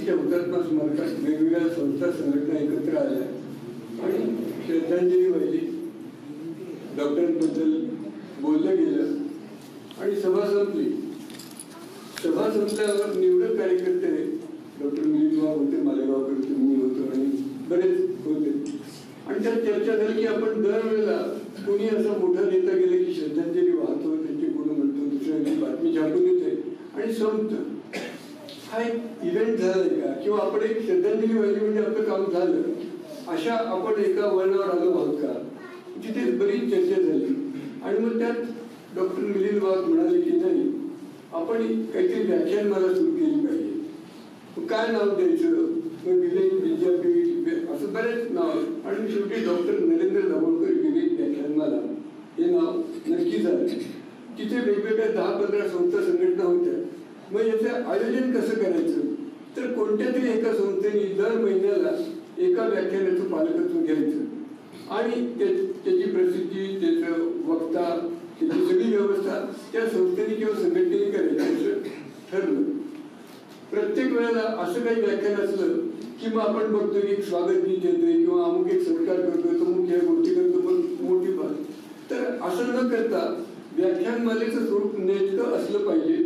26 हुतात्मा स्मारकात वेगवेगळ्या संस्था संघटना एकत्र आल्या आणि श्रद्धांजली वाहिली, डॉक्टरांबद्दल बोललं गेलं आणि सभा संपली. सभा संपल्यावर निवडक कार्यकर्ते डॉक्टर मिलिंद वाघ होते, मालेगावकर मी होतो आणि बरेच होते आणि त्यात चर्चा झाली की आपण दरवेळेला कोणी असा मोठा नेता गेला की श्रद्धांजली वाहतो, त्यांची गुण म्हणतो, दुसऱ्या बातमी छापून येते आणि संपतं. हा एक इव्हेंट झालाय का, किंवा आपण एक श्रद्धांजली वाहिली म्हणजे आपलं काम झालं, अशा आपण एका वळणावर आलो आहोत का? तिथे बरीच चर्चा झाली आणि मग त्यात डॉक्टर मिलिंद वाघ म्हणाले की नाही, आपण काहीतरी व्याख्यानमाला सुरू केली पाहिजे. काय नाव द्यायचं, मग विवेक विद्यापीठ असं बरेच नाव आणि शेवटी डॉक्टर नरेंद्र दाभोळकर विवेक व्याख्यानमाला हे नाव नक्की झालं. तिथे वेगवेगळ्या 10-15 संस्था संघटना होत्या. मग याचं आयोजन कसं करायचं, तर कोणत्या तरी एका संस्थेने दर महिन्याला एका व्याख्यानाचं पालकत्व घ्यायचं आणि त्याची प्रसिद्धी, त्याचं वक्ता, त्याची सगळी व्यवस्था त्या संस्थेने किंवा संघटनेने करायची असं ठरलं. प्रत्येक वेळेला असं काही व्याख्यान असलं की मग आपण बघतो की एक स्वागत गीत येतोय किंवा अमुक एक सत्कार करतोय, तो मुख्य गोष्टी करतो, पण मोठी बात. तर असं न करता व्याख्यानमालेचं स्वरूप नेमकं असलं पाहिजे.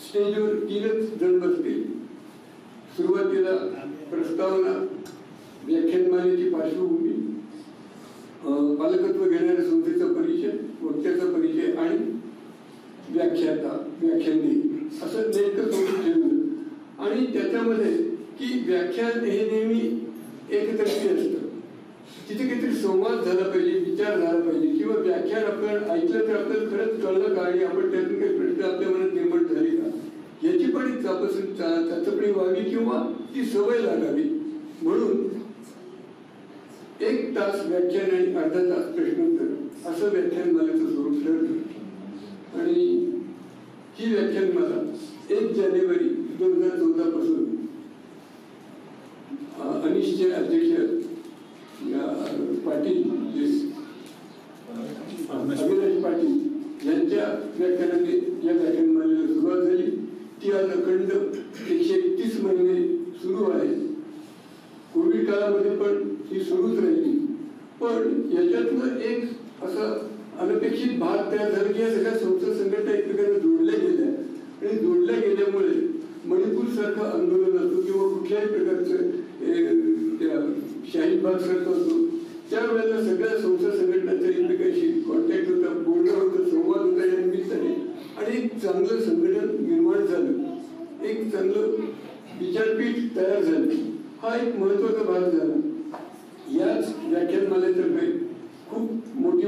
स्टेजवर 3च जण बसतील. सुरुवातीला प्रस्तावना, व्याख्यानमालेची पार्श्वभूमी, पालकत्व घेणाऱ्या संस्थेचा परिचय, वक्त्याचा परिचय आणि व्याख्याता, व्याख्यानी असं नेमकं स्वरूप ठेवलं. आणि त्याच्यामध्ये की व्याख्यान हे नेहमी एकतर्फी असतं. तिथे काहीतरी संवाद झाला पाहिजे, विचार झाला पाहिजे, किंवा व्याख्यान आपण ऐकलं तर आपल्याला खरंच कळलं का आणि आपण त्यातून काही प्रश्न आपल्या मनात निर्माण झाली का, याची पण एक चाचपणी व्हावी किंवा ती सवय लागावी. म्हणून 1 तास व्याख्यान आणि अर्धा तास प्रश्नोत्तर असं व्याख्यानमालेचं स्वरूप ठरलं. आणि ही व्याख्यानमाला 1 जानेवारी 2014 पासून अनिशचे अध्यक्ष पाटील, अविनाश पाटील यांच्या व्याख्यानाने या व्याख्यानमालेला सुरुवात झाली. ती आज अखंड 131 महिने सुरू आहे. कोविड काळामध्ये पण ही सुरूच राहिली. पण याच्यातनं एक असं अनपेक्षित भाग तयार झाला की या सगळ्या संस्था संघटना एकमेकांना जोडल्या गेल्या आणि जोडल्या गेल्यामुळे मणिपूर सारखं आंदोलन असो किंवा कुठल्याही प्रकारचं शाहीन बाग सारखं असो, त्यावेळेला सगळ्या संस्था संघटनांचा एकमेकांशी कॉन्टॅक्ट होता, बोलणं होतं, संवाद होता या निमित्ताने आणि एक चांगलं संघटन निर्माण झालं, एक चांगलं विचारपीठ तयार झालं. हा एक महत्वाचा भाग झाला. याच व्याख्यानमालेतर्फे खूप मोठी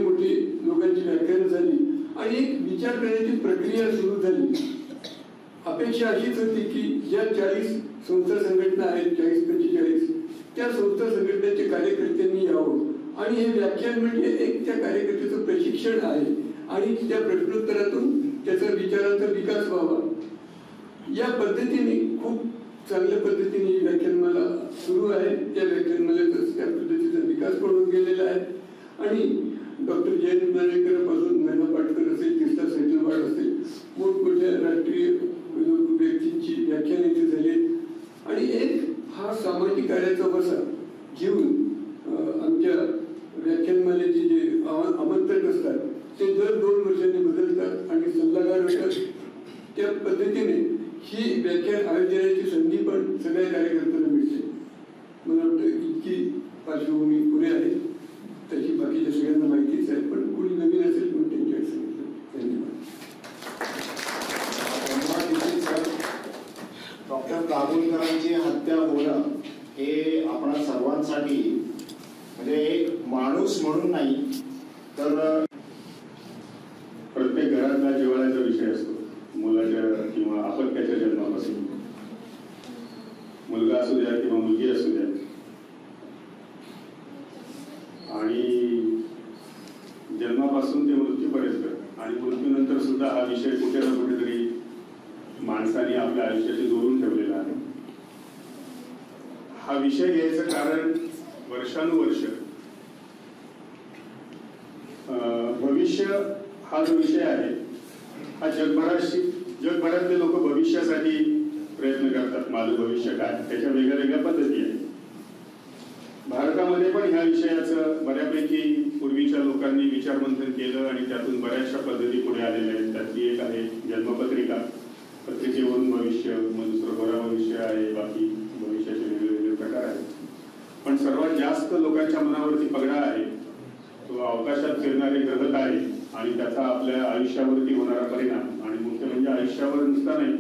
लोकांची व्याख्यानं झाली आणि एक विचार करण्याची प्रक्रिया सुरू झाली. अपेक्षा अशीच होती की ज्या 40 संस्था संघटना आहेत, 40-45, त्या संस्था संघटनेच्या कार्यकर्त्यांनी यावं आणि हे व्याख्यान म्हणजे एक त्या कार्यकर्त्याचं प्रशिक्षण आहे आणि त्या प्रश्नोत्तरातून त्याचा विचारांचा विकास व्हावा. या पद्धतीने खूप चांगल्या पद्धतीने ही व्याख्यानमाला सुरू आहे. त्या व्याख्यानमालेचा त्या पद्धतीचा विकास पण होत गेलेला आहे आणि डॉक्टर जयंत नार्वेकर पासून महिला पाटकर असेल, कृष्णा सैतलवाड असेल, मोठमोठ्या राष्ट्रीय व्यक्तींची व्याख्यान इथे झाली आणि एक हा सामाजिक कार्याचा वसा घेऊन आमच्या व्याख्यानमालेचे जे आमंत्रक असतात ते दर 2 वर्षांनी बदलतात आणि सल्लागार होतात. त्या पद्धतीने ही व्याख्यान आयोजनाची संधी पण सगळ्या कार्यकर्त्यांना मिळते. मला वाटतं इतकी पार्श्वभूमी पुढे आहे, त्याची बाकीच्या सगळ्यांना माहितीच आहे, पण कोणी नवीन असेल म्हणून त्यांच्याकडे सांगितलं. धन्यवाद. डॉक्टर दाभोळकरांची हत्या होणं हे आपणा सर्वांसाठी म्हणजे एक माणूस म्हणून नाही तर प्रत्येक घरातला जिव्हाळ्याचा विषय असतो. मुलाच्या किंवा अपत्याच्या जन्मापासून, मुलगा असू द्या किंवा मुलगी असू द्या, आणि जन्मापासून ते मृत्यूपर्यंत आणि मृत्यूनंतर सुद्धा हा विषय कुठे ना कुठेतरी माणसाने आपल्या आयुष्याशी जोडून ठेवलेला आहे. हा विषय घ्यायचं कारण वर्षानुवर्ष भविष्य हा जो विषय आहे हा जगभरातले लोक भविष्यासाठी प्रयत्न करतात माझं भविष्य काय, त्याच्या वेगळ्या वेगळ्या पद्धती आहेत. भारतामध्ये पण ह्या विषयाचं बऱ्यापैकी पूर्वीच्या लोकांनी विचारमंथन केलं आणि त्यातून बऱ्याचशा पद्धती पुढे आलेल्या आहेत. त्यातली एक आहे जन्मपत्रिका, पत्रिकेवरून भविष्य, मग दुसरं बरं भविष्य आहे, बाकी भविष्याचे वेगवेगळे प्रकार आहेत. पण सर्वात जास्त लोकांच्या मनावरती पगडा आहे तो अवकाशात फिरणारे ग्रह तारे आणि त्याचा आपल्या आयुष्यावरती होणारा परिणाम, आणि मुख्य म्हणजे आयुष्यावर नुसता नाही,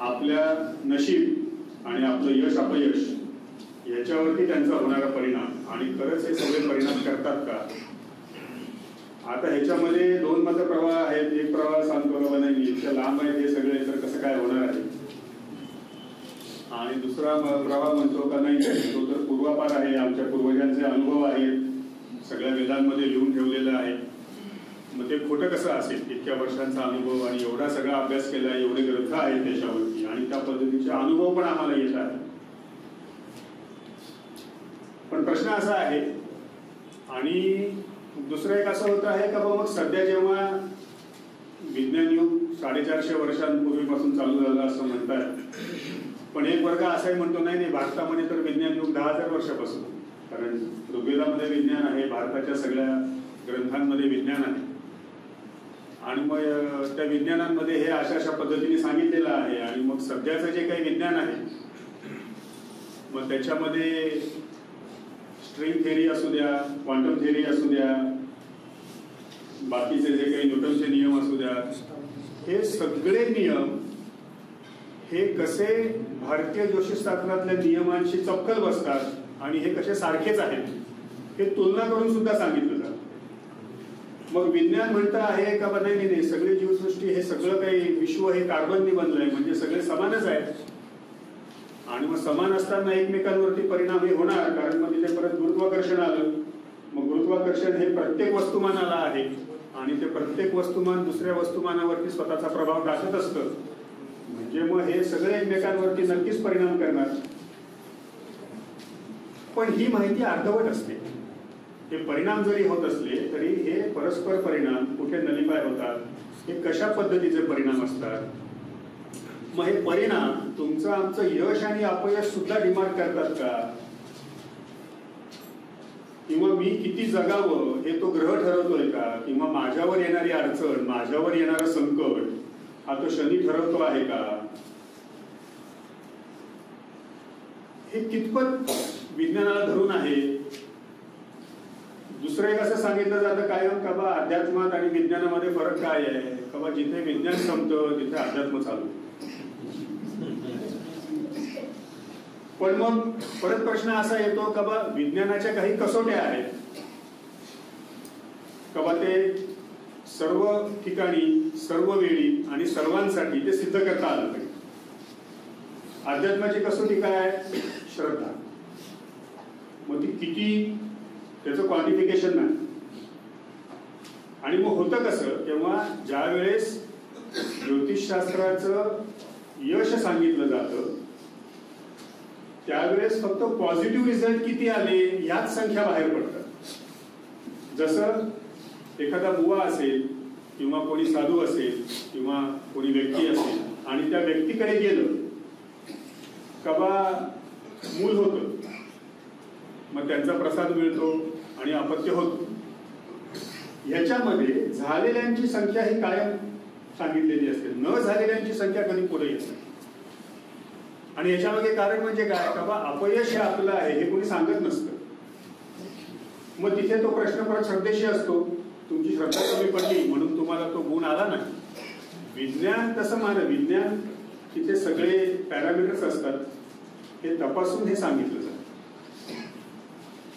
आपल्या नशीब आणि आपलं यश अपयश याच्यावरती त्यांचा होणारा परिणाम. आणि खरंच हे सगळे परिणाम करतात का? आता ह्याच्यामध्ये दोन मतप्रवाह आहेत. एक प्रवाह सांगतो बाबा नाही इतक्या लांब आहेत हे सगळे, तर कसं काय होणार आहे, आणि दुसरा प्रवाह म्हणतो का नाही तो तर पूर्वापार आहे, आमच्या पूर्वजांचे अनुभव आहेत, सगळ्या वेदांमध्ये लिहून ठेवलेलं आहे, मग ते खोटं कसं असेल, इतक्या वर्षांचा अनुभव आणि एवढा सगळा अभ्यास केला, एवढे ग्रंथ आहेत त्याच्यावरती आणि त्या पद्धतीचे अनुभव पण आम्हाला येत आहे. पण प्रश्न असा आहे, आणि दुसरं एक असं होतं आहे का मग सध्या जेव्हा विज्ञान युग 450 वर्षांपूर्वीपासून चालू झालं असं म्हणतात, पण एक वर्ग असाही म्हणतो नाही भारतामध्ये तर विज्ञान युग 10,000 वर्षापासून, कारण ऋग्वेदामध्ये विज्ञान आहे, भारताच्या सगळ्या ग्रंथांमध्ये विज्ञान आहे, आणि मग त्या विज्ञानांमध्ये हे अशा पद्धतीने सांगितलेलं आहे. आणि मग सध्याचं जे काही विज्ञान आहे मग त्याच्यामध्ये स्ट्रिंग थेअरी असू द्या, क्वांटम थेअरी असू द्या, बाकीचे जे काही न्यूटनचे नियम असू द्या, हे सगळे नियम हे कसे भारतीय ज्योतिषशास्त्रातल्या नियमांशी चपखल बसतात आणि हे कसे सारखेच आहेत हे तुलना करून सुद्धा सांगितलं जातं. मग विज्ञान म्हणतं आहे का नाही सगळी जीवसृष्टी हे सगळं काही विश्व हे कार्बननी बनलंय, म्हणजे सगळे समानच आहेत, आणि मग समान असताना एकमेकांवरती परिणाम हे होणार, कारण मग तिथे परत गुरुत्वाकर्षण आलं. मग गुरुत्वाकर्षण हे प्रत्येक वस्तुमानाला आहे आणि ते प्रत्येक वस्तुमान दुसऱ्या वस्तुमानावरती स्वतःचा प्रभाव टाकत असतं, म्हणजे मग हे सगळे एकमेकांवरती नक्कीच परिणाम करणार. पण ही माहिती अर्धवट असते. हे परिणाम जरी होत असले तरी हे परस्पर परिणाम कुठे नलिफाय होतात, हे कशा पद्धतीचे परिणाम असतात, मग हे परिणाम तुमचं आमचं यश आणि अपयश सुद्धा डिमांड करतात का, किंवा मी किती जगावं हे तो ग्रह ठरवतोय का, किंवा माझ्यावर येणारी अडचण, माझ्यावर येणारं संकट हा तो शनी ठरवतो आहे का, हे कितपत विज्ञानाला धरून आहे. दुसरं एक असं सांगितलं जातं कायम का बा अध्यात्मात आणि विज्ञानामध्ये फरक काय आहे, का बा जिथे विज्ञान संपतं तिथे अध्यात्म चालू. पण मग परत प्रश्न असा येतो का बा विज्ञानाच्या काही कसोट्या आहेत का बा ते सर्व ठिकाणी सर्व वेळी आणि सर्वांसाठी ते सिद्ध करता आलं पाहिजे. अध्यात्माची कसोटी काय आहे? श्रद्धा. मग ती किती, त्याचं क्वांटिफिकेशन नाही. आणि मग होतं कसं, तेव्हा ज्या वेळेस ज्योतिषशास्त्राचं यश सांगितलं जातं त्यावेळेस फक्त पॉझिटिव्ह रिझल्ट किती आले याच संख्या बाहेर पडतात. जसं एखादा बुवा असेल किंवा कोणी साधू असेल किंवा कोणी व्यक्ती असेल आणि त्या व्यक्तीकडे गेलं का बा मूल होतं, मग त्यांचा प्रसाद मिळतो आणि अपत्य होतो. ह्याच्यामध्ये झालेल्यांची संख्या ही कायम सांगितलेली असते, न झालेल्यांची संख्या कधी पुढे येत नाही. आणि याच्यामागे कारण म्हणजे काय का बा अपयश हे आपलं आहे हे कोणी सांगत नसतं. मग तिथे तो प्रश्न परत श्रद्धेशी असतो, तुमची श्रद्धा कमी पडली म्हणून तुम्हाला तो गुण आला नाही. विज्ञान तसं विज्ञान तिथे सगळे पॅरामीटर्स असतात, हे तपासून हे सांगितलं जातं.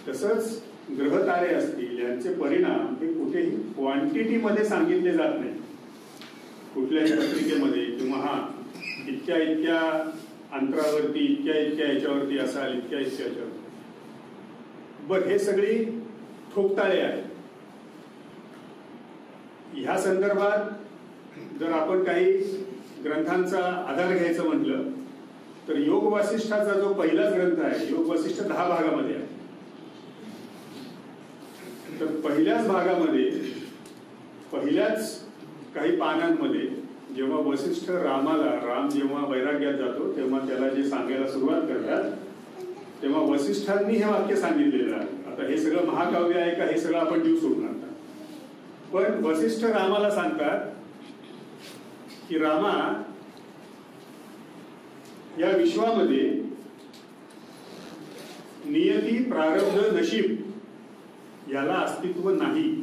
तसंच ग्रह तारे असतील यांचे परिणाम हे कुठेही क्वांटिटीमध्ये सांगितले जात नाही कुठल्याही पत्रिकेमध्ये, किंवा इतक्या अंतरावरती इतक्या याच्यावरती असाल, इतक्या याच्यावरती. बरं, हे सगळी ठोकताळे आहेत. ह्या संदर्भात जर आपण काही ग्रंथांचा आधार घ्यायचं म्हटलं तर योग वासिष्ठाचा जो पहिलाच ग्रंथ आहे, योग वासिष्ठ 10 भागामध्ये आहे. तर पहिल्याच भागामध्ये पहिल्याच काही पानांमध्ये जेव्हा वसिष्ठ रामाला, राम जेव्हा वैराग्यात जातो तेव्हा त्याला जे सांगायला सुरुवात करतात तेव्हा वसिष्ठांनी हे वाक्य सांगितलेलं आहे. आता हे सगळं महाकाव्य आहे का, हे सगळं आपण जीव सोडणार. पण वसिष्ठ रामाला सांगतात की रामा, या विश्वामध्ये नियती, प्रारब्ध, नशीब याला अस्तित्व नाही.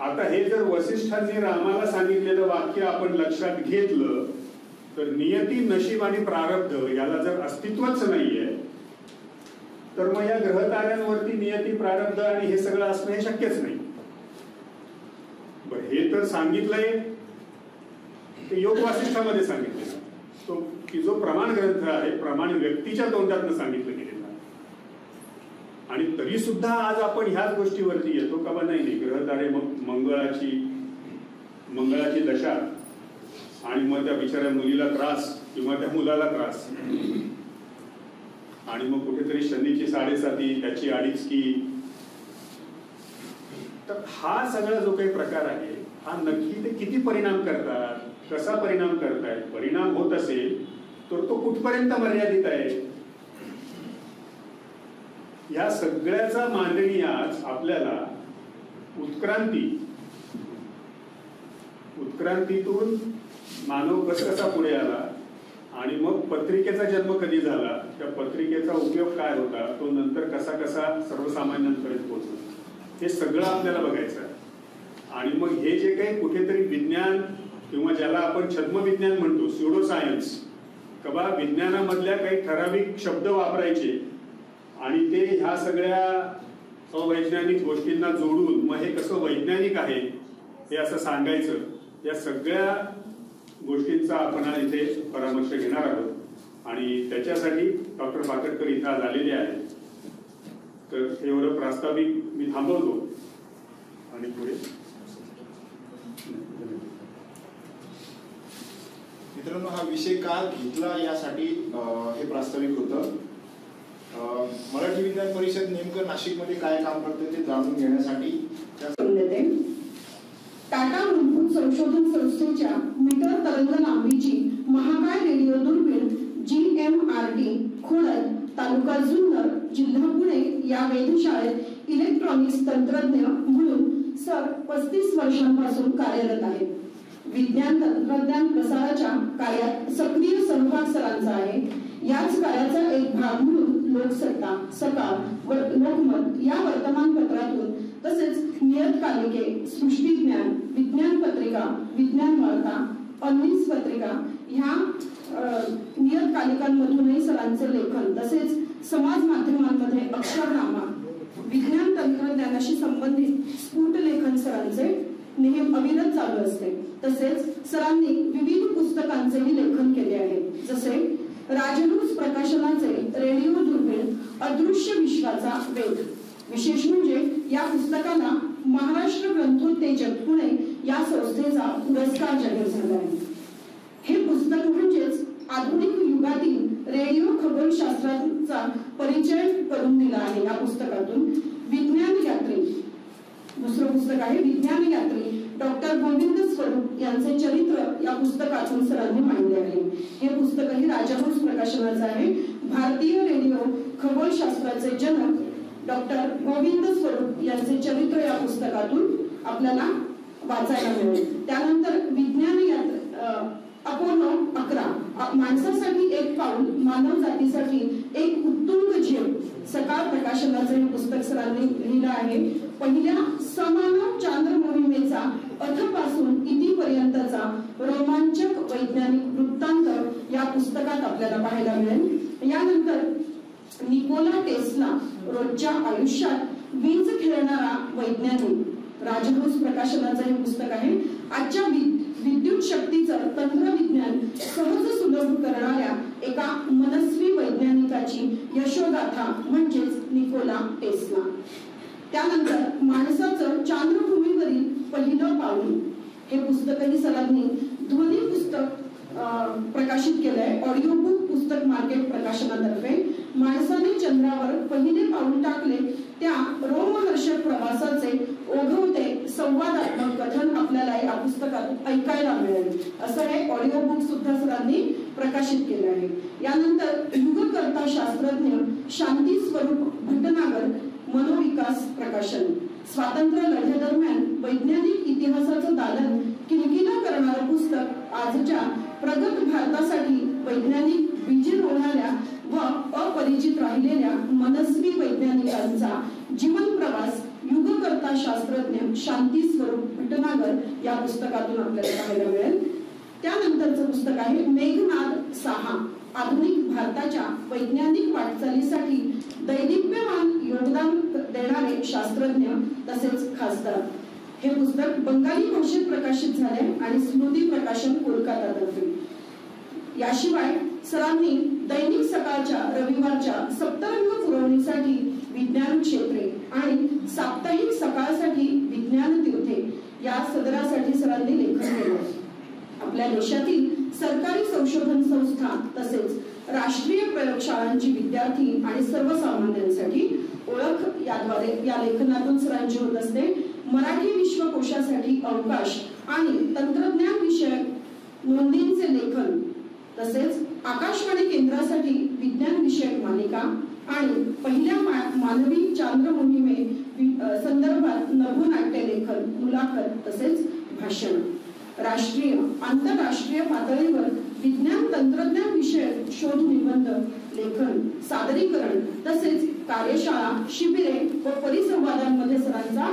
आता हे जर वसिष्ठांनी रामाला सांगितलेलं वाक्य आपण लक्षात घेतलं तर नियती, नशीब आणि प्रारब्ध याला जर अस्तित्वच नाहीये तर मग या ग्रहताऱ्यांवरती नियती, प्रारब्ध आणि हे सगळं असणं हे शक्यच नाही. बरं, हे तर सांगितलंय ते योग वासिष्ठामध्ये सांगितलेलं तो की जो प्रमाण ग्रंथ आहे, प्रमाण व्यक्तीच्या तोंडातनं सांगितलं गेलेलं आहे. आणि तरी सुद्धा आज आपण ह्याच गोष्टीवरती येतो का बा नाही, ग्रहतारे मंगळाची दशा आणि मग त्या बिचाऱ्या मुलीला त्रास किंवा त्या मुलाला त्रास आणि मग कुठेतरी शनीची 7.5 त्याची 2.5. तर हा सगळा जो काही प्रकार आहे हा नक्की ते किती परिणाम करतात, कसा परिणाम करतायत, परिणाम होत असेल तर तो कुठपर्यंत मर्यादित आहे, या सगळ्याचा मांडणी आज आपल्याला उत्क्रांतीतून मानव कसा पुढे आला आणि मग पत्रिकेचा जन्म कधी झाला, त्या पत्रिकेचा उपयोग काय होता, तो नंतर कसा सर्वसामान्यांपर्यंत पोहोचला, हे सगळं आपल्याला बघायचं आहे. आणि मग हे जे काही कुठेतरी विज्ञान किंवा ज्याला आपण छद्मविज्ञान म्हणतो, स्युडो सायन्स, किंवा विज्ञानामधल्या काही ठराविक शब्द वापरायचे आणि ते ह्या सगळ्या अवैज्ञानिक गोष्टींना जोडून मग हे कसं वैज्ञानिक आहे हे असं सांगायचं, या सगळ्या गोष्टींचा आपण इथे परामर्श घेणार आहोत. आणि त्याच्यासाठी डॉक्टर पाकडकर इथं आज आलेले आहेत. तर एवढं प्रास्ताविक मी थांबवतो आणि पुढे. मित्रांनो, हा विषय का घेतला यासाठी हे प्रास्ताविक होतं. मराठी विज्ञान परिषद नेमकं नाशिकमध्ये काय काम करते ते जाणून घेण्यासाठी टाटा मूलभूत संशोधन संस्थेच्या मीटर तरंग लांबीची महाकाय रेडिओ दुर्बीण GMRT खोडद, तालुका जुन्नर, जिल्हा पुणे या वेधशाळेत इलेक्ट्रॉनिक्स तंत्रज्ञ म्हणून सर 35 वर्षांपासून कार्यरत आहेत. विज्ञान तंत्रज्ञान प्रसाराच्या कार्यात सक्रिय सहभाग सरांचा आहे. याच कार्याचा एक भाग म्हणून लोकसत्ता, सकाळ व लोकमत या वर्तमानपत्रातून तसेच नियतकालिके, सृष्टीज्ञान, विज्ञान पत्रिका, विज्ञान वार्ता, अन्वीस पत्रिका ह्या नियतकालिकांमधूनही सरांचे लेखन, तसेच समाज माध्यमांमध्ये अक्षरनामा, विज्ञान तंत्रज्ञानाशी संबंधित स्फुट लेखन सरांचे नेहमी अविरत चालू असते. तसेच सरांनी विविध पुस्तकांचेही लेखन केले आहे, जसे राजहंस प्रकाशनाचे रेडिओ दुर्बीण अदृश्य विश्वाचा वेध. विशेष म्हणजे या पुस्तकाला महाराष्ट्र ग्रंथोत्तेजक पुणे या संस्थेचा पुरस्कार जाहीर झाला आहे. हे पुस्तक म्हणजेच आधुनिक युगातील रेडिओ खगोलशास्त्राचा परिचय करून दिला आहे. या पुस्तकातून विज्ञान यात्री, दुसरं पुस्तक आहे विज्ञान यात्री, डॉक्टर गोविंद स्वरूप यांचे चरित्र या पुस्तकातून सरांनी मांडले आहे. हे पुस्तकही राजहंस प्रकाशनाचं आहे. भारतीय रेडिओ खगोलशास्त्राचे जनक डॉक्टर गोविंद स्वरूप यांचे चरित्र या पुस्तकातून आपल्याला वाचायला मिळेल. त्यानंतर विज्ञान यात्रा अपोलो 11, माणसासाठी एक पाऊल, मानव जातीसाठी एक उत्तुंग झेप, सकाळ प्रकाशनाचे हे पुस्तक सरांनी लिहिलं आहे. पहिल्या समानव चांद्र मोहिमेचा अथपासून इतिपर्यंतचा रोमांचक वैज्ञानिक वृत्तांत या पुस्तकात आपल्याला पाहायला मिळेल. यानंतर निकोला टेस्ला, रोजच्या आयुष्यात वीज खेळणारा वैज्ञानिक, राजहंस प्रकाशनाचं हे पुस्तक आहे. आजच्या विद्युत शक्तीचं तंत्रविज्ञान सहज सुलभ करणाऱ्या एका मनस्वी वैज्ञानिकाची यशोगाथा म्हणजेच निकोला टेस्ला. त्यानंतर माणसाचं चांद्रभूमीवरील पहिलं पाऊल हे पुस्तकही सरांनी ध्वनी पुस्तक प्रकाशित केलंय. ऑडिओ बुक पुस्तक मार्केट प्रकाशनातर्फे. माणसाने चंद्रावर पहिले पाऊल टाकले त्या रोमहर्षक प्रवासाचे ओघवते संवादात्मक कथन आपल्याला या पुस्तकातून ऐकायला मिळेल असं हे ऑडिओ बुक सुद्धा सरांनी प्रकाशित केलं आहे. यानंतर युगकर्ता शास्त्रज्ञ शांती स्वरूप भटनागर मनोविकास प्रकाशन, स्वातंत्र्य लढ्यादरम्यान वैज्ञानिक इतिहासाचं दालन किलकिला करणारं पुस्तक आजच्या प्रगत भारतासाठी वैज्ञानिक बीजे रोवणाऱ्या व अपरिचित राहिलेल्या मनस्वी वैज्ञानिकांचा जीवन प्रवास युगकर्ता शास्त्रज्ञ शांती स्वरूप भटनागर या पुस्तकातून आपल्याला पाहायला मिळेल. त्यानंतरचं पुस्तक आहे मेघनाद साहा, आधुनिक भारताच्या वैज्ञानिक वाटचालीसाठी दैदिप्यमान योगदान देणारे शास्त्रज्ञ तसेच खासदार. हे पुस्तक बंगाली भाषेत प्रकाशित झाले आणि स्मृती प्रकाशन कोलकाता तर्फे. याशिवाय सरांनी दैनिक सकाळच्या रविवारच्या सप्तरंग पुरवणीसाठी विज्ञान क्षेत्रे आणि साप्ताहिक सकाळसाठी विज्ञान तीर्थे या सदरासाठी सरांनी लेखन केलं. आपल्या देशातील सरकारी संशोधन संस्था तसेच राष्ट्रीय प्रयोगशाळांची विद्यार्थी आणि सर्वसामान्यांसाठी ओळख याद्वारे या लेखनातून सरांची होत असते. मराठी विश्वकोशासाठी अवकाश आणि तंत्रज्ञान विषयक नोंदींचे लेखन तसेच आकाशवाणी केंद्रासाठी विज्ञान विषयक मालिका आणि पहिल्या मानवी चांद्र मोहिमे संदर्भात लघुनाट्य लेखन, मुलाखत तसेच भाषण. राष्ट्रीय आंतरराष्ट्रीय पातळीवर विज्ञान तंत्रज्ञान विषयक शोध निबंध लेखन, सादरीकरण तसेच कार्यशाळा, शिबिरे व परिसंवादांमध्ये सरांचा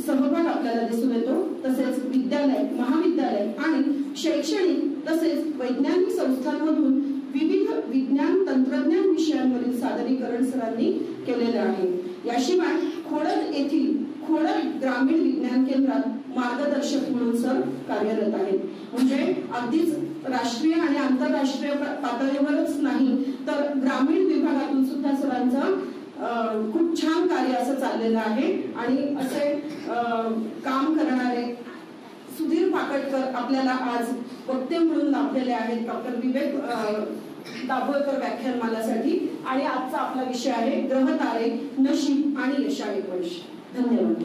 सहभाग आपल्याला दिसून येतो. तसेच विद्यालय, महाविद्यालय आणि शैक्षणिक तसेच वैज्ञानिक संस्थांमधून विविध विज्ञान तंत्रज्ञान विषयांवरील सादरीकरण सरांनी केलेले आहे. याशिवाय खोडद येथील खोडद ग्रामीण विज्ञान केंद्रात मार्गदर्शक म्हणून सर कार्यरत आहेत. म्हणजे अगदीच राष्ट्रीय आणि आंतरराष्ट्रीय पातळीवरच नाही तर ग्रामीण विभागातून सुद्धा सरांचं खूप छान कार्य असं चाललेलं आहे. आणि असे काम करणारे सुधीर पाकटकर आपल्याला आज वक्ते म्हणून लाभलेले आहेत डॉक्टर विवेक दाभोळकर व्याख्यानमालासाठी. आणि आजचा आपला विषय आहे ग्रहतारे, नशीब आणि यशाळी वंश. धन्यवाद.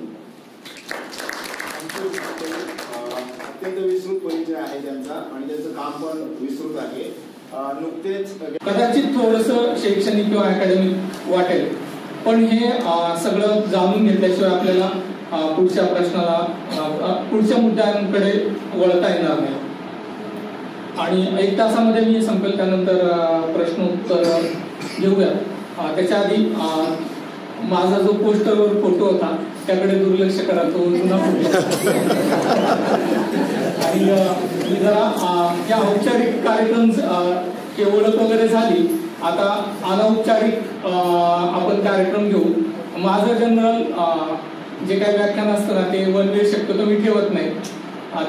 अत्यंत विस्तृत परिचय आहे त्यांचा आणि त्यांचं काम पण विस्तृत आहे. नुकतेच कदाचित थोडस शैक्षणिक किंवा अकॅडमिक वाटेल, पण हे सगळं जाणून घेतल्याशिवाय आपल्याला पुढच्या प्रश्नाला पुढच्या मुद्द्यांकडे वळता येणार नाही. आणि 1 तासामध्ये मी संपेल, त्यानंतर प्रश्नोत्तर घेऊया. त्याच्या आधी माझा जो पोस्टरवर फोटो होता त्याकडे दुर्लक्ष करा, तो जुना फोटो. आणि मी जरा या औपचारिक कार्यक्रम ओळख वगैरे झाली, आता अनौपचारिक आपण कार्यक्रम घेऊ. माझं जनरल जे काही व्याख्यान असतं ना ते 1 वे शक्यतो मी ठेवत नाही,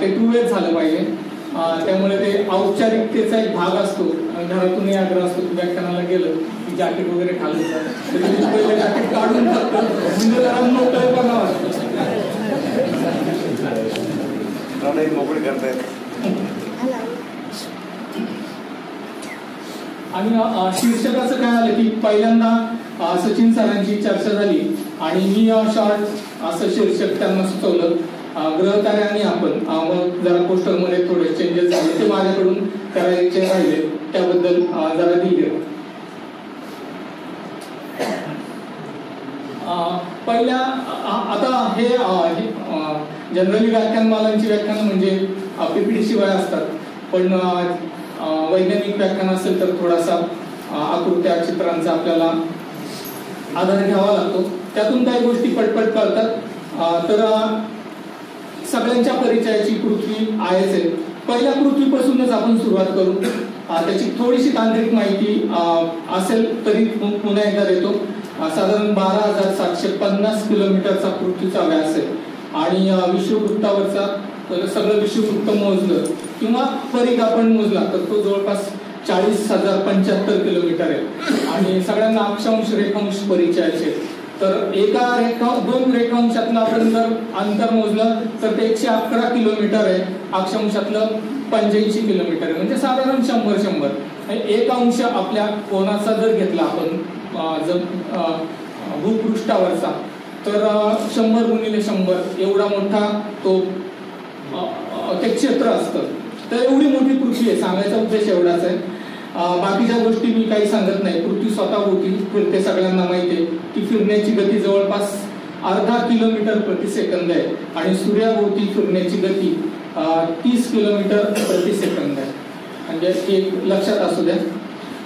ते 2 वेज झालं पाहिजे. त्यामुळे ते औपचारिकतेचा एक भाग असतो. घरातूनही आग्रह असतो की व्याख्यानाला गेलं की जॅकेट वगैरे घालायचं, पहिलं जॅकेट काढून टाकतो म्हणजे जरा मोकळेपणा वाटतो. मोकळे करतायत. आणि शीर्षकाचं काय आलं की पहिल्यांदा सचिन सरांची चर्चा झाली आणि मी शॉर्ट असं शीर्षक त्यांना सुचवलं, ग्रहतारे आणि आपण. मग जरा पोस्टरमध्ये थोडे चेंजेस झाले, ते माझ्याकडून करायचे राहिले, त्याबद्दल जरा दिले. पहिल्या आता हे जनरली व्याख्यानमालांची व्याख्यान म्हणजे PPT शिवाय असतात, पण वैज्ञानिक व्याख्यान असेल तर थोडासा आकृत्या चित्रांचा आपल्याला आधार घ्यावा लागतो. त्यातून काही गोष्टी पटपट कळतात. तर सगळ्यांच्या परिचयाची पृथ्वी आहेच आहे. पहिल्या पृथ्वीपासूनच आपण सुरुवात करू. त्याची थोडीशी तांत्रिक माहिती असेल तरी पुन्हा एकदा देतो. साधारण 12,750 किलोमीटरचा पृथ्वीचा व्यास आहे आणि विश्ववृत्तावरचा सगळं विश्ववृत्त मोजलं किंवा परीघ आपण मोजला तर तो जवळपास 40,075 किलोमीटर आहे. आणि सगळ्यांना अक्षांश रेखांश परिचयाचे. तर एका 2 रेखांशातलं आपण जर अंतर मोजलं तर ते 111 किलोमीटर आहे. अक्षांशातलं 85 किलोमीटर आहे. म्हणजे साधारण 100. 1 अंश आपल्या कोणाचा जर घेतला आपण भूपृष्ठावरचा तर 100 गुणिले 100 एवढा मोठा तो ते क्षेत्र असतं. तर एवढी मोठी पृथ्वी आहे. सांगायचा उद्देश एवढाच आहे. बाकीच्या गोष्टी मी काही सांगत नाही. पृथ्वी स्वतःभोवती फिरते, सगळ्यांना माहिती आहे की फिरण्याची गती जवळपास अर्धा किलोमीटर प्रति सेकंद आहे आणि सूर्याभोवती फिरण्याची गती 30 किलोमीटर प्रति सेकंद आहे. म्हणजे एक लक्षात असू द्या.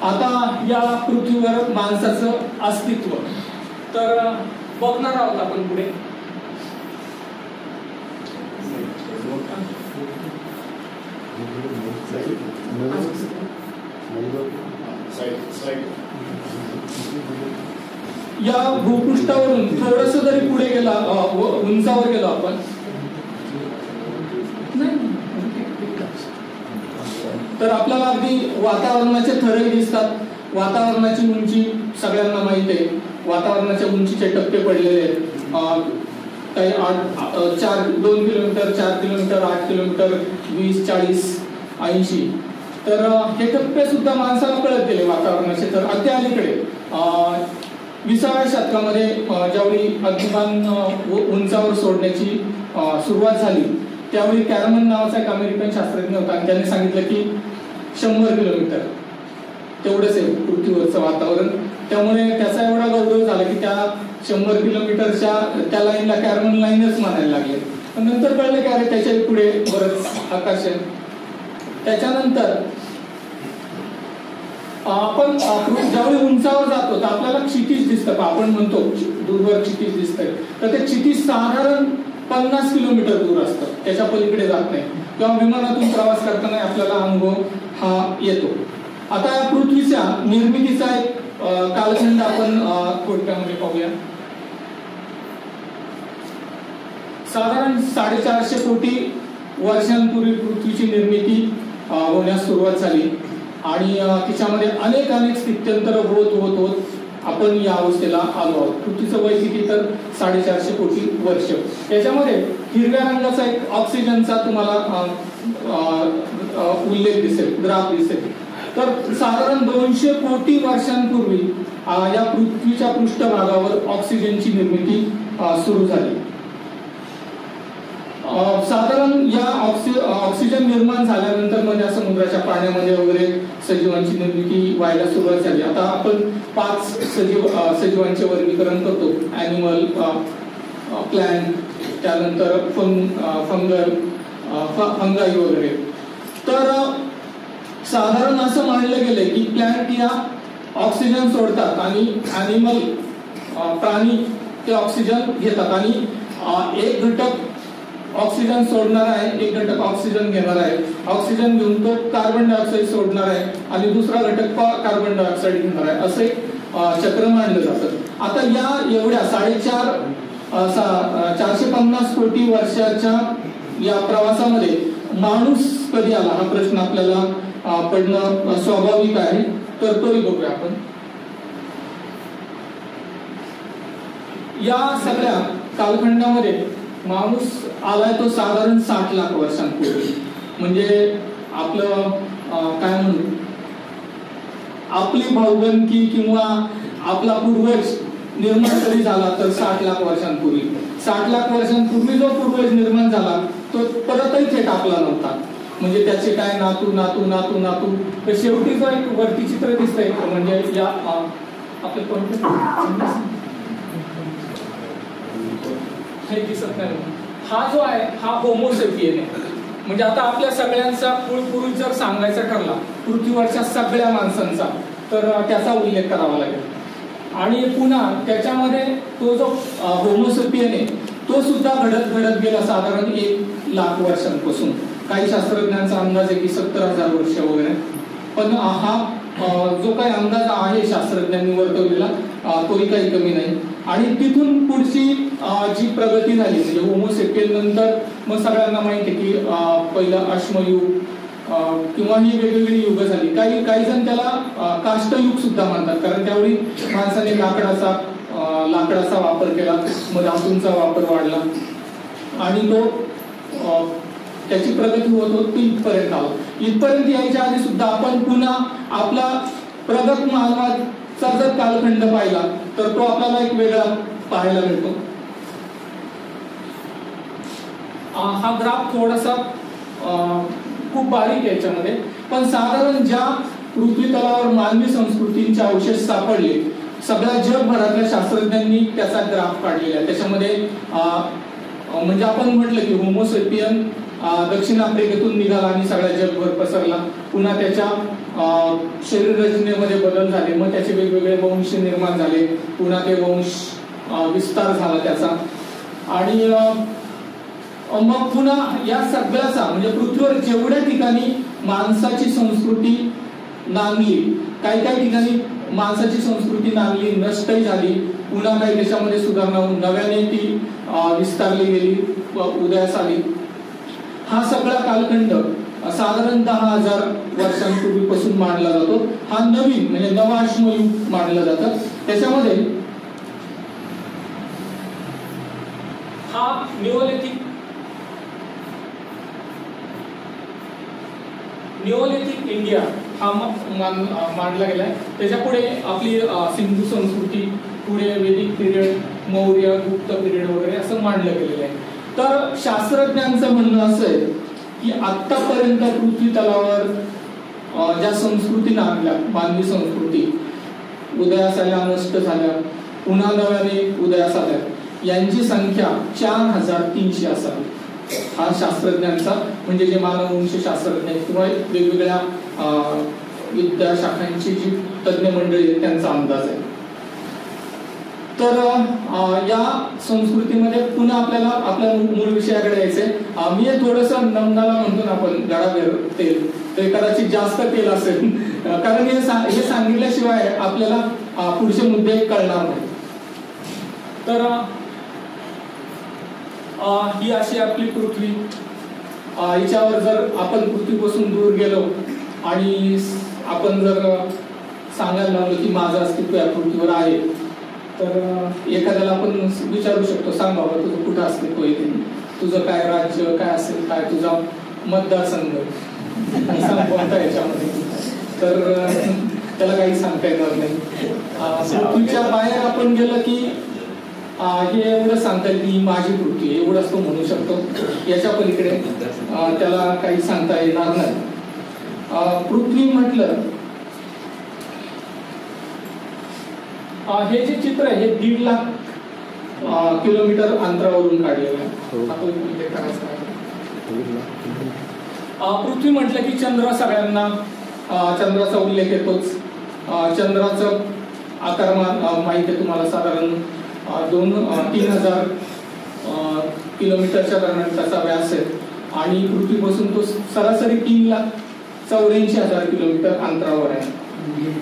आता या पृथ्वीवर माणसाचं अस्तित्व तर बघणार आहोत आपण पुढे. या भूपृष्ठावरून थोडस जरी पुढे गेला, उंचावर गेलो आपण, तर आपल्याला अगदी वातावरणाचे थरही दिसतात. वातावरणाची उंची सगळ्यांना माहिती आहे. वातावरणाच्या उंचीचे टप्पे पडलेले आहेत. काही 2 किलोमीटर, 4 किलोमीटर, 8 किलोमीटर, 20, 40, 80. तर हे टप्पे सुद्धा माणसाला कळत गेले वातावरणाचे. तर अगदी अलीकडे 20व्या शतकामध्ये ज्यावेळी अग्निबाण उंचावर सोडण्याची सुरुवात झाली त्यावेळी कॅरमन नावाचा एक अमेरिकन शास्त्रज्ञ होता आणि त्याने सांगितलं की 100 किलोमीटर तेवढंच आहे पृथ्वीवरचं वातावरण. त्यामुळे त्याचा एवढा गौरव झाला की त्या 100 किलोमीटरच्या त्या लाईनला कॅरमन लाईनच म्हणायला लागले. पण नंतर कळलं की अरे त्याच्या पुढे बरंच आकाश आहे. त्याच्यानंतर आपण ज्यावेळी उंचावर जातो तर आपल्याला क्षितिज दिसतं. आपण म्हणतो दूरवर क्षितिज दिसतंय, तर ते क्षितिज साधारण 50 किलोमीटर दूर असतं, त्याच्या पलीकडे जात नाही. किंवा विमानातून प्रवास करताना आपल्याला अनुभव हा येतो. आता या पृथ्वीच्या निर्मितीचा एक कालखंड आपण थोडक्यामध्ये पाहूया. साधारण 450 कोटी वर्षांपूर्वी पृथ्वीची निर्मिती होण्यास सुरुवात झाली आणि तिच्यामध्ये अनेक स्थित्यंतर होत आपण या अवस्थेला आलो आहोत. पृथ्वीचं वय किती तर 450 कोटी वर्ष. याच्यामध्ये हिरव्या रंगाचा एक ऑक्सिजनचा तुम्हाला उल्लेख दिसेल, ग्राफ दिसेल. तर साधारण 200 कोटी वर्षांपूर्वी या पृथ्वीच्या पृष्ठभागावर ऑक्सिजनची निर्मिती सुरू झाली. साधारण या ऑक्सिजन निर्माण झाल्यानंतर म्हणजे समुद्राच्या पाण्यामध्ये वगैरे सजीवांची निर्मिती व्हायला सुरुवात झाली. आता आपण 5 सजीवांचे वर्गीकरण करतो. ॲनिमल, प्लॅन्ट, त्यानंतर फंगाई वगैरे. तर साधारण असं मानलं गेलंय की प्लॅन्ट या ऑक्सिजन सोडतात आणि ॲनिमल प्राणी ते ऑक्सिजन घेतात आणि एक घटक ऑक्सिजन सोडणार आहे, एक घटक ऑक्सिजन घेणार आहे. ऑक्सिजन घेऊन तो कार्बन डायऑक्साईड सोडणार आहे आणि दुसरा घटक कार्बन डायऑक्साईड घेणार आहे. असे चक्र मानलं जातं. आता या एवढ्या 450 कोटी वर्षाच्या या प्रवासामध्ये माणूस कधी आला हा प्रश्न आपल्याला पडणं स्वाभाविक आहे. तर तोही बघूया आपण. या सगळ्या कालखंडामध्ये माणूस आलाय तो साधारण 60 लाख वर्षांपूर्वी. म्हणजे आपलं काय म्हणू, आपली भाऊबंदकी किंवा आपला पूर्वज निर्माण कधी झाला तर 60 लाख वर्षांपूर्वी. 60 लाख वर्षांपूर्वी जो पूर्वज निर्माण झाला तो परतही थेट आपला नव्हता. म्हणजे त्याचे काय नातू नातू नातू नातू. तर शेवटी जो एक वरती चित्र दिसतंय म्हणजे या आपले हे दिसत नाही. हा जो आहे हा होमोसेपियन आहे. म्हणजे आता आपल्या सगळ्यांचा कुळपुरुष जर सांगायचा ठरला पृथ्वीवरच्या सगळ्या माणसांचा तर त्याचा उल्लेख करावा लागेल. आणि पुन्हा त्याच्यामध्ये तो जो होमोसेपियन आहे तो सुद्धा घडत गेला साधारण 1 लाख वर्षांपासून. काही शास्त्रज्ञांचा अंदाज आहे की 70,000 वर्ष वगैरे. पण हा जो काही अंदाज आहे शास्त्रज्ञांनी वर्तवलेला तोही काही कमी नाही. आणि तिथून पुढची जी प्रगती झाली म्हणजे होमोसेपियन नंतर मग सगळ्यांना माहिती आहे की पहिलं अश्मयुग किंवा ही वेगवेगळी युग झाली. काही जण त्याला काष्टयुग सुद्धा म्हणतात कारण त्यावेळी माणसाने लाकडाचा वापर केला, मग धातूंचा वापर वाढला आणि तो त्याची प्रगती होत इथपर्यंत आला. इथपर्यंत यायच्या आधी सुद्धा आपण पुन्हा आपला प्रगत मानवाचा जर कालखंड पाहिला तर तो आपल्याला एक वेगळा पाहायला मिळतो. हा ग्राफ थोडासा खूप बारीक आहे याच्यामध्ये, पण साधारण ज्या पृथ्वी तलावर मानवी संस्कृतींचे अवशेष सापडले, सगळ्या जगभरातल्या शास्त्रज्ञांनी त्याचा ग्राफ काढलेला आहे. त्याच्यामध्ये म्हणजे आपण म्हटलं की होमोसेपियन दक्षिण आफ्रिकेतून निघाला आणि सगळ्या जगभर पसरला. पुन्हा त्याच्या शरीर रचनेमध्ये बदल झाले, मग त्याचे वेगवेगळे वंश निर्माण झाले, पुन्हा ते वंश विस्तार झाला त्याचा. आणि मग पुन्हा या सगळ्याचा म्हणजे पृथ्वीवर जेवढ्या ठिकाणी माणसाची संस्कृती नांदली, काही काही ठिकाणी माणसाची संस्कृती नांदली, नष्टही झाली, पुन्हा काही त्याच्यामध्ये सुधारणा होऊन नव्याने ती विस्तारली गेली, उदयास आली. हा सगळा कालखंड साधारण 10,000 वर्षांपूर्वीपासून मानला जातो. हा नवीन म्हणजे नवाश्मयुग मानलं जातं. त्याच्यामध्ये हा निओलिथिक इंडिया हा मानला गेलाय. त्याच्या पुढे आपली सिंधू संस्कृती, पुढे वेदिक पिरियड, मौर्य, गुप्त पिरियड वगैरे असं मानलं गेलेलं आहे. तर शास्त्रज्ञांचं म्हणणं असं आहे की आतापर्यंत पृथ्वी तलावर ज्या संस्कृती नांदल्या, मानवी संस्कृती उदयास आल्या, नष्ट झाल्या, पुन्हा नव्याने उदयास आल्या, यांची संख्या 4,300 असावी. हा शास्त्रज्ञांचा म्हणजे जे मानववंश शास्त्रज्ञ किंवा वेगवेगळ्या विद्याशाखांची जी तज्ञ मंडळी आहेत त्यांचा अंदाज आहे. तर या संस्कृतीमध्ये पुन्हा आपल्याला आपल्या मूळ विषयाकडे यायचंय. मी थोडस नमनाला म्हणतो ना आपण गडाभर तेल, ते कदाचित जास्त तेल असेल, कारण हे सांगितल्याशिवाय आपल्याला पुढचे मुद्दे कळणार नाही. तर ही अशी आपली पृथ्वी. हिच्यावर जर आपण पृथ्वीपासून दूर गेलो आणि आपण जर सांगायला लागलो की माझं अस्तित्व या पृथ्वीवर आहे, तर एखाद्याला आपण विचारू शकतो, सांग बाबा तुझं कुठं अस्तित्व आहे, तुझं काय राज्य काय असेल, काय तुझा मतदारसंघ कोणता याच्यामध्ये, तर त्याला काही सांगता येणार नाही. पृथ्वीच्या बाहेर आपण गेलं की हे एवढं सांगता येईल की माझी पृथ्वी, एवढंच तो म्हणू शकतो. याच्या पलीकडे त्याला काही सांगता येणार नाही. पृथ्वी म्हटलं, हे जे चित्र आहे हे 1.5 लाख किलोमीटर अंतरावरून काढलेलं आहे. पृथ्वी म्हटलं की चंद्र सगळ्यांना, चंद्राचा उल्लेख येतोच. चंद्राचं आकारमान माहिती आहे तुम्हाला, साधारण 2-3,000 किलोमीटरच्या दरम्यान त्याचा व्यास आहे आणि पृथ्वीपासून तो सरासरी 3,84,000 किलोमीटर अंतरावर आहे.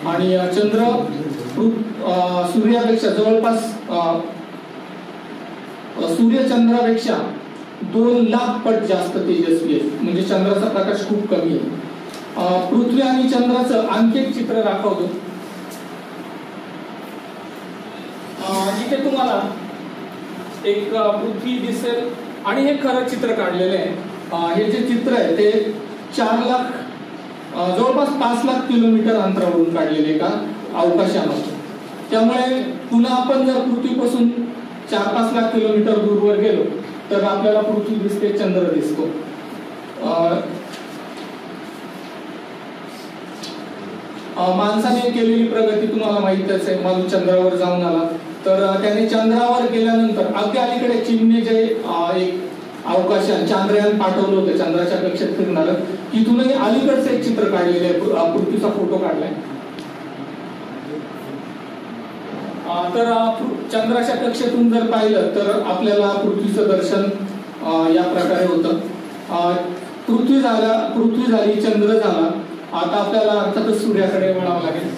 आणि चंद्र सूर्यापेक्षा जवळपास सूर्यचंद्रापेक्षा 2 लाख पट जास्त तेजस्वी आहे, म्हणजे चंद्राचा प्रकाश खूप कमी आहे. पृथ्वी आणि चंद्राचं आणखी एक चित्र दाखवतो. इथे तुम्हाला एक पृथ्वी दिसेल आणि हे खरं चित्र काढलेलं आहे. हे जे चित्र आहे ते 4 लाख जवळपास 5 लाख किलोमीटर अंतरावरून काढलेले का अवकाशामध्ये. त्यामुळे पुन्हा आपण जर पृथ्वीपासून 4-5 लाख किलोमीटर दूरवर गेलो तर आपल्याला पृथ्वी दिसते, चंद्र दिसतो. माणसाने केलेली प्रगती तुम्हाला माहितच आहे. माणूस चंद्रावर जाऊन आला, तर त्याने चंद्रावर गेल्यानंतर अगदी अलीकडे चीनने जे एक अवकाशात चांद्रयान पाठवलं होतं, चंद्राच्या कक्षेत फिरणार, तिथूनही अलीकडचं एक चित्र काढलेलं आहे, पृथ्वीचा फोटो काढलाय. तर चंद्राच्या कक्षेतून जर पाहिलं तर आपल्याला पृथ्वीचं दर्शन या प्रकारे होतं. पृथ्वी झाली, चंद्र झाला, आता आपल्याला अर्थातच सूर्याकडे वळावं लागेल.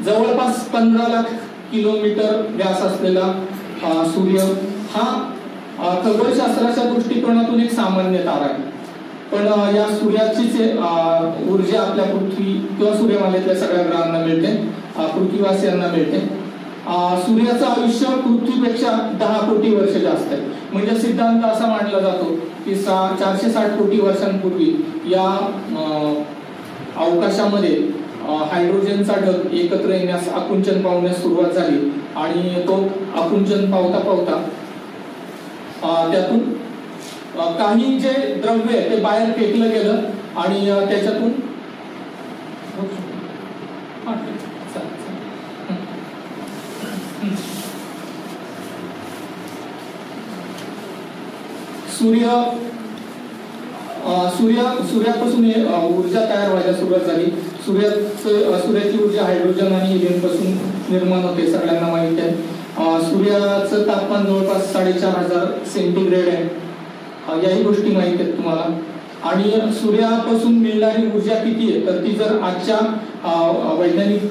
जवळपास 15 लाख किलोमीटर व्यास असलेला सूर्य हा खगोलशास्त्राच्या दृष्टिकोनातून एक सामान्य तारा आहे. पण या सूर्याचीच ऊर्जा आपल्या पृथ्वी किंवा सूर्यमालेतल्या सगळ्या ग्रहांना मिळते, पृथ्वीवासियांना मिळते. सूर्याचं आयुष्य पृथ्वीपेक्षा 10 कोटी वर्ष जास्त आहे. म्हणजे सिद्धांत असा मांडला जातो की 460 कोटी वर्षांपूर्वी या अवकाशामध्ये हायड्रोजनचा ढग एकत्र येण्यास, आकुंचन पावण्यास सुरुवात झाली आणि तो आकुंचन पावता पावता त्यातून काही जे द्रव्य आहे ते बाहेर फेकलं गेलं आणि त्याच्यातून सूर्यापासून ऊर्जा तयार व्हायला सुरुवात झाली. सूर्याची ऊर्जा हायड्रोजन आणि हिलियम पासून निर्माण होते, सगळ्यांना माहिती आहे. सूर्याचं तापमान जवळपास 4500 सेंटीग्रेड आहे, याही गोष्टी माहिती आहेत तुम्हाला. आणि सूर्यापासून मिळणारी ऊर्जा किती आहे तर ती जर आजच्या वैज्ञानिक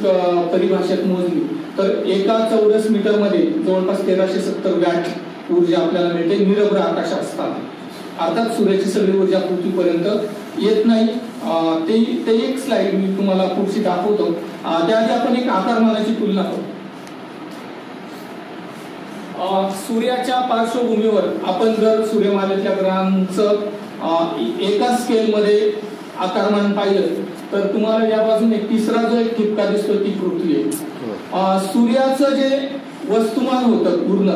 परिभाषेत मोजली तर एका चौरस मीटर मध्ये जवळपास 1370 वॅट ऊर्जा आपल्याला मिळते निरभ्र आकाश असताना. अर्थात सूर्याची सगळी ऊर्जा पृथ्वीपर्यंत येत नाही. ते एक स्लाइड मी तुम्हाला पुढची दाखवतो. त्याआधी आपण एक आकारमानाची तुलना करू. सूर्याच्या पार्श्वभूमीवर आपण जर सूर्यमालेतल्या ग्रहांचं एका स्केलमध्ये आकारमान पाहिलं तर तुम्हाला या बाजूने तिसरा जो एक ठिपका दिसतो ती पृथ्वी आहे. सूर्याचं जे वस्तुमान होतं पूर्ण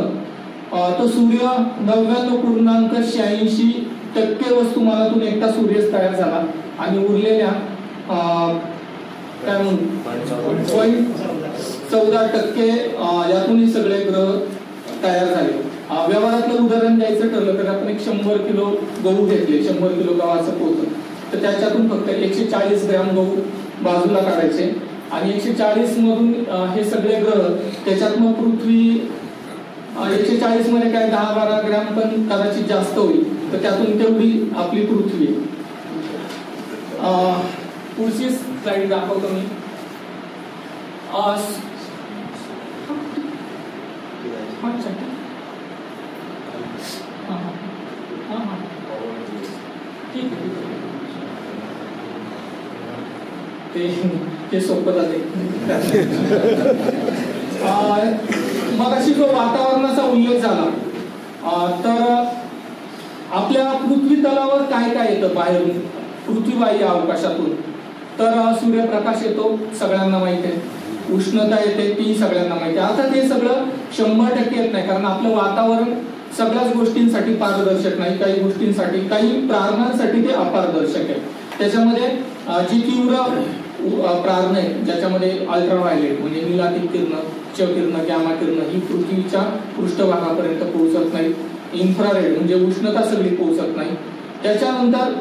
तो सूर्य 99.86% वस्तुमानातून एकटा सूर्य तयार झाला आणि उरलेल्या काय म्हणून 0.14% यातूनही सगळे ग्रह तयार झाले. व्यवहारातलं उदाहरण द्यायचं ठरलं तर आपण एक 100 किलो गहू घेतले, 100 किलो गव्हाचं पोतं, तर त्याच्यातून फक्त 140 ग्रॅम गहू बाजूला काढायचे आणि 140 मधून हे सगळे ग्रह त्याच्यात मग पृथ्वी 140 मध्ये काय 10-12 ग्रॅम पण कदाचित जास्त होईल, तर त्यातून तेवढी आपली पृथ्वी. पुढची स्लाइड दाखवतो मी. ते सोपं जाते. मगाशी जो वातावरणाचा उल्लेख झाला तर आपल्या पृथ्वी तलावर काय काय येतं बाहेरून, पृथ्वीबाह्य अवकाशातून, तर सूर्यप्रकाश येतो सगळ्यांना माहिती आहे, उष्णता येते ती सगळ्यांना माहिती आहे. अर्थात हे सगळं 100% येत नाही कारण आपलं वातावरण सगळ्याच गोष्टींसाठी पारदर्शक नाही, काही गोष्टींसाठी काही प्रारणांसाठी ते अपारदर्शक आहे. त्याच्यामध्ये जी तीव्र प्रारण आहे ज्याच्यामध्ये अल्ट्राव्हायलेट म्हणजे निलातिक किरण, क्ष किरण, गॅमा किरण ही पृथ्वीच्या पृष्ठभागापर्यंत पोहोचत नाही. इन्फ्रारेड म्हणजे उष्णता सगळी पोहोचत नाही. त्याच्यानंतर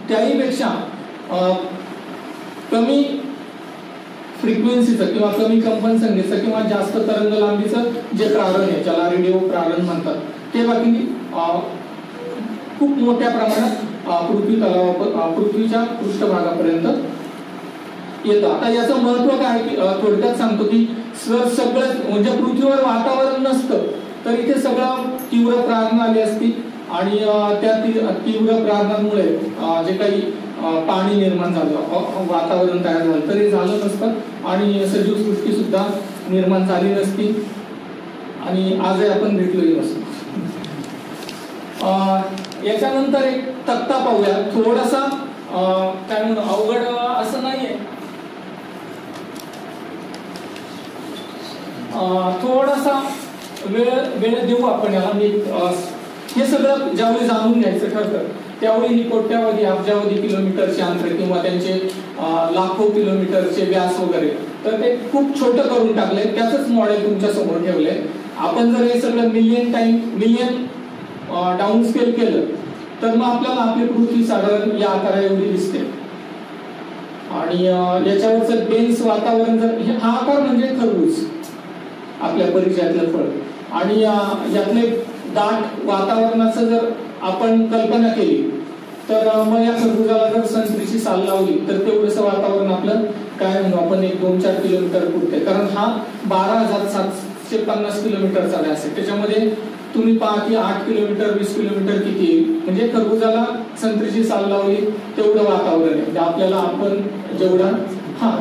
त्याहीपेक्षा कमी फ्रिक्वेन्सीचं किंवा कमी कंपन संख्येचं किंवा जास्त तरंग लांबीचं जे प्रारण आहे ज्याला रेडिओ प्रारण म्हणतात ते बाकी खूप मोठ्या प्रमाणात पृथ्वीच्या पृष्ठभागापर्यंत येतं. आता याचं महत्व काय थोडक्यात सांगतो की सगळं म्हणजे पृथ्वीवर वातावरण नसतं तर इथे सगळं तीव्र प्रारण आली असती आणि त्या तीव्र प्रारणामुळे जे काही पाणी निर्माण झालं, वातावरण तयार झालं तर हे झालं नसतं आणि सजीव सृष्टी सुद्धा निर्माण झाली नसती आणि आजही आपण भेटलोही नसतो. याच्यानंतर एक तक्ता पाहूया, थोडासा काय म्हणू अवघड असं नाहीये, थोडासा वेळ देऊ आपण याला. मी हे सगळं ज्यावेळी जाणून घ्यायचं ठरतं त्यावेळी ही कोट्यावधी अब्जावधी किलोमीटरचे अंतर किंवा त्यांचे लाखो किलोमीटरचे व्यास वगैरे तर ते खूप छोटं करून टाकले, त्याचंच मॉडेल तुमच्या समोर ठेवलंय. आपण जर हे सगळं मिलियन डाऊन स्केल केलं तर मग आपल्याला आपली पृथ्वी साधारण या आकारा एवढी दिसते आणि याच्यावरचं डेन्स वातावरण जर हा आकार म्हणजे खरबूज आपल्या परिचयातलं फळ आणि यातले दाट वातावरणाचं जर आपण कल्पना केली तर मग या खरबुजाला जर संत्रीची साल लावली तर तेवढंसं वातावरण आपलं काय म्हणू आपण 1-2-4 किलोमीटर पुरते, कारण हा 12,750 किलोमीटरचा व्यास आहे. त्याच्यामध्ये तुम्ही पहा की 8 किलोमीटर 20 किलोमीटर किती येईल, म्हणजे खरबुजाला संत्रीची साल लावली तेवढं वातावरण आहे आपल्याला आपण जेवढा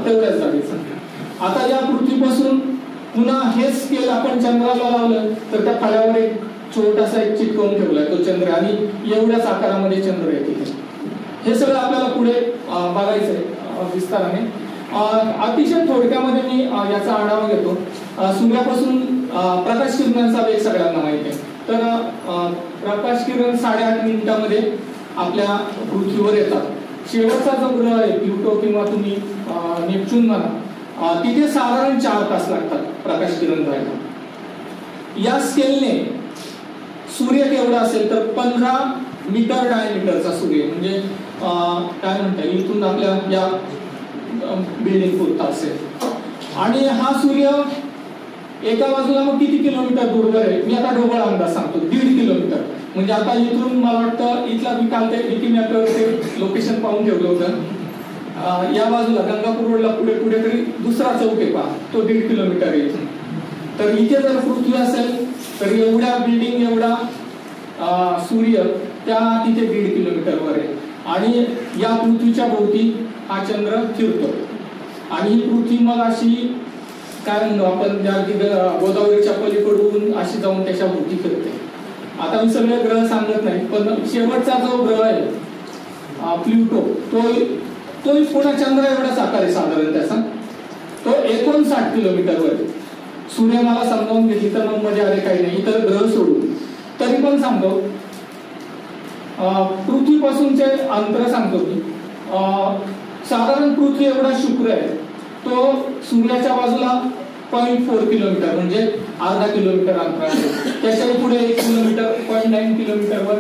तेवढ्याच जागेचं. आता या पृथ्वीपासून पुन्हा हे स्केल आपण चंद्राला लावलं तर त्या फळ्यावर एक छोटासा एक चिटकवून ठेवलाय तो चंद्र आणि एवढ्याच आकारामध्ये चंद्र आहे तिथे. हे सगळं आपल्याला पुढे बघायचंय विस्ताराने. अतिशय थोडक्यामध्ये मी याचा आढावा घेतो. सूर्यापासून प्रकाश किरणांचा वेग सगळ्यांना माहिती आहे. तर प्रकाश किरण 8.5 मिनिटांमध्ये आपल्या पृथ्वीवर येतात. शेवटचा जो ग्रह आहे प्लुटो किंवा तुम्ही नेपच्यून म्हणा, तिथे साधारण 4 तास लागतात प्रकाश किरण जायला. या स्केलने सूर्य केवढा असेल तर 15 मीटर डायमीटरचा सूर्य, म्हणजे काय म्हणता येईल इथून आपल्या या बिल्डिंग पुरता असेल. आणि हा सूर्य एका बाजूला मग किती किलोमीटर दूरवर आहे, मी आता ढोबळ अंदाज सांगतो, 1.5 किलोमीटर. म्हणजे आता इथून मला वाटतं इथला मी काल ते विकिमॅपवर ते लोकेशन पाहून ठेवलं होतं. या बाजूला गंगापूर रोडला पुढे पुढे तरी दुसरा चौक आहे पहा, तो 1.5 किलोमीटर आहे इथून. तर इथे जर पृथ्वी असेल तर एवढ्या बिल्डिंग एवढा सूर्य त्या तिथे 1.5 किलोमीटरवर आहे. आणि या पृथ्वीच्या भोवती हा चंद्र फिरतो. आणि ही पृथ्वी मग अशी काय म्हणतो आपण त्या गोदावरीच्या पलीकडून अशी जाऊन त्याच्या भोवती फिरते. आता मी सगळे ग्रह सांगत नाही, पण शेवटचा जो ग्रह आहे प्लुटो, तो पुन्हा चंद्र एवढाच आकार आहे साधारण त्याचा. तो 59 किलोमीटरवर. सूर्य मला समजावून घेतली तर मग मध्ये आले काही नाही, इतर ग्रह सोडून. तरी पण सांगतो, पृथ्वीपासूनचे अंतर सांगतो मी. साधारण पृथ्वी एवढा शुक्र आहे, तो सूर्याच्या बाजूला 0.4 किलोमीटर म्हणजे अर्धा किलोमीटर अंतर आहे. त्याच्याही पुढे 1 किलोमीटर 0.9 किलोमीटरवर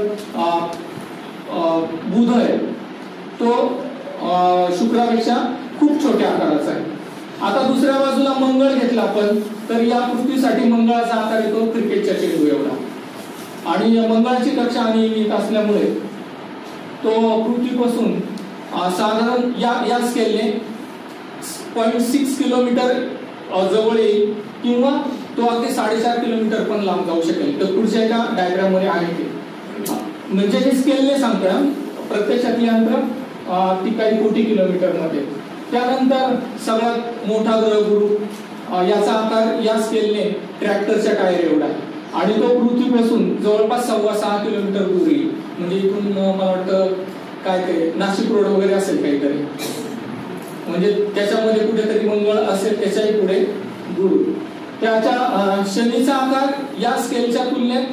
बुध आहे, तो शुक्रापेक्षा खूप छोट्या आकाराचा आहे. आता दुसऱ्या बाजूला मंगळ घेतला आपण तर या पृथ्वीसाठी मंगळाचा आकार येतो क्रिकेटच्या चेंडू एवढा. आणि मंगळाची कक्षा अनियमित असल्यामुळे तो पृथ्वीपासून साधारण या स्केलने 0.6 किलोमीटर जवळ येईल किंवा तो अगदी 4.5 किलोमीटर पण लांब जाऊ शकेल. तर पुढच्या एका डायग्राम मध्ये आहे ते, म्हणजे हे स्केलने सांगतोय. प्रत्यक्षातली अंतर ती काही कोटी किलोमीटर मध्ये. त्यानंतर सगळ्यात मोठा ग्रह गुरु, याचा आकार या स्केलने ट्रॅक्टरच्या टायर एवढा आहे. आणि तो पृथ्वीपासून जवळपास 6.25 किलोमीटर दूर येईल. म्हणजे इथून मला वाटतं काय ते नाशिक रोड वगैरे असेल काहीतरी, म्हणजे त्याच्यामध्ये कुठेतरी मंगळ असेल, त्याच्याही पुढे गुरु. त्याच्या शनीचा आकार या स्केलच्या तुलनेत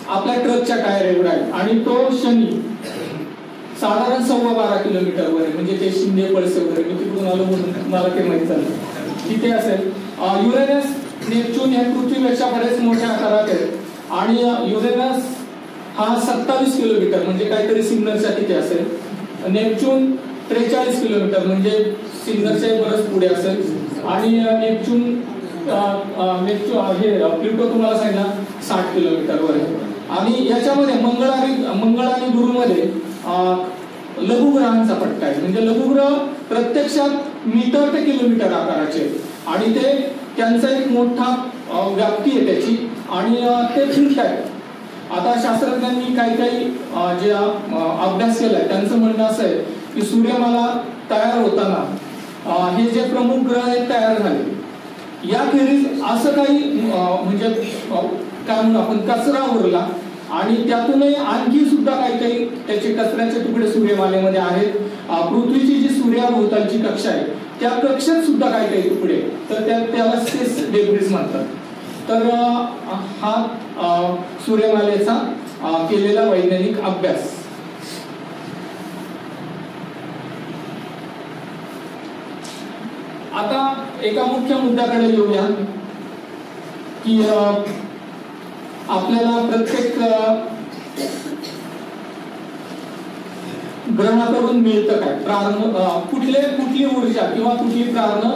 आपल्या ट्रकच्या टायर एवढा आहे. आणि तो शनी साधारण 12.25 किलोमीटरवर आहे. म्हणजे ते शिंदे पळसे वगैरे, मी तिकडून आलो म्हणून मला ते माहित झालं, तिथे असेल. युरेनस नेपच्यून हे पृथ्वीपेक्षा बरेच मोठ्या आकारात आहेत. आणि युरेनस हा 27 किलोमीटर म्हणजे काहीतरी सिग्नलच्या तिथे असेल. नेपच्यून 43 किलोमीटर म्हणजे सिग्नलच्या बरंच पुढे असेल. आणि नेपच्यून हे प्लुटो तुम्हाला सांगितलं 60 किलोमीटरवर आहे. आणि याच्यामध्ये मंगळ आणि गुरुमध्ये लघुग्रहांचा पट्टा आहे. म्हणजे लघुग्रह प्रत्यक्षात मीटर ते किलोमीटर आकाराचे आणि ते त्यांचा एक मोठा व्याप्ती आहे त्याची, आणि ते फिरत आहेत. आता शास्त्रज्ञांनी काही जे अभ्यास केलाय त्यांचं म्हणणं असं आहे की सूर्यमाला तयार होताना हे जे प्रमुख ग्रह आहेत तयार झाले. याखेरीज असं काही म्हणजे काय म्हणू आपण कचरा उरला आणि त्यातूनही आणखी सुद्धा काही त्याचे कचऱ्याचे तुकडे सूर्यमालेमध्ये आहेत. पृथ्वीची जी सूर्याभोवतालची कक्षा आहे त्या कक्षेत सुद्धा काही तुकडे, तर त्याला स्पेस डेब्रिस म्हणतात. तर हा सूर्यमालेचा केलेला वैज्ञानिक अभ्यास. आता एका मुख्य मुद्द्याकडे येऊया की आपल्याला प्रत्येक ग्रहाकडून मिळतं काय, कुठली ऊर्जा किंवा कुठली प्रारणं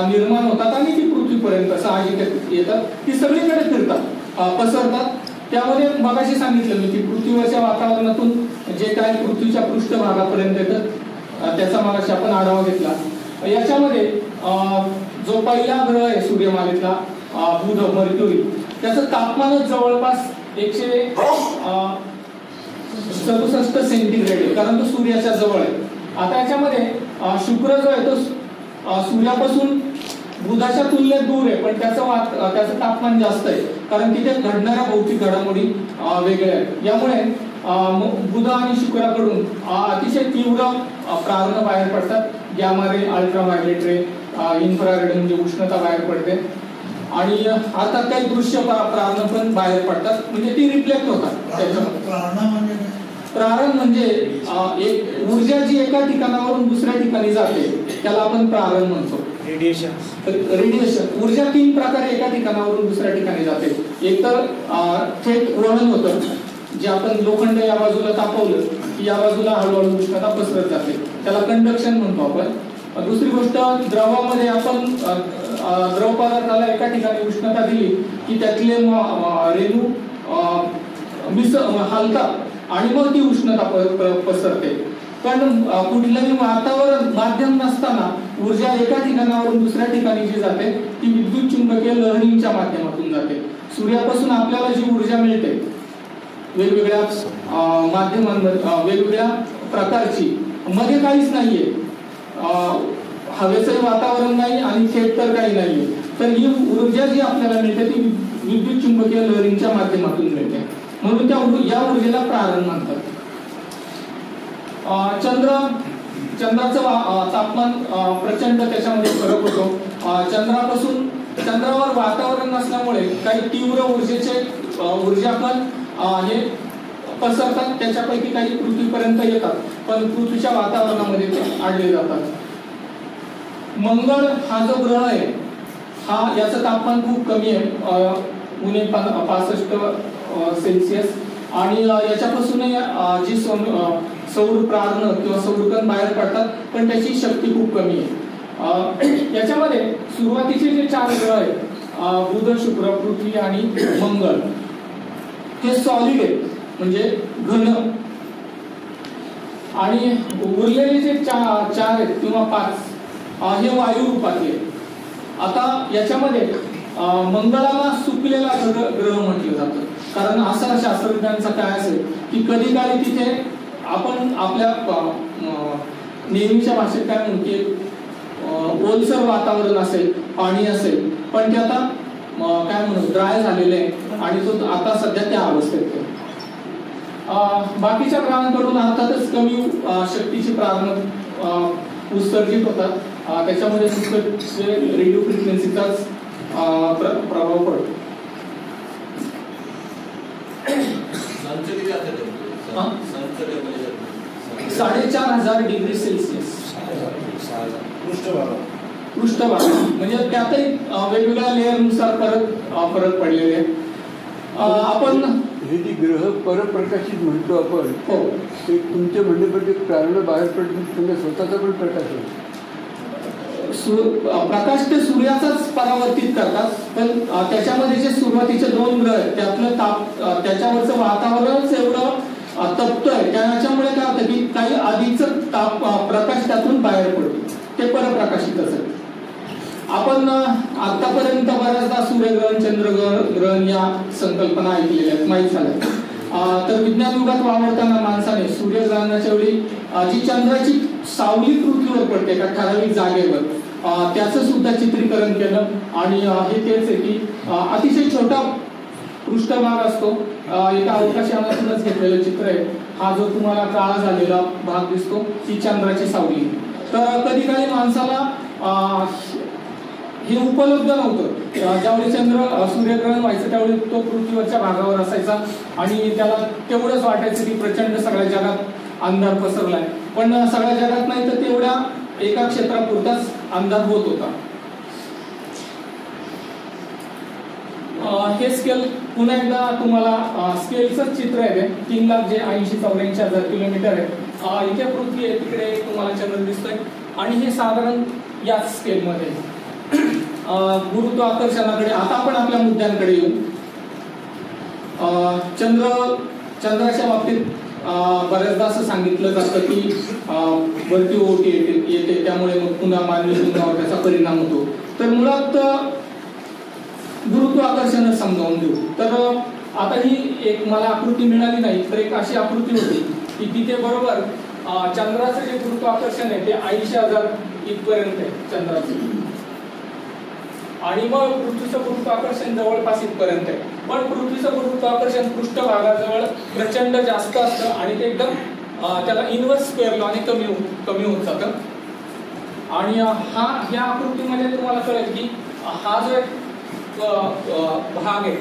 निर्माण होतात आणि ती पृथ्वीपर्यंत साहजिक येतात, ती सगळीकडे फिरतात, पसरतात. त्यामध्ये मगाशी सांगितलं मी की पृथ्वीवरच्या वातावरणातून जे काय पृथ्वीच्या पृष्ठभागापर्यंत येतं त्याचा मगाशी आपण आढावा घेतला. याच्यामध्ये जो पहिला ग्रह आहे सूर्यमालेतला बुध मर्क्युरी, त्याचं तापमानच जवळपास 167 सेंटीग्रेड आहे, कारण तो सूर्याच्या जवळ आहे. आता याच्यामध्ये शुक्र जो आहे तो सूर्यापासून बुधाच्या तुलनेत दूर आहे, पण त्याचं तापमान जास्त आहे कारण तिथे घडणाऱ्या भौतिक घडामोडी वेगळ्या आहेत. यामुळे बुध आणि शुक्राकडून अतिशय तीव्र प्रारण बाहेर पडतात, ज्यामध्ये अल्ट्राव्हायलेट रे, इन्फ्रारेड म्हणजे उष्णता बाहेर पडते आणि आता काही दृश्य प्रारण पण बाहेर पडतात, म्हणजे ती रिफ्लेक्ट होतात त्याच्यामध्ये. प्रारण म्हणजे एक ऊर्जा जी एका ठिकाणावरून दुसऱ्या ठिकाणी जाते त्याला आपण प्रारण म्हणतो. रेडिएशन ऊर्जा 3 प्रकारे एका ठिकाणावरून दुसऱ्या ठिकाणी जाते. एक तर थेट वहन होतं, जे आपण लोखंड या बाजूला तापवलं की या बाजूला हळूहळू उष्णता पसरत जाते, त्याला कंडक्शन म्हणतो आपण. दुसरी गोष्ट, द्रवामध्ये आपण द्रव पदार्थाला एका ठिकाणी उष्णता दिली की त्यातले रेणू हलतात आणि मग ती उष्णता पसरते. पण कुठलंही वातावरण माध्यम नसताना ऊर्जा एका ठिकाणावरून दुसऱ्या ठिकाणी जी जाते ती विद्युत चुंबकीय लहरींच्या माध्यमातून जाते. सूर्यापासून आपल्याला जी ऊर्जा मिळते वेगवेगळ्या माध्यमांमध्ये, वेगवेगळ्या प्रकारची, मध्ये काहीच नाहीये, हवेचंही वातावरण नाही आणि थेट तर काही नाहीये, तर ही ऊर्जा जी आपल्याला मिळते ती विद्युत चुंबकीय लहरींच्या माध्यमातून मिळते, म्हणून या ऊर्जेला प्रारण म्हणतात. चंद्राचं तापमान प्रचंड त्याच्यामध्ये फरक होतो. चंद्रावर वातावरण नसल्यामुळे काही तीव्र ऊर्जा कण हे पसरतात, त्याच्यापैकी काही पृथ्वीपर्यंत येतात, पण पृथ्वीच्या वातावरणामध्ये ते अडले जातात. मंगळ हा जो ग्रह आहे याचं तापमान खूप कमी आहे, उणे 65 सेल्सिअस, आणि याच्यापासून जी सौर प्रारण किंवा सौरकण बाहेर पडतात, पण त्याची शक्ती खूप कमी आहे. याच्यामध्ये सुरुवातीचे जे 4 ग्रह आहेत, बुध, शुक्र, पृथ्वी आणि मंगळ, हे सॉलिड आहेत, म्हणजे घन, आणि उरलेले जे 4 आहेत किंवा 5 हे वायू रूपातले. आता याच्यामध्ये मंगळाला सुकलेला ग्रह म्हटलं जातं, कारण असा शास्त्रज्ञांचा काय असेल की कधी काळी तिथे आपण आपल्या नेहमीच्या भाषेत काय म्हणतो की ओलसर वातावरण असेल, पाणी असेल, पण ते आता काय म्हणतो ड्राय झालेले आहे आणि तो आता सध्या त्या अवस्थेत आहे. बाकीच्या ग्रहांकडून अर्थातच कमी शक्तीची प्रारण उत्सर्जित होतात, त्याच्यामध्ये रेडिओ फ्रिक्वेन्सीचाच प्रभाव पडतो. 4500 डिग्री सेल्सिअस पृष्ठभाग, म्हणजे त्यातही वेगवेगळ्या लेअरनुसार फरक पडलेले आहे. आपण हे जे ग्रह परप्रकाशित म्हणतो आपण, ते तुमच्या म्हणण्यापैकी प्रारण बाहेर पडतो, तुमच्या स्वतःचा पण प्रकाश आहे. प्रकाश ते सूर्याचाच परावर्तित करतात, पण त्याच्यामध्ये जे सुरुवातीचे 2 ग्रह आहेत त्यातलं त्याच्यावरचं वातावरणच एवढं तपतंय, त्याच्यामुळे काय होतं की काही आधीचं प्रकाश त्यातून बाहेर पडतो, ते परप्रकाशितच आहे. आपण आतापर्यंत बऱ्याचदा सूर्यग्रहण, चंद्रग्रहण या संकल्पना ऐकलेल्या आहेत, माहीत झाल्या. तर विज्ञान युगात वावरताना माणसाने सूर्यग्रहणाच्या वेळी जी चंद्राची सावली पृथ्वीवर पडते एका ठराविक जागेवर, त्याचं सुद्धा चित्रीकरण केलं, आणि हे तेच आहे की अतिशय छोटा पृष्ठभाग असतो, एका अवकाशयानातूनच घेतलेलं चित्र आहे. हा जो तुम्हाला काळा झालेला भाग दिसतो ती चंद्राची सावली. तर कधी काळी माणसाला हे उपलब्ध नव्हतं, ज्यावेळी सूर्यग्रहण व्हायचं त्यावेळी तो पृथ्वीवरच्या भागावर असायचा आणि त्याला तेवढंच वाटायचं की प्रचंड सगळ्या जगात अंधार पसरलाय, पण सगळ्या जगात नाही तर तेवढ्या एका क्षेत्रापुरताच अंधार होत होता. हे स्केल पुन्हा एकदा तुम्हाला स्केलचं चित्र आहे, 3,80,84,000 किलोमीटर आहे. इथे पृथ्वी आहे, तिकडे तुम्हाला चंद्र दिसतोय, आणि हे साधारण याच स्केलमध्ये. गुरुत्वाकर्षणाकडे आता आपण आपल्या मुद्द्यांकडे येऊ. चंद्राच्या बाबतीत बऱ्याचदा असं सांगितलं जातं की वरती ओट येते, त्यामुळे मग पुन्हा मानवी जीवनावर त्याचा परिणाम होतो. तर मुळात गुरुत्वाकर्षण समजावून देऊ. तर आता ही एक मला आकृती मिळाली नाही, तर एक अशी आकृती होती की तिथे बरोबर चंद्राचं जे गुरुत्वाकर्षण आहे ते 80,000 इथपर्यंत आहे चंद्राचं, आणि मग पृथ्वीचं गुरुत्वाकर्षण जवळपास इथपर्यंत आहे. पण पृथ्वीचं गुरुत्वाकर्षण पृष्ठभागाजवळ प्रचंड जास्त असतं आणि ते एकदम त्याला इन्व्हर्स स्क्वेअर लॉने कमी होत जातं. आणि ह्या आकृतीमध्ये तुम्हाला कळेल की हा जो एक भाग आहे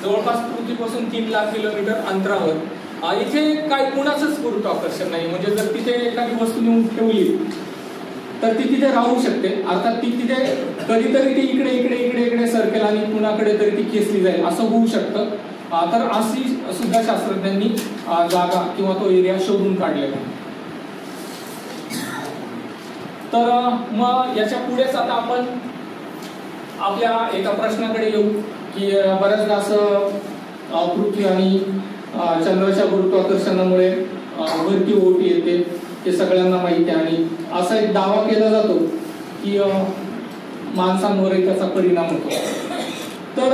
जवळपास पृथ्वीपासून 3 लाख किलोमीटर अंतरावर, इथे काय कुणाचंच गुरुत्वाकर्षण नाही. म्हणजे जर तिथे एखादी वस्तू नेऊन ठेवली तर ती तिथे राहू शकते. अर्थात ती तिथे कधीतरी ती इकडे इकडे इकडे इकडे सरकेल आणि कुणाकडे तरी ती खेचली जाईल असं होऊ शकतं. तर अशी सुद्धा शास्त्रज्ञांनी जागा किंवा तो एरिया शोधून काढलेला आहे. तर मग याच्या पुढेच आता आपण आपल्या एका प्रश्नाकडे येऊ की बऱ्याचदा असं पृथ्वी आणि चंद्राच्या गुरुत्वाकर्षणामुळे भरती ओहोटी येते हे सगळ्यांना माहिती आहे. आणि असा एक दावा केला जातो की माणसांवरही त्याचा परिणाम होतो. तर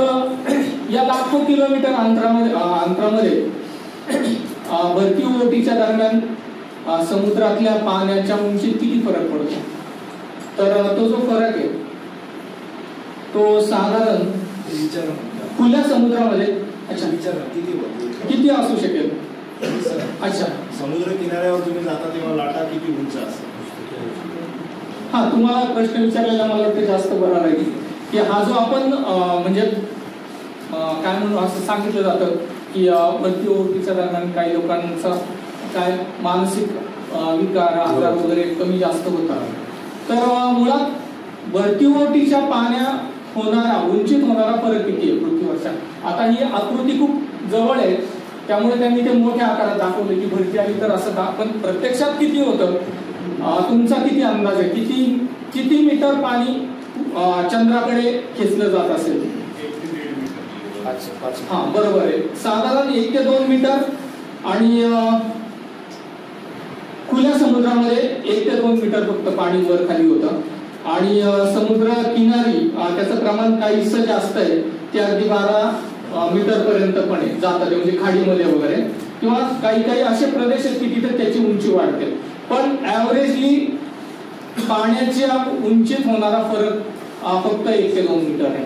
या लाखो किलोमीटर अंतरामध्ये भरती ओहोटीच्या दरम्यान समुद्रातल्या पाण्याच्या उंचीत किती फरक पडतो? तर तो जो फरक आहे तो साधारण खुल्या समुद्रामध्ये किती असू शकेल? अच्छा, समुद्र किनाऱ्यावर तुम्ही जाता तेव्हा लाटा किती उंच असतात? हा, तुम्हाला प्रश्न विचारलेला मला वाटतं जास्त बरा राहील की हा जो आपण म्हणजे काय म्हणून असं सांगितलं जातं की भरती ओहोटीच्या दरम्यान काही लोकांचा काय मानसिक विकार आजार वगैरे कमी जास्त होतात. तर मुळात भरती ओहोटीच्या पाण्या होणारा उंचीत होणारा फरक किती आहे पृथ्वीवरच्या? आता ही आकृती खूप जवळ आहे त्यामुळे त्यांनी ते मोठ्या आकारात दाखवले की भरती आली तर असं पण प्रत्यक्षात किती होतं? तुमचा किती अंदाज आहे? किती मीटर पाणी चंद्राकडे खेचलं जात असेल? हा, बरोबर आहे. साधारण 1 ते 2 मीटर. आणि खुल्या समुद्रामध्ये 1 ते 2 मीटर फक्त पाणी वर खाली होतं. आणि समुद्र किनारी त्याचं प्रमाण काहीसं जास्त आहे, ते अगदी 12 मीटर पर्यंत पण जातात, म्हणजे खाडीमध्ये वगैरे, किंवा काही काही असे प्रदेश आहेत की तिथे त्याची उंची वाढते. पण ऍव्हरेजली पाण्याच्या उंचीत होणारा फरक फक्त 1 ते 2 मीटर आहे.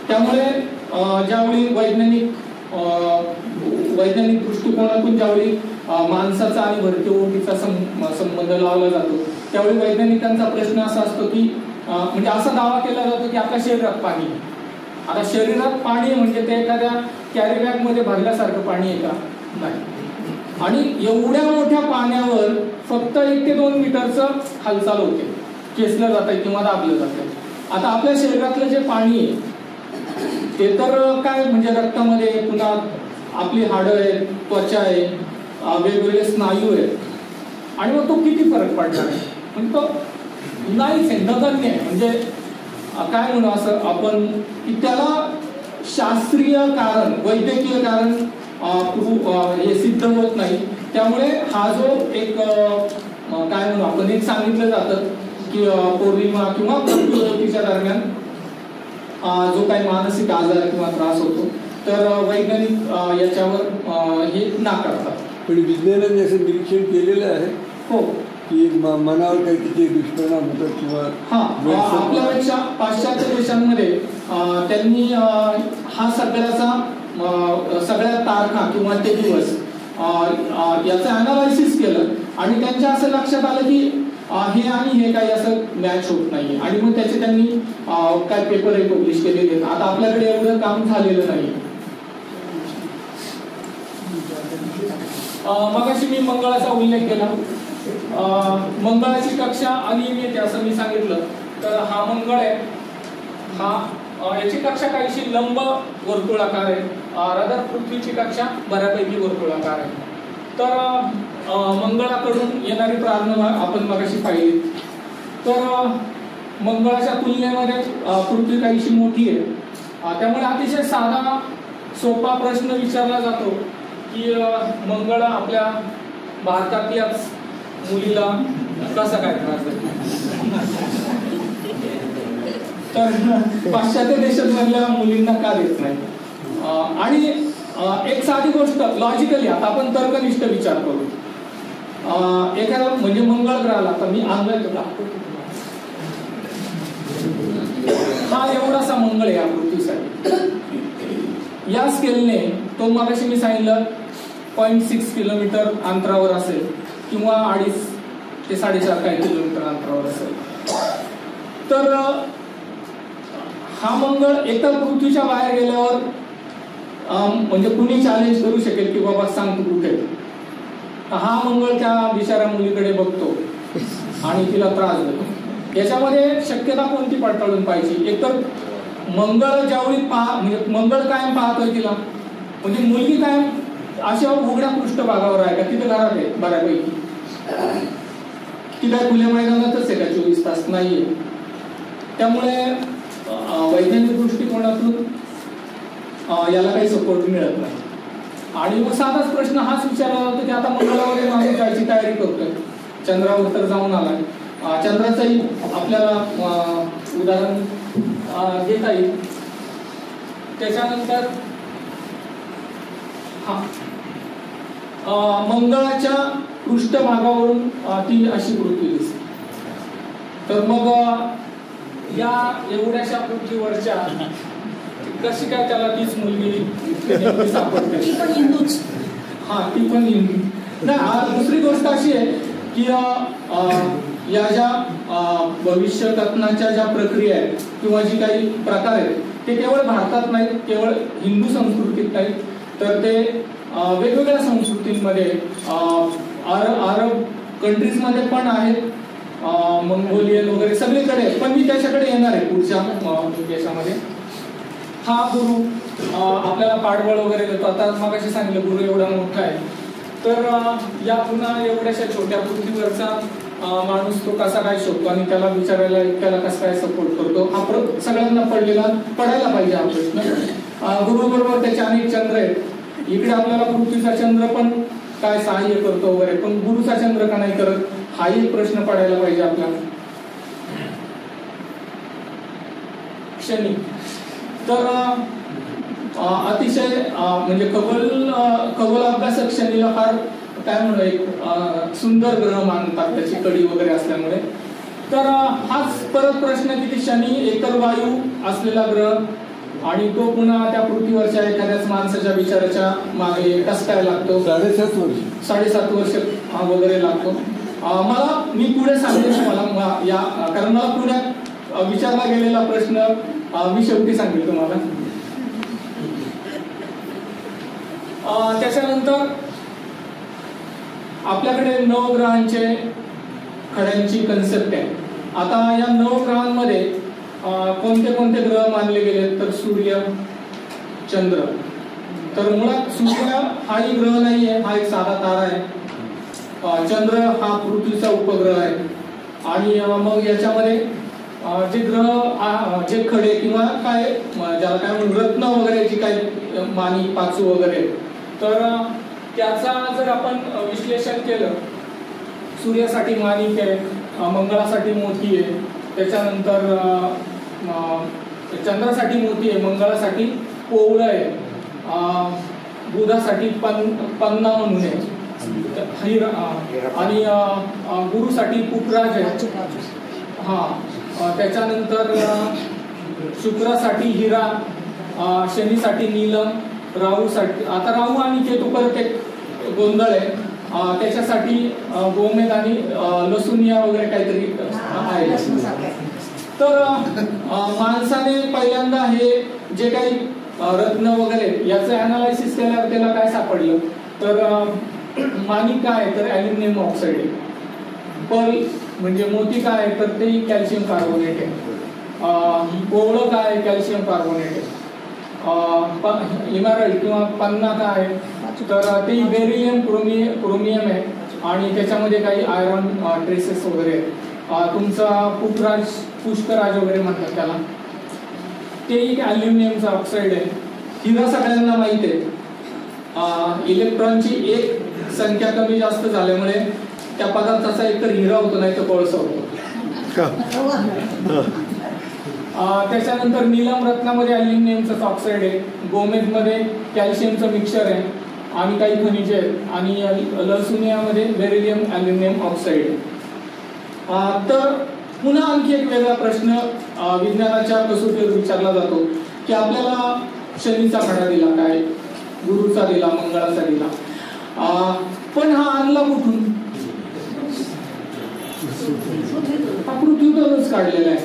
त्यामुळे ज्यावेळी वैज्ञानिक दृष्टिकोनातून ज्यावेळी माणसाचा आणि भरती ओहोटीचा संबंध लावला जातो त्यावेळी वैज्ञानिकांचा प्रश्न असा असतो की म्हणजे असा दावा केला जातो की आपल्या शरीरात पाणी आहे. आता शरीरात पाणी म्हणजे ते एखाद्या कॅरी बॅग मध्ये भरल्यासारखं पाणी आहे का? नाही. आणि एवढ्या मोठ्या पाण्यावर फक्त 1 ते 2 मीटरचं हालचाल होते, खेचलं जातं किंवा दाबलं जातं. आता आपल्या शरीरातलं जे पाणी आहे ते तर काय म्हणजे रक्तामध्ये, पुन्हा आपली हाडं आहेत, त्वचा आहे, वेगवेगळे स्नायू आहेत, आणि मग तो किती फरक पडणार आहे? म्हणजे तो नाहीच आहे, नगण्य आहे. म्हणजे काय म्हणू असं आपण की त्याला शास्त्रीय कारण, वैद्यकीय कारण हे सिद्ध होत नाही. त्यामुळे हा जो एक काय म्हणू आपण एक सांगितलं जातं की पौर्णिमा किंवा प्रकृतीच्या दरम्यान जो काही मानसिक आजार किंवा त्रास होतो तर वैज्ञानिक याच्यावर हे नाकारतात. पण विज्ञानाने असं निरीक्षण केलेलं आहे हो की मनावर काही तिचे दुष्परिणाम होतात किंवा आपल्यापेक्षा पाश्चात्य देशांमध्ये त्यांनी हा सगळ्या तारखा किंवा ते दिवस याचं अनालायसिस केलं आणि त्यांच्या असं लक्षात आलं की हे आणि हे काही असं मॅच होत नाही. आणि मग त्याचे त्यांनी काय पेपरही पब्लिश केलेले. आता आपल्याकडे एवढं काम झालेलं नाही. मगाशी मी मंगळाचा उल्लेख केला. मंगळाची कक्षा अनियमित असं मी सांगितलं. तर हा मंगळ आहे, हा याची कक्षा काहीशी लंब वर्तुळाकार आहे. रादर पृथ्वीची कक्षा बऱ्यापैकी वर्तुळाकार आहे. तर मंगळाकडून येणारी प्रार्थना आपण मगाशी पाहिली. तर मंगळाच्या तुलनेमध्ये पृथ्वी काहीशी मोठी आहे. त्यामुळे अतिशय साधा सोपा प्रश्न विचारला जातो की मंगळ आपल्या भारतातल्याच मुलीला कसा काय त्रास देतो. तर पाश्चात्य देशांमधल्या मुलींना का देत नाही. आणि एक साधी गोष्ट लॉजिकली आता आपण तर्कनिष्ठ विचार करू. एखादा म्हणजे मंगळ ग्रहाला आता मी आणलाय हा एवढासा मंगळ आहे या पृथ्वीसाठी. या स्केलने तो मगाशी मी सांगितलं 0.6 किलोमीटर अंतरावर असेल किंवा 2.5 ते 4.5 काही किलोमीटर अंतरावर असेल. तर हा मंगळ एका पृथ्वीच्या बाहेर गेल्यावर म्हणजे कुणी चॅलेंज करू शकेल की बाबा सांग तू कुठे. हा मंगळ त्या बिचाऱ्या मुलीकडे बघतो आणि तिला त्रास देतो. याच्यामध्ये शक्यता कोणती पडताळून पाहिजे. एकतर मंगळ ज्यावेळी म्हणजे मंगळ कायम पाहतोय तिला, म्हणजे मुलगी कायम अशा उघड्या पृष्ठभागावर आहे का, तिथे घरात आहे बऱ्यापैकी, ती काय खुल्या मैदानातच आहे का 24 तास नाहीये. त्यामुळे वैज्ञानिक दृष्टिकोनातून याला काही सपोर्ट मिळत नाही. आणि मग साधाच प्रश्न हाच विचारला जातो की आता मंगळावर माणूस जायची तयारी करतोय, चंद्रावर तर जाऊन आलाय. चंद्राचंही आपल्याला उदाहरण घेता येईल. त्याच्यानंतर मंगळाच्या पृष्ठभागावरून ती अशी पृथ्वी दिसते. तर मग या एवढ्याशा पृथ्वीवरच्या कशी काय त्याला तीच मुलगी सापडते. ती पण हिंदूच. हा, ती पण हिंदू. नाही, दुसरी गोष्ट अशी आहे की या ज्या भविष्य कथनाच्या ज्या प्रक्रिया आहेत किंवा जी काही प्रकार आहेत ते केवळ भारतात नाहीत, केवळ हिंदू संस्कृतीत नाहीत, तर ते वेगवेगळ्या संस्कृतींमध्ये अरब कंट्रीजमध्ये पण आहेत, मंगोलियन वगैरे सगळीकडे. पण मी त्याच्याकडे येणार आहे पुढच्या देशामध्ये. हा गुरु आपल्याला पाठबळ वगैरे देतो. आता मगाशी सांगितलं गुरु एवढा मोठा आहे, तर या पुन्हा एवढ्याशा छोट्या पृथ्वीवरचा माणूस तो कसा काय शोधतो आणि त्याला विचारायला त्याला कसा काय सपोर्ट करतो, हा सगळ्यांना पडायला पाहिजे हा प्रश्न. गुरु बरोबर त्याचे अनेक चंद्र आहेत. इकडे आपल्याला पृथ्वीचा चंद्र पण काय सहाय्य करतो वगैरे, पण गुरुचा चंद्र का नाही करत, हाही एक प्रश्न पडायला पाहिजे आपल्याला. शनी तर अतिशय म्हणजे खगोल अभ्यासक शनीला फार काय म्हणू एक सुंदर ग्रह मानतात त्याची कडी वगैरे असल्यामुळे. तर हाच परत प्रश्न की शनी एकतर वायू असलेला ग्रह आणि तो पुन्हा त्या पृथ्वीवरच्या एखाद्याच माणसाच्या विचाराच्या मागे कसं काय लागतो. 7.5 वर्ष वगैरे लागतो. मी पुढे सांगेन तुम्हाला या, कारण मला पुण्यात विचारला गेलेला प्रश्न मी शेवटी सांगेन तुम्हाला. त्याच्यानंतर आपल्याकडे नवग्रहांचे खड्यांची कन्सेप्ट आहे. आता या नवग्रहांमध्ये कोणते कोणते ग्रह मानले गेले, तर सूर्य, चंद्र. तर मुळात सूर्य हाही ग्रह नाही आहे, हा एक साधा तारा आहे. चंद्र हा पृथ्वीचा उपग्रह आहे. आणि मग याच्यामध्ये जे ग्रह जे खडे किंवा काय ज्याला काय म्हणून रत्न वगैरे जी काही मानी पाचू वगैरे, तर त्याचा जर आपण विश्लेषण केलं, सूर्यासाठी माणिक आहे, मंगळासाठी मोती आहे, त्याच्यानंतर चंद्रासाठी मोती आहे, मंगळासाठी पोवळ आहे, बुधासाठी पन्ना म्हणून आहे, आणि गुरुसाठी पुखराज आहे. त्याच्यानंतर शुक्रासाठी हिरा, शनीसाठी नीलम, राहूसाठी, आता राहू आणि केतू परत एक गोंधळ आहे, त्याच्यासाठी गोमेद आणि लसुनिया वगैरे काहीतरी आहे. तर माणसाने पहिल्यांदा हे जे काही रत्न वगैरे याचं अनालायसिस केल्यावर त्याला काय सापडलं, तर माणिक काय आहे तर ॲल्युमिनियम ऑक्साईड आहे. पर्ल म्हणजे मोती काय आहे तर ते कॅल्शियम कार्बोनेट आहे. पोवळं काय आहे कॅल्शियम कार्बोनेट आहे. इमॅरल्ड किंवा पन्ना काय आहे तर ते बेरिलियम क्रोमियम आहे आणि त्याच्यामध्ये काही आयरॉन ट्रेसेस वगैरे आहेत. तुमचा पुखराज, पुष्कराज वगैरे म्हणतात त्याला, ते एक ॲल्युमिनियमचा ऑक्साईड आहे. हिरा सगळ्यांना माहित आहे, इलेक्ट्रॉनची एक संख्या कमी जास्त झाल्यामुळे त्या पदार्थाचा एकतर हिरा होतो नाही तर कोळसा होतो. त्याच्यानंतर नीलम रत्नामध्ये ॲल्युमिनियमचं ऑक्साईड आहे, गोमेदमध्ये कॅल्शियमचं मिक्सचर आहे आणि काही खनिजे आहेत, आणि लसुनियामध्ये बेरिलियम ॲल्युमिनियम ऑक्साईड आहे. तर पुन्हा आणखी एक वेगळा प्रश्न विज्ञानाच्या कसोटीवर विचारला जातो की आपल्याला शनीचा खडा दिला काय, गुरुचा दिला, मंगळाचा दिला, पण हा आणला कुठून? हा पृथ्वीतूनच काढलेला आहे.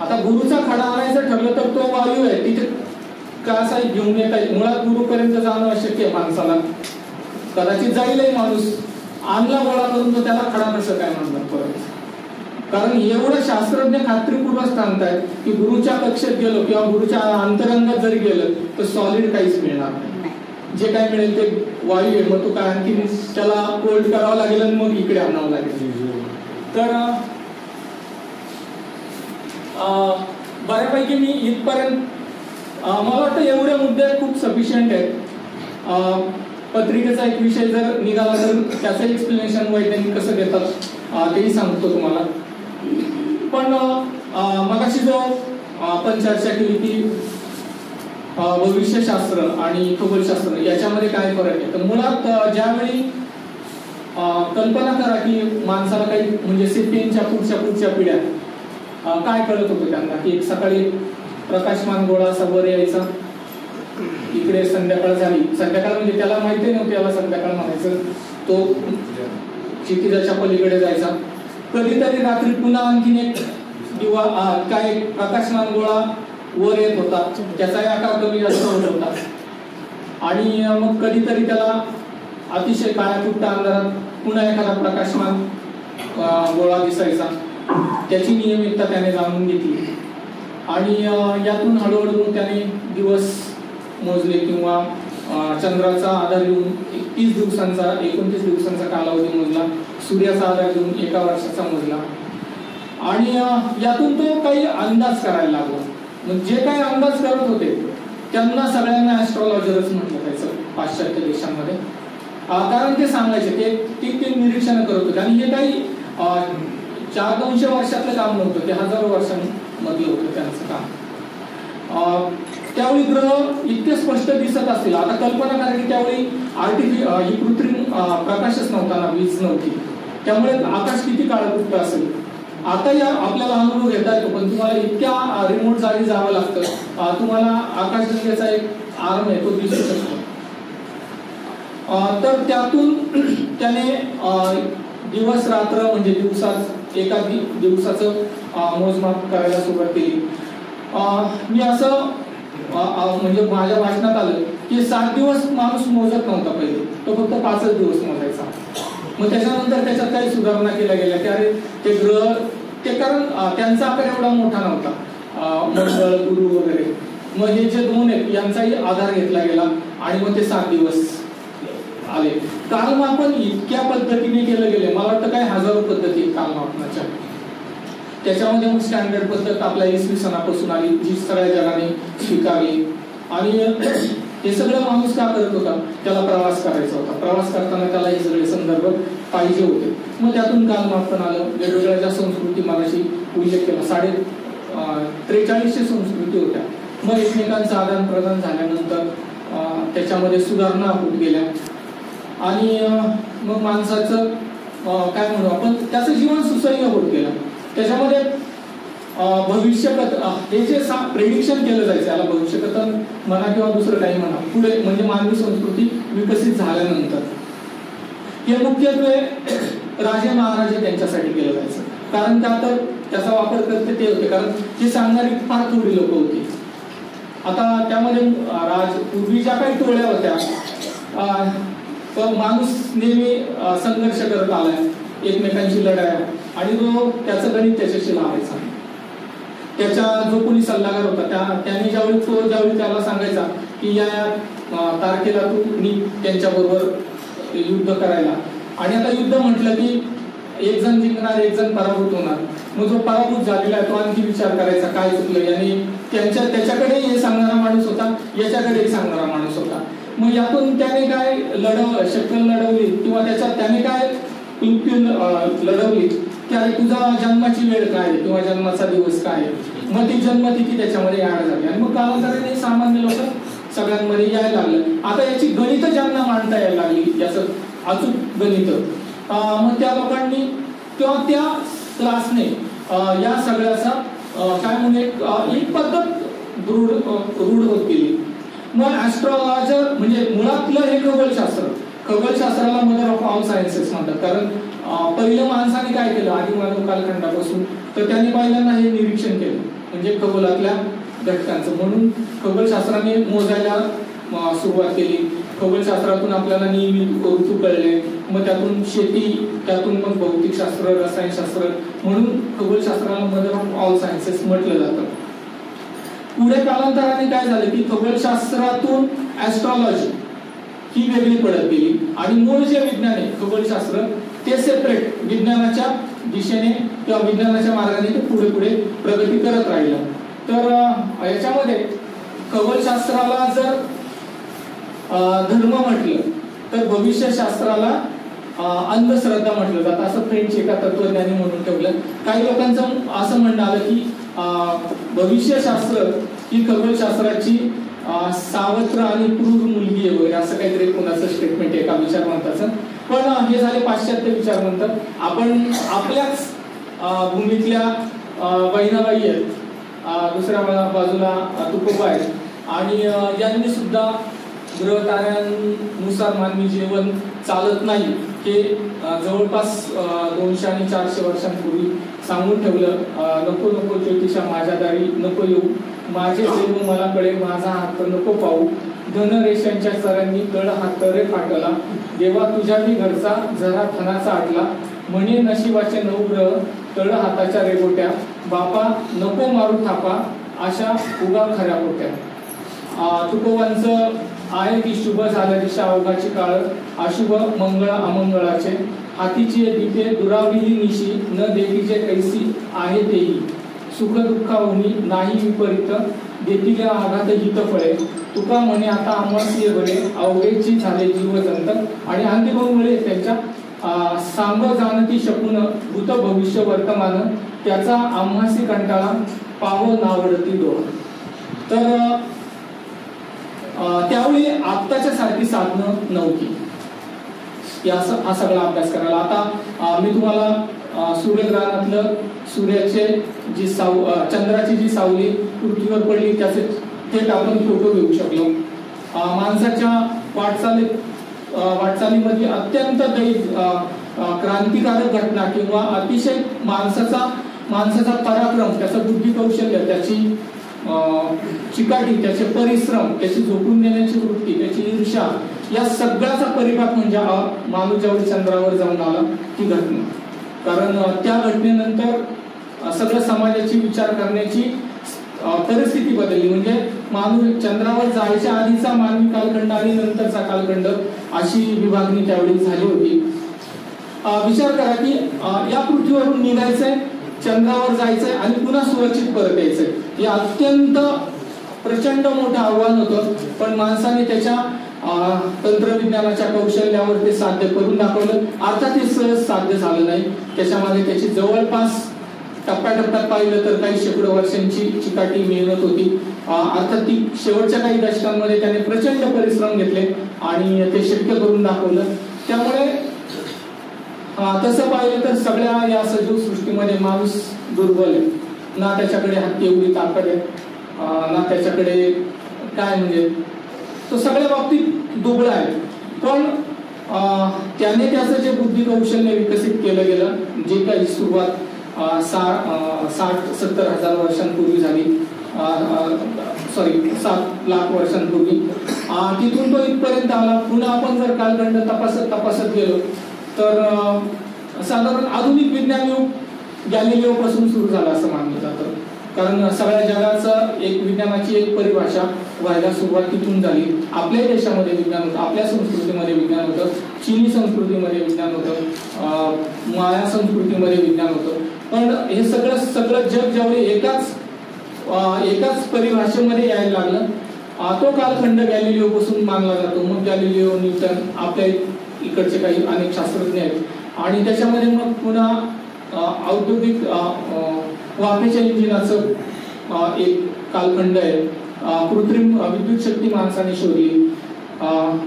आता गुरुचा खडा आणायचं ठरलं तर तो वायू आहे, तिथे कसा घेऊन येता येईल? मुळात गुरुपर्यंत जाणं अशक्य आहे माणसाला. कदाचित जाईलही माणूस, आणला गोळा करून तो त्याला खडा कसं काय म्हणणार परत? कारण एवढं शास्त्रज्ञ खात्रीपूर्वक सांगतायत की गुरुच्या कक्षेत गेलो किंवा गुरुच्या अंतरंगात जरी गेलं तर सॉलिड काहीच मिळणार नाही. जे काय मिळेल ते वायू आहे. मग तो काय आणखी त्याला कोल्ड करावं लागेल आणि मग इकडे आणावं लागेल. तर बऱ्यापैकी मी इथपर्यंत मला वाटतं एवढे मुद्दे खूप सफिशियंट आहेत. पत्रिकेचा एक विषय जर निघाला तर त्याचं एक्सप्लेनेशन वैज्ञानिक कसं देतात तेही सांगतो तुम्हाला. पण मगाशी जो आपण चर्चा केली की भविष्यशास्त्र आणि खगोलशास्त्र याच्यामध्ये काय फरक आहे, तर मुळात ज्यावेळी कल्पना करा की माणसाला काही म्हणजे सेपियनच्या पुढच्या पिढ्या काय कळत होतं त्यांना की एक सकाळी प्रकाशमान गोळा असा वर यायचा, इकडे संध्याकाळ झाली, संध्याकाळ म्हणजे त्याला माहिती नव्हती याला संध्याकाळ म्हणायचं, तो क्षितिजाच्या पलीकडे जायचा, कधीतरी रात्री पुन्हा आणखीन एक किंवा काय प्रकाशमान गोळा वर येत होता, त्याचाही आकार कमी जास्त होत होता, आणि मग कधीतरी त्याला अतिशय काळ्याकुट्ट अंधारात पुन्हा एखादा प्रकाशमान गोळा दिसायचा. त्याची नियमितता त्याने जाणून घेतली आणि यातून हळूहळू त्याने दिवस मोजले किंवा चंद्राचा आधार घेऊन 30 दिवसांचा 29 दिवसांचा कालावधी मोजला, सूर्याचा आधार घेऊन 1 वर्षाचा मोजला आणि यातून तो काही अंदाज करायला लागला. म्हणजे जे काही अंदाज करत होते त्यांना सगळ्यांना ऍस्ट्रॉलॉजरच म्हटलं जायचं पाश्चात्य देशांमध्ये, कारण ते सांगायचे ते निरीक्षण करत होते आणि हे काही 400-200 वर्षातलं काम नव्हतं, ते हजारो वर्षांमधलं होतं त्यांचं काम. त्यावेळी ग्रह इतके स्पष्ट दिसत असतील. आता कल्पना करा की त्यावेळी ही कृत्रिम प्रकाशच नव्हता ना, वीज नव्हती, त्यामुळे आकाश किती काळाकुट्ट असेल. आता या आपल्याला अनुभव घेता येतो, पण तुम्हाला इतक्या रिमोट जागी जावं लागतं, तुम्हाला आकाशगंगेचा एक आर्म आहे तो दिसू शकतो. तर त्यातून त्याने दिवस रात्र म्हणजे दिवसात एका दिवसाचं मोजमाप करायला सुरुवात केली. मी असं म्हणजे माझ्या भाषणात आलं की 7 दिवस माणूस मोजत नव्हता पहिले, तो फक्त 5च दिवस मोजायचा. मग त्याच्यानंतर त्याच्यात काही सुधारणा केल्या गेल्या की अरे ते ग्रह ते, कारण त्यांचा आकार एवढा मोठा नव्हता, मंगळ गुरु वगैरे, मग हे जे 2 आहेत यांचाही आधार घेतला गेला आणि मग ते 7 दिवस आले. कालमापन इतक्या पद्धतीने केलं गेले, मला वाटतं काय हजारो पद्धती कालमापनाच्या. त्याच्यामध्ये मग स्टँडर्ड पद्धत आपल्या इसवी सणापासून आली, जी सगळ्या जगाने स्वीकारली. आणि हे सगळं माणूस का करत होता, त्याला प्रवास करायचा होता, प्रवास करताना त्याला हे सगळे संदर्भ पाहिजे होते. मग त्यातून कालमापन आलं. वेगवेगळ्या ज्या संस्कृती मगाशी उल्लेख केला, 4300 संस्कृती होत्या. मग एकमेकांचं आदान प्रदान झाल्यानंतर त्याच्यामध्ये सुधारणा होत गेल्या आणि मग माणसाचं काय म्हणू आपण, त्याचं जीवन सुसह्य होत गेलं. त्याच्यामध्ये भविष्यकथा हे जे प्रेडिक्शन केलं जायचं, याला भविष्यकथा म्हणा किंवा दुसरं काही म्हणा, पुढे म्हणजे मानवी संस्कृती विकसित झाल्यानंतर हे मुख्यत्वे राजे महाराजे त्यांच्यासाठी केलं जायचं. कारण का तर त्याचा वापर करते ते होते, कारण हे सांगणारी फार थोडी लोक होती. आता त्यामध्ये पूर्वी ज्या काही टोळ्या होत्या, माणूस नेहमी संघर्ष करत आलाय, एकमेकांची लढाई, आणि तो त्याचं गणित त्याच्याशी लावायचा. त्याच्या जो कोणी सल्लागार होता त्याने ज्यावेळी त्याला सांगायचा की या तारखेला तू त्यांच्या बरोबर युद्ध करायला, आणि आता युद्ध म्हटलं की एक जण जिंकणार एक जण पराभूत होणार. मग जो पराभूत झालेला आहे तो आणखी विचार करायचा काय चुकलं, आणि त्याच्याकडे हे सांगणारा माणूस होता, याच्याकडेही सांगणारा माणूस होता. मग यातून त्याने काय शक्कल लढवली किंवा त्याने काय युक्ती लढवली की अरे तुझा जन्माची वेळ काय आहे किंवा जन्माचा दिवस काय आहे, मग ती जन्मतिथी त्याच्यामध्ये ऍड झाली आणि मग कालांतराने सामान्य लोक सगळ्यांमध्ये यायला लागलं. आता याची गणित ज्यांना मांडता यायला लागली, याचं अचूक गणित, मग त्या लोकांनी किंवा त्या क्लासने या सगळ्याचा काय म्हणजे एक पद्धत रूढ होत गेली. मग ऍस्ट्रॉलॉजर म्हणजे मुळातलं हे खगोलशास्त्र, खगोलशास्त्राला मदर ऑफ ऑल सायन्सेस म्हणतात. कारण पहिलं माणसाने काय केलं आदिमानव कालखंडापासून, तर त्यांनी पहिल्यांदा हे निरीक्षण केलं म्हणजे खगोलातल्या घटकांचं. म्हणून खगोलशास्त्राने मोजायला सुरुवात केली. खगोलशास्त्रातून आपल्याला नियमित ऋतू कळले, मग त्यातून शेती, त्यातून मग भौतिकशास्त्र, रसायनशास्त्र, म्हणून खगोलशास्त्राला मदर ऑफ ऑल सायन्सेस म्हटलं जातं. पुढे कालांतराने काय झालं की खगोलशास्त्रातून ऍस्ट्रॉलॉजी ही वेगळी पडत गेली आणि मूळ जे विज्ञान आहे खगोलशास्त्र ते सेपरेट विज्ञानाच्या दिशेने किंवा विज्ञानाच्या मार्गाने ते पुढे पुढे प्रगती करत राहिलं. तर याच्यामध्ये खगोलशास्त्राला जर धर्म म्हटलं तर भविष्यशास्त्राला अंधश्रद्धा म्हटलं जातं, असं फ्रेंच एका तत्वज्ञानी म्हणून ठेवलं. काही लोकांचं असं म्हणणं आलं की भविष्यशास्त्र ही खगोलशास्त्राची सावत्र आणि क्रूर मुलगी आहे वगैरे, असं काहीतरी कोणाचं स्टेटमेंट आहे एका विचारवंताचं. पण हे झाले पाश्चात्य विचारवंत. आपण आपल्याच भूमीतल्या बहिणाबाई आहेत, दुसऱ्या बाजूला तुकोबा आहेत आणि यांनी सुद्धा ग्रह ताऱ्यांनुसार मानवी जीवन चालत नाही हे जवळपास 200 आणि 400 वर्षांपूर्वी सांगून ठेवलं. नको नको ज्योतिषा माझ्या दारी नको येऊ, माझे देव मला कळे माझा हात नको पाहू, धनरेषांच्या सरांनी कळ हात रे फाटला, देवा तुझ्या बी घरचा जरा धनाचा आटला, म्हणे नशिबाचे 9 ग्रह तळ हाताच्या रेगोट्या, बापा नको मारू थापा अशा उगा खऱ्या होत्या. तुकोबांचं आहे की शुभ झाल्या दिशा अवघाची काळ, अशुभ मंगळ अमंगळाचे, हातीची दीपे दुरावलेली निशी, न देखीचे कैसी आहे तेही, सुख दुःखाहूनी नाही विपरीत, देतील आघात हित फळे, तुका म्हणे आता आम्हासी बरे, अवघेची झाले जीवजंत. आणि अंतिममुळे त्यांच्या सांग जाणती शकून भूत भविष्य वर्तमान, त्याचा आम्हासी कंटाळा पाव नावडती डोळ. तर त्यावेळी आत्ताच्या सारखी साधनं नव्हती हा सगळा अभ्यास करायला. आता मी तुम्हाला सूर्यग्रहणातलं सूर्याचे जी चंद्राची जी सावली पृथ्वीवर पडली त्याचे थेट आपण फोटो घेऊ शकलो. माणसाच्या वाटचालीमध्ये अत्यंत क्रांतिकारक घटना किंवा अतिशय माणसाचा पराक्रम, त्याचं बुद्धी कौशल्य, त्याची चिकाटी, त्याचे परिश्रम, त्याची झोपून देण्याची वृत्ती, त्याची ईर्ष्या, या सगळ्याचा परिपाक म्हणजे माणूस ज्यावेळी चंद्रावर जाऊन आला ती घटना. कारण त्या घटनेनंतर सगळ्या समाजाची विचार करण्याची परिस्थिती बदलली. म्हणजे माणूस चंद्रावर जायच्या आधीचा मानवी कालखंड आणि नंतरचा कालखंड अशी विभागणी त्यावेळी झाली होती. विचार करा की या पृथ्वीवरून निघायचंय, चंद्रावर जायचंय आणि पुन्हा सुरक्षित परत यायचंय. हे अत्यंत प्रचंड मोठं आव्हान होतं, पण माणसाने त्याच्या तंत्रविज्ञानाच्या कौशल्यावर ते साध्य करून दाखवलं. अर्थात हे सहज साध्य झालं नाही, त्याच्यामध्ये त्याची जवळपास टप्प्याटप्प्यात पाहिलं तर काही शेकडो वर्षांची चिकाटी मेहनत होती. अर्थात ती शेवटच्या काही दशकांमध्ये त्याने प्रचंड परिश्रम घेतले आणि ते शक्य करून दाखवलं. त्यामुळे तसं पाहिलं तर सगळ्या या सजीव सृष्टीमध्ये माणूस दुर्बल आहे. ना त्याच्याकडे हत्ती एवढी ताकद आहे, ना त्याच्याकडे काय म्हणजे तो सगळ्या बाबतीत दुबळा आहे. पण त्याने त्याचं जे बुद्धी कौशल्य विकसित केलं गेलं, जे काही सुरुवात 60-70 हजार वर्षांपूर्वी झाली, 7 लाख वर्षांपूर्वी, तिथून तो इथपर्यंत आला. पुन्हा आपण जर कालखंड तपासत गेलो तर साधारण आधुनिक विज्ञान युग गॅलिलिओ पासून सुरू झालं असं मानलं जातं. कारण सगळ्या जगाचं विज्ञानाची एक परिभाषा व्हायला सुरुवात तिथून झाली. आपल्या देशामध्ये विज्ञान होतं, आपल्या संस्कृतीमध्ये विज्ञान होतं, चीनी संस्कृतीमध्ये विज्ञान होतं, माया संस्कृतीमध्ये विज्ञान होतं. पण हे सगळं जग ज्यावेळी एकाच परिभाषेमध्ये यायला लागलं, तो कालखंड गॅलिलिओ पासून मानला जातो. मग गॅलिलिओ, न्यूटन, आपल्या इकडचे काही अनेक शास्त्रज्ञ आहेत आणि त्याच्यामध्ये मग पुन्हा औद्योगिक वाफेच्या इंजिनाचं एक कालखंड आहे. कृत्रिम विद्युत शक्ती माणसाने शोधली.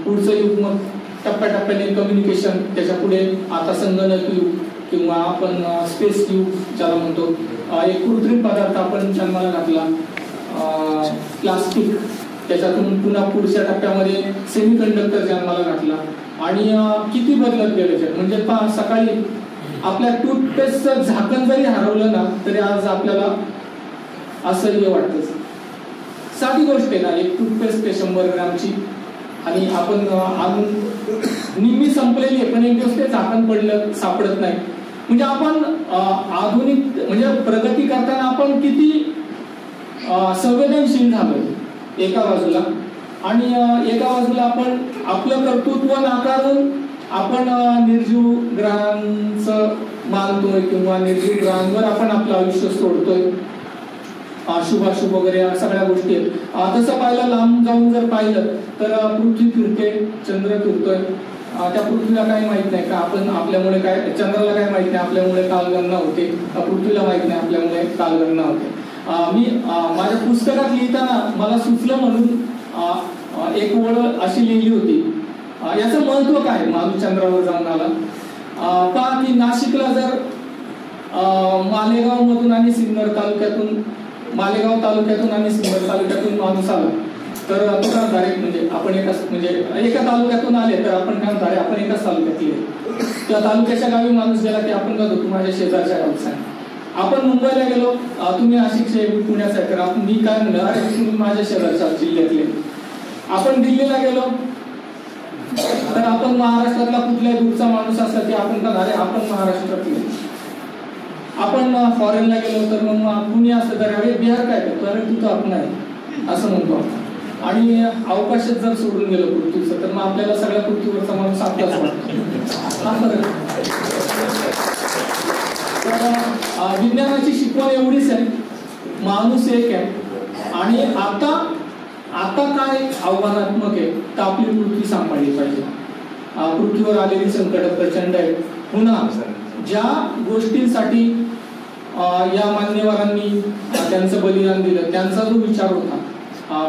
पुढचं युग मग टप्प्याटप्प्याने कम्युनिकेशन, त्याच्या पुढे आता संगणक युग किंवा आपण स्पेस युग ज्याला म्हणतो. एक कृत्रिम पदार्थ आपण जन्माला घातला, प्लास्टिक, त्याच्यातून पुन्हा पुढच्या टप्प्यामध्ये सेमीकंडक्टर जन्माला घातला आणि किती बदलत गेले. म्हणजे सकाळी आपल्या टूथपेस्टचं झाकण जरी हरवलं ना तरी आज आपल्याला असह्य वाटतं. साधी गोष्ट आहे ना, एक टूथपेस्ट आहे 100 ग्रामची आणि आपण आणून निम्मी संपलेली आहे, पण एक दिवस ते झाकण पडलं सापडत नाही. म्हणजे आपण आधुनिक म्हणजे प्रगती करताना आपण किती संवेदनशील झालोय एका बाजूला, आणि एका बाजूला आपण आपलं कर्तृत्व नाकारून आपण निर्जीव ग्रहांचं मानतोय किंवा निर्जीव ग्रहांवर आपण आपलं आयुष्य सोडतोय. शुभाशुभ वगैरे सगळ्या गोष्टी आहेत. तसं पाहिलं, लांब जाऊन जर पाहिलं तर पृथ्वी फिरते, चंद्र फिरतोय. त्या पृथ्वीला काही माहित नाही का आपण आपल्यामुळे काय, चंद्राला काय माहित नाही आपल्यामुळे कालगणना होते, पृथ्वीला माहित नाही आपल्यामुळे कालगणना होते. मी माझ्या पुस्तकात लिहिताना मला सुचलं म्हणून एक ओळ अशी लिहिली होती. याचं महत्व काय, माणूस चंद्रावर जाऊन आला. पहा की नाशिकला जर मालेगाव मधून आणि सिन्नर तालुक्यातून, मालेगाव तालुक्यातून आणि सिन्नर तालुक्यातून माणूस आला तर तो काय डायरेक्ट म्हणजे आपण एका तालुक्यातून आले तर आपण काय म्हणतो, आपण एकाच तालुक्यातले. त्या तालुक्याच्या गावी माणूस गेला की आपण काय होतो, माझ्या शेजारच्या गावचा. आपण मुंबईला गेलो, तुम्ही नाशिकचे, पुण्याचा, तर मी काय म्हणलं, अरे तुम्ही माझ्या शेजारच्या जिल्ह्यातले. आपण दिल्लीला गेलो तर आपण महाराष्ट्रातला कुठल्याही दूरचा माणूस असला की आपण काय, अरे आपण महाराष्ट्रातले. आपण फॉरेनला गेलो तर मग पुणे असं तर अरे बिहार काय करतो, अरे तू तर आपण आहे असं म्हणतो. आणि अवकाशात जर सोडून गेलो पृथ्वीचं तर मग आपल्याला सगळ्या पृथ्वीवरचा माणूस आपलाच वाटतो. तर विज्ञानाची शिकवण एवढीच आहे, माणूस एक आहे. आणि आता काय आव्हानात्मक आहे तर आपली पृथ्वी सांभाळली पाहिजे. पृथ्वीवर आलेली संकट प्रचंड आहे. पुन्हा ज्या गोष्टींसाठी या मान्यवरांनी त्यांचं बलिदान दिलं, त्यांचा जो विचार होता,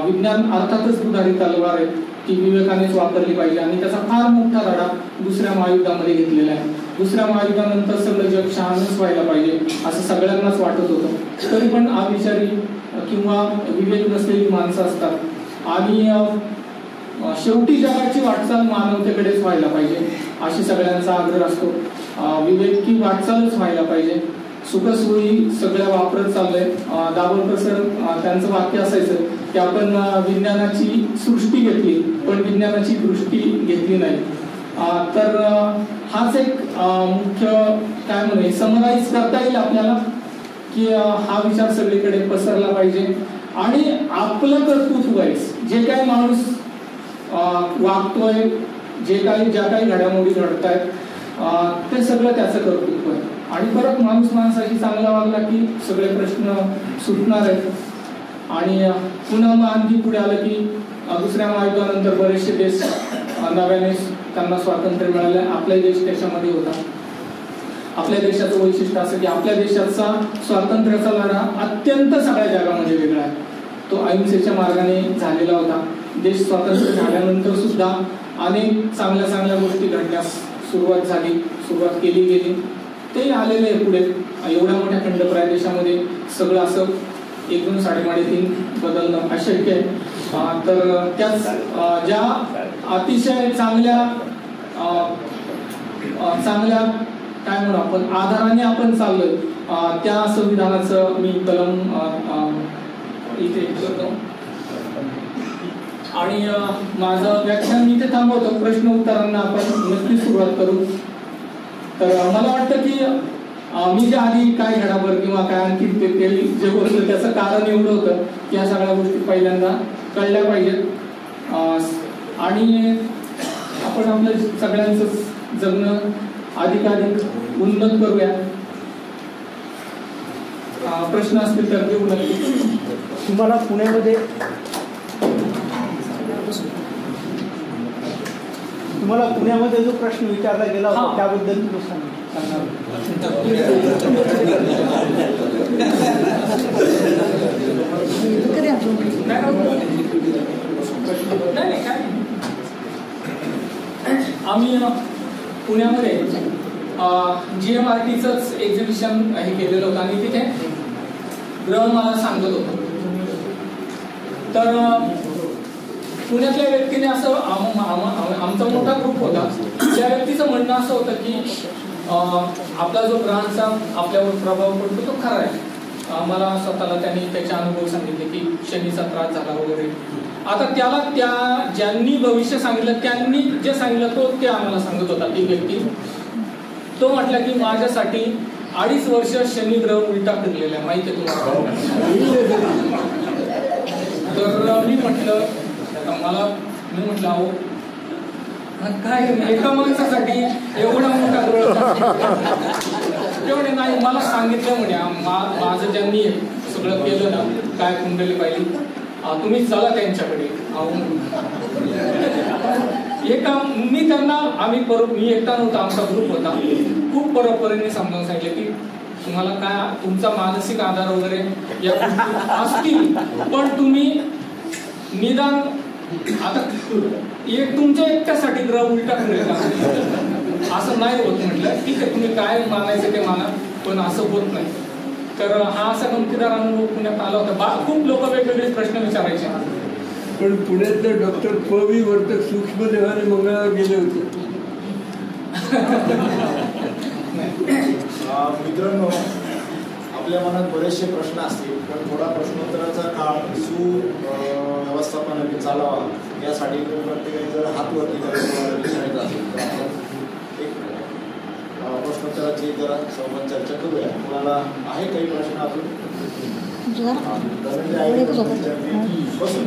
विज्ञान अर्थातच दुधारी तलवार आहे, ती विवेकानेच वापरली पाहिजे. आणि त्याचा फार मोठा धडा दुसऱ्या महायुद्धामध्ये घेतलेला आहे. दुसऱ्या महायुद्धानंतर सगळं जग शहाणच व्हायला पाहिजे असं सगळ्यांनाच वाटत होतं. तरी पण अविचारी किंवा विवेक नसलेली माणसं असतात आणि शेवटी जगाची वाटचाल मानवतेकडेच व्हायला पाहिजे अशी सगळ्यांचा आग्रह असतो. विवेकी वाटचालच व्हायला पाहिजे. सुखसोयी सगळ्या वापरत चाललंय. दाभोळकर सर त्यांचं वाक्य असायचं की आपण विज्ञानाची सृष्टी घेतली पण विज्ञानाची दृष्टी घेतली नाही. तर हाच एक मुख्य काय म्हणून समराईज करता येईल आपल्याला की हा विचार सगळीकडे पसरला पाहिजे. आणि आपलं कर्तृत्व आहे, जे काही माणूस वागतोय, ज्या काही घडामोडी घडत आहेत ते सगळं त्याचं कर्तृत्व आहे. आणि परत माणूस माणसाशी चांगला वागला की सगळे प्रश्न सुटणार आहेत. आणि पुन्हा मग आणखी पुढे आलं की दुसऱ्या महायुद्धानंतर बरेचसे देश नव्याने त्यांना स्वातंत्र्य मिळालं. आपला देश त्याच्यामध्ये होता. आपल्या देशाचं वैशिष्ट्य असं की आपल्या देशाचा स्वातंत्र्याचा लढा अत्यंत सगळ्या जगामध्ये वेगळा आहे. तो अहिंसेच्या मार्गाने झालेला होता. देश स्वातंत्र्य झाल्यानंतर सुद्धा अनेक चांगल्या गोष्टी घडण्यास सुरुवात केली गेली. ते आलेलं आहे पुढे. एवढ्या मोठ्या खंडप्राय देशामध्ये सगळं असं 1, 2, 3.5 बदलणं अशक्य आहे. तर त्याच ज्या अतिशय चांगल्या काय म्हणू आपण आधाराने आपण चाललोय त्या संविधानाचं मी कलम इथे करतो. आणि माझं व्याख्यान इथे थांबवतो. प्रश्न उत्तरांना आपण नक्की सुरुवात करू. तर मला वाटतं की मी जे आधी काय घडामोड किंवा काय आणखी जे बोलतो त्याचं कारण एवढं होतं की या सगळ्या गोष्टी पहिल्यांदा कळल्या पाहिजेत. आणि आपण आपल्या सगळ्यांचं जगणं अधिकाधिक उन्नत करूया. प्रश्न असतील तर देऊ नक्की. तुम्हाला पुण्यामध्ये जो प्रश्न विचारला गेला होता त्याबद्दल तुम्ही सांगणार. आम्ही पुण्यामध्ये GMRTचंच एक्झिबिशन हे केलेलं होतं आणि तिथे ग्रह मला सांगत होतं. तर पुण्यातल्या व्यक्तीने असं आमचा मोठा ग्रुप होता, त्या व्यक्तीचं म्हणणं असं होतं की आपला जो ग्रहांचा आपल्यावर प्रभाव पडतो तो खरा आहे. मला स्वतःला त्यांनी त्याचे अनुभव सांगितले की शनीचा त्रास झाला वगैरे. आता त्याला त्या ज्यांनी भविष्य सांगितलं त्यांनी जे सांगितलं तो ते आम्हाला सांगत होता ती व्यक्ती. तो म्हटला की माझ्यासाठी 2.5 वर्ष शनी ग्रह उलटा फिरलेला आहे, माहिती आहे तुम्हाला. तर मी म्हटलं अहो काय एका माणसासाठी एवढा मोठा ग्रह तेवढे नाही. मला सांगितलं म्हणे माझं ज्यांनी सगळं केलं ना काय कुंडली पाहिजे तुम्ही चला त्यांच्याकडे. मी त्यांना मी एकटा नव्हता, आमचा ग्रुप होता, खूप परोपरीने समजावून सांगितलं की तुम्हाला काय तुमचा मानसिक आधार वगैरे या गोष्टी असतील, पण तुम्ही निदान आता तुमच्या एकट्यासाठी ग्रह उलटा फिरेल असं नाही होत. म्हटलं ठीक आहे तुम्ही काय मानायचं ते माना, पण असं होत नाही. तर हा असा गमतीदार अनुभव पुण्यात आला होता. खूप लोक वेगवेगळे प्रश्न विचारायचे. पण पुण्यातले डॉक्टर पवी वर्तक सूक्ष्मदेवाने मंगळावर गेले होते. मित्रांनो, आपल्या मनात बरेचसे प्रश्न असतील, पण थोडा प्रश्नोत्तराचा काळ व्यवस्थापनाने चालावा यासाठी प्रत्येकाने जर हात वरती करायचा असेल तर आपण एक प्रश्नोत्तराची जरा संवाद चर्चा करूया. तुम्हाला आहे काही प्रश्न अजून? बसून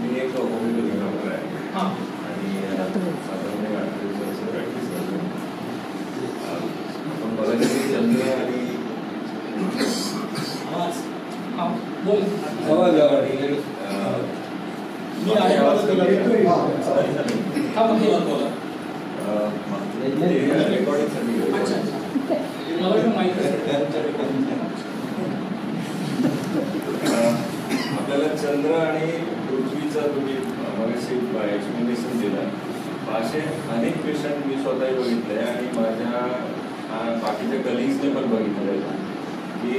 मी एक होमिओपॅथी डॉक्टर आहे आणि आपण बघायचं की चंद्र आणि आपल्याला चंद्र आणि पृथ्वीचा तुम्ही मगाशी एक्सप्लेनेशन दिलं. असे अनेक पेशंट मी स्वतःही बघितले आणि माझ्या बाकीच्या कलिग्सने पण बघितलंय की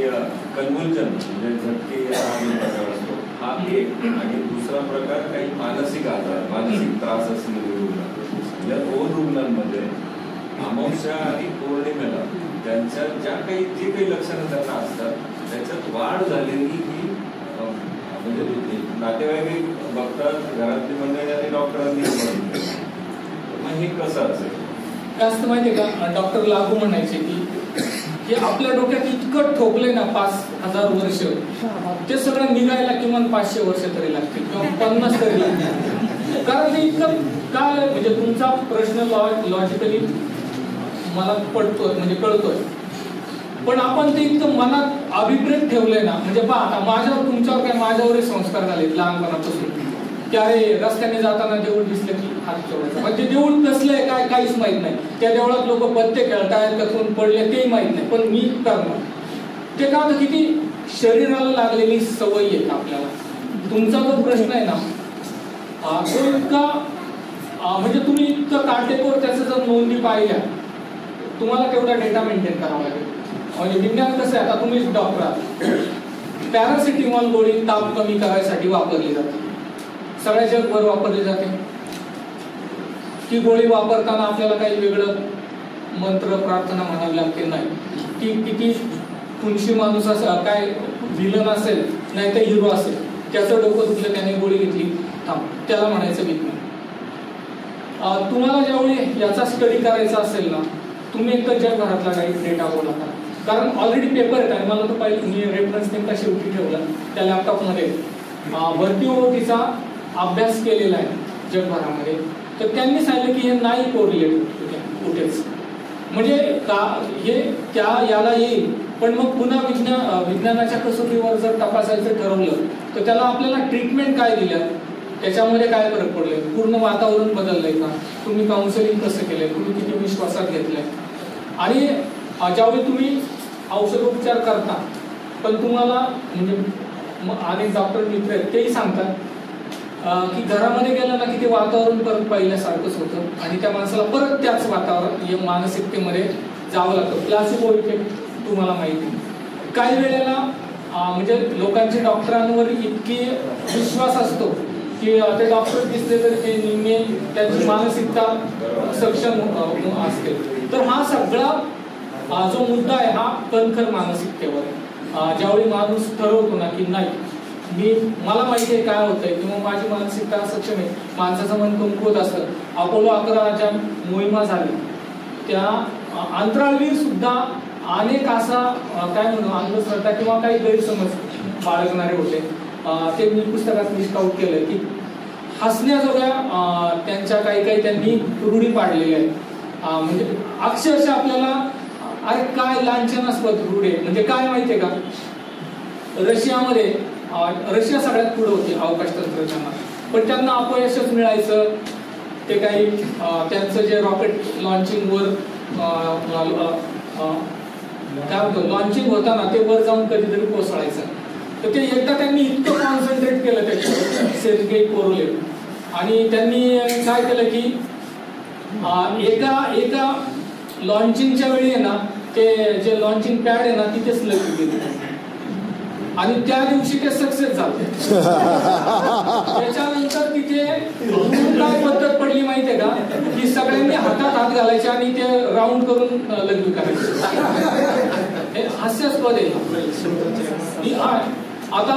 कन्व्हल्जन म्हणजे झटके प्रकार असतो हा एक, आणि दुसरा प्रकार काही मानसिक आजार मानसिक त्रास असलेले रुग्ण. या 2 रुग्णांमध्ये अमावस्या आणि पौर्णिमेला त्यांच्या जे काही लक्षणं त्यांना असतात त्याच्यात वाढ झालेली ही म्हणजे नातेवाईक बघतात, घरातली मंडळी आणि डॉक्टरांनी बघितलं. मग हे कसं असेल? जास्त माहितीये का, डॉक्टर लागू म्हणायचे की आपल्या डोक्यात इतकं ठोकलंय ना 5,000 वर्ष, ते सगळं निघायला किमान 500 वर्ष तरी लागतील किंवा 50 तरी लागतील. कारण ते इतकं काय म्हणजे तुमचा प्रश्न लॉजिकली मला पडतोय म्हणजे कळतोय, पण आपण ते इतकं मनात अभिप्रेत ठेवलंय ना. म्हणजे आता माझ्यावर तुमच्यावर काय माझ्यावरही संस्कार झाले लहानपणापासून की अरे रस्त्याने जाताना देऊळ दिसलं की हात ठेवायचा. म्हणजे देऊळ कसलंय काय काहीच माहित नाही. त्या देवळात लोक पत्ते खेळतायत का कोण पडले तेही माहित नाही, पण मी करणार ते का होतं किती शरीराला लागलेली सवय आहे आपल्याला. तुमचा जो प्रश्न आहे ना तो इतका म्हणजे तुम्ही इतकं काटेकोर त्याचं जर नोंदी पाहिल्या तुम्हाला तेवढा डेटा मेंटेन करावा लागेल. म्हणजे विज्ञान कसं आहे, आता तुम्ही डॉक्टर आहात, पॅरासिटामॉल गोळी ताप कमी करायसाठी वापरली जाते, सगळ्या जगभर वापरली जाते. ती गोळी वापरताना आपल्याला काही वेगळं मंत्र प्रार्थना म्हणावी लागते नाही. ती किती कुणशी माणूस असेल, काय विलन असेल नाही तर हिरो असेल, त्याचं डोकं दुखलं त्याने गोळी घेतली थांब, त्याला म्हणायचं विज्ञान. तुम्हाला ज्यावेळी याचा स्टडी करायचा असेल ना, तुम्ही एकतर जगभरातला काही डेटा गोळा करा, कारण ऑलरेडी पेपर येत आहे. मला तो पाहिजे, मी रेफरन्स नेमका शेवटी ठेवला त्या लॅपटॉपमध्ये. भरती ओटीचा अभ्यास केलेला आहे जगभरामध्ये, तर त्यांनी सांगितलं की हे नाही कोरिलेट कुठेच. म्हणजे हे त्या याला येईल, पण मग पुन्हा विज्ञानाच्या कसोटीवर जर तपासायचं ठरवलं तर त्याला आपल्याला ट्रीटमेंट काय दिलं, त्याच्यामध्ये काय फरक पडले, पूर्ण वातावरण बदललंय का, तुम्ही काउन्सिलिंग कसं केलंय, तुम्ही किती विश्वासात घेतलंय. आणि ज्यावेळी तुम्ही औषधोपचार करता पण तुम्हाला म्हणजे अनेक डॉक्टर मित्र आहेत तेही सांगतात की घरामध्ये गेलं ना की ते वातावरण परत पहिल्यासारखंच होतं आणि त्या माणसाला परत त्याच वातावरण मानसिकतेमध्ये जावं लागतं. प्लासिबो इफेक्ट तुम्हाला माहिती. काही वेळेला म्हणजे लोकांचे डॉक्टरांवर इतकी विश्वास असतो की ते डॉक्टर दिसले तर ते निम्मे त्यांची मानसिकता सक्षम असते. तर हा सगळा जो मुद्दा आहे हा कणखर मानसिकतेवर आहे. ज्यावेळी माणूस ठरवतो ना की नाही मला माहिती आहे काय होतंय किंवा माझी मानसिकता सक्षम आहे, माणसाचं मन कमकुवत असतं. अपोलो 11 ज्या मोहिमा झाली त्या अंतराळवीर सुद्धा अनेक असा काय म्हणू अंधश्रद्धा किंवा काही गैरसमज बाळगणारे होते. ते मी पुस्तकात लिस्ट आउट केलं की हसण्याजोग्या त्यांच्या काही त्यांनी रूढी पाडलेल्या आहेत. म्हणजे अक्षरशः आपल्याला अरे काय लांछनास्पद रूढी आहे. म्हणजे काय माहितीये का, रशिया सगळ्यात पुढे होती अवकाश तंत्रज्ञानात, पण त्यांना अपयशच मिळायचं. ते काही त्यांचं जे रॉकेट लॉन्चिंगवर काय होतं लॉन्चिंग होताना ते वर जाऊन कधीतरी कोसळायचं. तर ते एकदा त्यांनी इतकं कॉन्सन्ट्रेट केलं त्याच्यावर सेर्गेई कोरोलेव, आणि त्यांनी काय केलं की एका लॉन्चिंगच्या वेळी आहे ना ते जे लॉन्चिंग पॅड आहे ना तिथेच लग गेले आणि त्या दिवशी ते सक्सेस झाले. त्याच्यानंतर तिथे काय पद्धत पडली माहितीये का की सगळ्यांनी हातात हात घालायचे आणि ते राऊंड करून लग्न करायचे. हे हास्यास्पद आहे. आता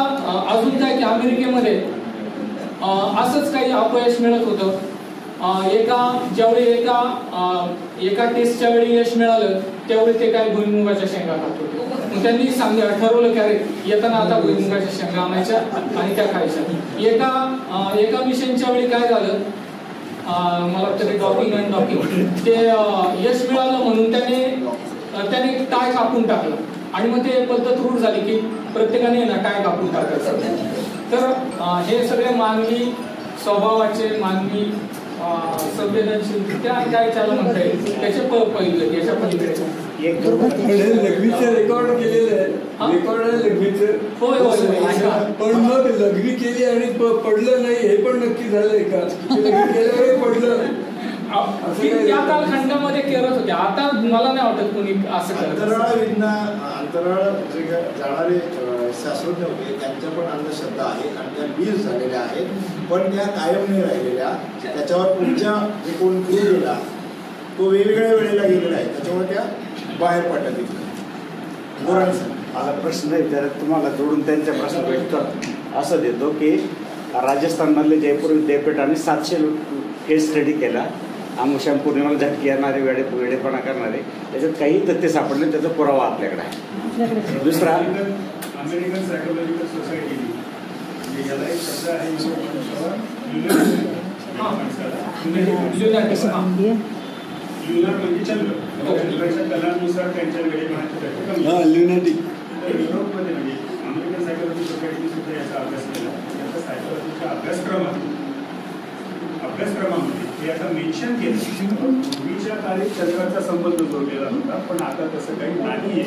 अजून काय की अमेरिकेमध्ये असंच काही अपयश मिळत होतं. ज्यावेळी एका टेस्टच्या वेळी यश मिळालं त्यावेळी ते काय भुईमुगाच्या शेंगा खात होते. मग त्यांनी ठरवलं की अरे येताना आता भुईमुगाच्या शेंगा आणायच्या आणि त्या खायच्या. एका मिशनच्या वेळी काय झालं, मला वाटतं डॉकिंग ते यश मिळालं म्हणून त्याने टाय कापून टाकलं आणि मग ते पद्धत रूढ झाली की प्रत्येकाने ना टाय कापून टाकायचं. तर हे सगळे मानवी स्वभावाचे मानवी संवेदनशील काय त्याला म्हणता येईल त्याचे पहिलं याच्या पलीकडे लघवीचं रेकॉर्ड केलेलं आहे. रेकॉर्ड आहे लघवीचं. पण मग लघवी केली आणि पडलं नाही हे पण नक्की झालंय का? लघवी केल्यावर पडलं त्या कालखंडामध्ये करत होते. आता मला नाही वाटत कोणी असं करत. अंतराळ जे जाणारे शास्त्रज्ञ होते त्यांच्या पण अंधश्रद्धा आहेत आणि त्या बीज झालेल्या आहेत, पण त्या कायम नाही राहिलेल्या. त्याच्यावर पुढच्या जे कोण क्रू गेला तो वेगवेगळ्या वेळेला गेलेला आहे, त्याच्यामुळे त्या बाहेर पडतात. माझा प्रश्न विचारत तुम्हाला जोडून त्यांच्या प्रश्नाचं उत्तर असं देतो की राजस्थानमधले जयपूर विद्यापीठाने 700 केस स्टडी केला. आमुषाम पौर्णिमाला झटके येणारे वेडेपणा करणारे, त्याच्यात काही तथ्य सापडले, त्याचा पुरावा आपल्याकडे आहे. दुसरा अमेरिकन सायकोलॉजिकल सोसायटी याला एक शब्द आहे ल्युनार म्हणजे चंद्र. कलानुसार त्यांच्या वेळेपणाचे ल्युनाटिक. युरोपमध्ये म्हणजे अमेरिकन सायकोलॉजी सोसायटीने सुद्धा याचा अभ्यास केला. याचा सायकोलॉजीच्या अभ्यासक्रमामध्ये हे आता मेन्शन केलं. पूर्वीच्या काळी चंद्राचा संबंध जोडलेला होता, पण आता तसं काही नाहीये.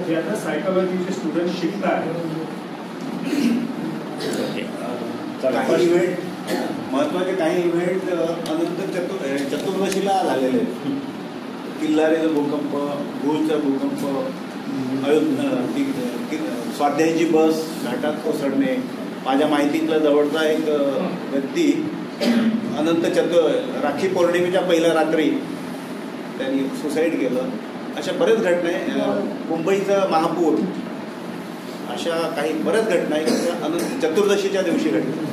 हे आता सायकोलॉजीचे स्टुडंट शिकतात. महत्वाचे काही इव्हेंट अनंत चतुर्दशीला झालेले आहेत. किल्लारीचा भूकंप, भूलचा भूकंप, स्वाध्यायाची बस घाटात कोसळणे. माझ्या माहितीतला जवळचा एक व्यक्ती राखी पौर्णिमेच्या पहिल्या रात्री त्यांनी सुसाईड केलं. अशा बऱ्याच घटना आहे. मुंबईचा महापूर, अशा काही बऱ्याच घटना आहेत अनंत चतुर्दशीच्या दिवशी घडल्या.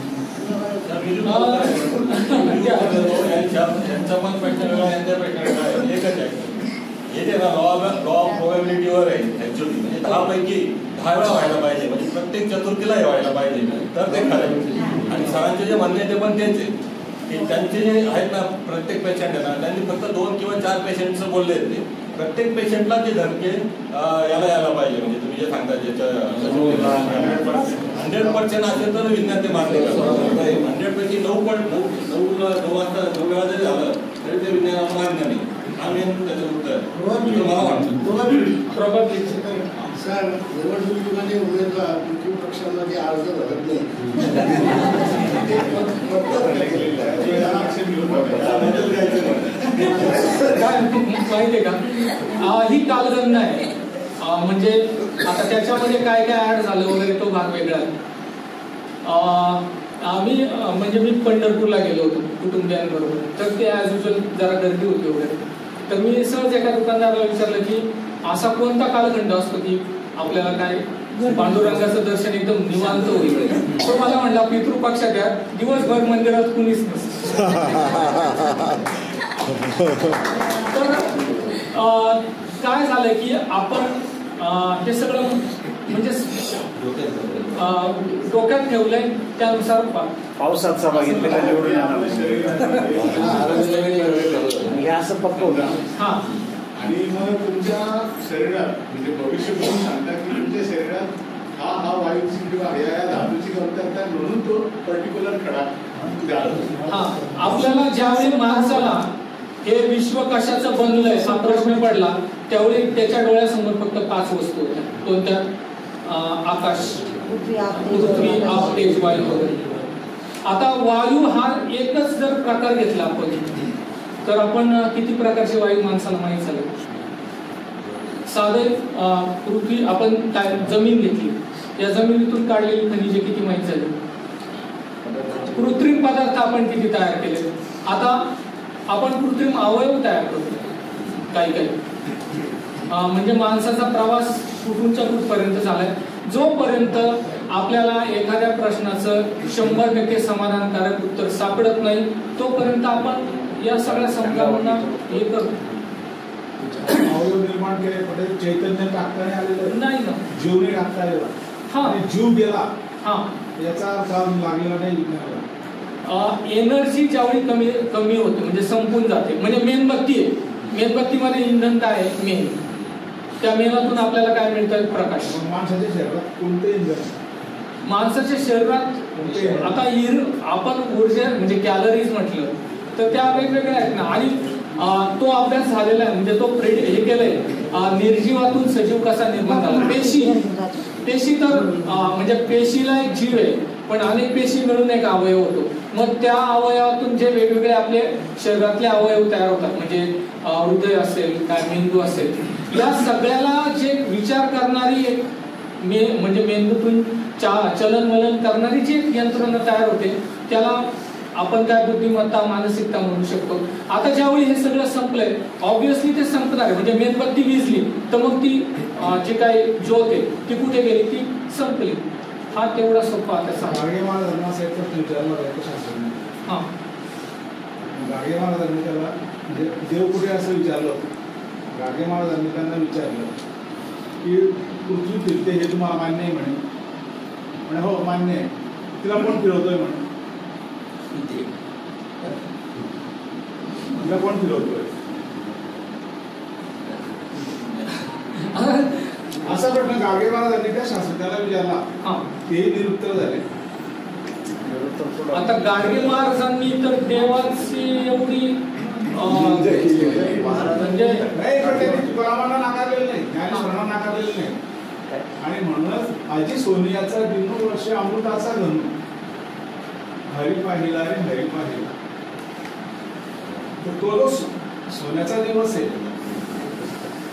यांचा पण प्रश्न वेगळा, यांचा प्रश्न वेगळा. एकच आहे हे जे लॉ ऑफ प्रोबॅबिलिटीवर आहे ऍक्च्युअली. म्हणजे 10 पैकी 10 वेळा व्हायला पाहिजे, म्हणजे प्रत्येक चतुर्थीला हे व्हायला पाहिजे तर ते खरं. आणि सरांचे जे म्हणणे ते पण तेच आहे की त्यांचे जे आहेत ना प्रत्येक पेशंट आहे ना त्यांनी फक्त 2 किंवा 4 पेशंटचं बोलले ते प्रत्येक पेशंटला ते धमके यायला पाहिजे. म्हणजे तुम्ही जे सांगता ज्याच्या 100% असेल तर विज्ञान ते मान्य करतात. 100 पैकी 9 वाजता 9 वेळा जरी झालं तरी ते विज्ञान मान्य नाही. आम्ही त्याचं उत्तर मला वाटतं सर निवडणुकीमध्ये उमेदवार कुठल्या पक्षामध्ये अर्ज भरत नाही. काय माहितीये का, ही कालगणना आहे. म्हणजे आता त्याच्यामध्ये काय काय ऍड झालं वगैरे तो भाग वेगळा आहे. म्हणजे मी पंढरपूरला गेलो होतो कुटुंबियांबरोबर, तर ते ॲज युजल जरा गर्दी होती वगैरे. तर मी सहज एका दुकानदाराला विचारलं की असा कोणता कालखंड असतो की आपल्याला काय पांडुरंगाचं दर्शन एकदम निवांत होईल. तो मला म्हणला पितृपक्षात या दिवसभर मंदिरात कुणीच नसतं. तर काय झालं की आपण हे सगळं म्हणजे डोक्यात ठेवलंय, त्यानुसार पावसाचा बघितलं का निवडून हे असं पक्क होतं. हा, आणि मग तुमच्या शरीरात म्हणजे भविष्य म्हणून सांगता की तुमच्या शरीरात हा वायूची किंवा या धातूची कमतरता म्हणून तो पर्टिक्युलर खडा. हा, आपल्याला ज्यावेळी माणसाला हे विश्व कशाचं बनलंय हा प्रश्न पडला त्यावेळी त्याच्या डोळ्यासमोर फक्त 5 वस्तू होत्या. कोणत्या? आकाश, पृथ्वी, आप, तेज, वायू वगैरे. आता वायू हा एकच जर प्रकार घेतला आपण, तर आपण किती प्रकारचे वायू माणसाला माहीत झाले. साधे पृथ्वी, आपण काय जमीन घेतली, या जमिनीतून काढलेली खनिजे किती माहीत झाली. कृत्रिम पदार्थ आपण किती तयार केले. आता आपण कृत्रिम अवयव तयार करतो काही काही. म्हणजे माणसाचा प्रवास कुठूनच्या कुठपर्यंत झालाय. जोपर्यंत आपल्याला एखाद्या प्रश्नाचं 100% समाधानकारक उत्तर सापडत नाही तोपर्यंत आपण या सगळ्या संकल्पना हे करतो. अवयव निर्माण केले चैतन्य टाकता आलेलं नाही ना, जीव नाही टाकता आलेला. हा, जीव गेला. हा, याचा अर्थ लागलेला नाही. एनर्जी ज्यावेळी कमी होते म्हणजे संपून जाते. म्हणजे मेणबत्ती आहे, मेणबत्तीमध्ये इंधन काय आहे? मेण. त्या मेणातून आपल्याला काय मिळतं? प्रकाश. माणसाच्या शरीरात कोणते इंधन? माणसाच्या शरीरात आता आपण ऊर्जा म्हणजे कॅलरीज म्हटलं तर त्या वेगवेगळ्या आहेत ना. आणि तो अभ्यास झालेला आहे म्हणजे तो हे केलंय निर्जीवातून सजीव कसा निर्माण झाला. पेशी तर म्हणजे पेशीला एक जीव आहे पण अनेक पेशी मिळून एक अवयव होतो. मग त्या अवयवातून जे वेगवेगळे आपले शरीरातले अवयव तयार होतात म्हणजे हृदय असेल काय मेंदू असेल, या सगळ्याला जे विचार करणारी एक म्हणजे मेंदूतून चलनवलन करणारी जी यंत्रणा तयार होते त्याला आपण काय बुद्धिमत्ता मानसिकता म्हणू शकतो. आता ज्यावेळी हे सगळं संपलंय ऑब्विसली ते संपणार आहे. म्हणजे मेणबत्ती विझली तर मग ती जी काही ज्योत आहे ती कुठे गेली? ती संपली. हा तेवढा सोपा आता गाडगे महाराजांना विचारलं शास्त्रज्ञ. हा, गाडगे महाराजांनी त्याला म्हणजे देव कुठे असं विचारलं होतं. गाडगे महाराजांनी त्यांना विचारलं की पृथ्वी फिरते हे तुम्हाला मान्य आहे म्हणे. हो मान्य आहे. तिला कोण फिरवतोय म्हणे. तिला कोण फिरवतोय असा प्रश्न गाडगे महाराजांनी त्या शास्त्रज्ञाला विचारला. तेही निरुत्तर झाले. आता गाडगे महाराजांनी तर देवाची एवढी म्हणजे तुकारामांना नाकारलेलं नाही, ज्ञानेश्वरांना नाकारलेलं नाही. आणि म्हणूनच आजी सोनियाचा दिनवर्ष अमृताचा घन हरी पाहिला रे हरी पाहिला. तो जो सोन्याचा दिवस आहे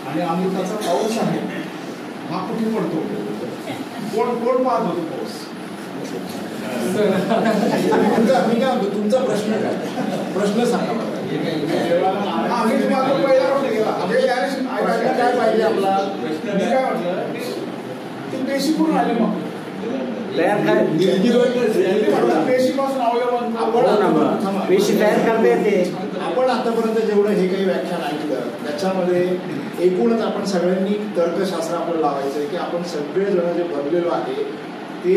आणि अमृताचा पाऊस आहे हा कुठे पडतो? कोण पाहत होतो पाऊस? मी काय म्हणतो तुमचा प्रश्न काय? प्रश्न सांगा मला. आम्ही तुम्हाला पहिला प्रश्न केला काय पाहिजे आपला. मी काय म्हटलं ती पेशी पूर्ण आली मग तयार काय पेशीपासून अवयव पेशी तयार करता येते. आपण आतापर्यंत जेवढं हे काही व्याख्यान ऐकलं त्याच्यामध्ये एकूणच आपण सगळ्यांनी तर्कशास्त्र आपल्याला लावायचं आहे की आपण सगळेजण जे बनलेलो आहे ते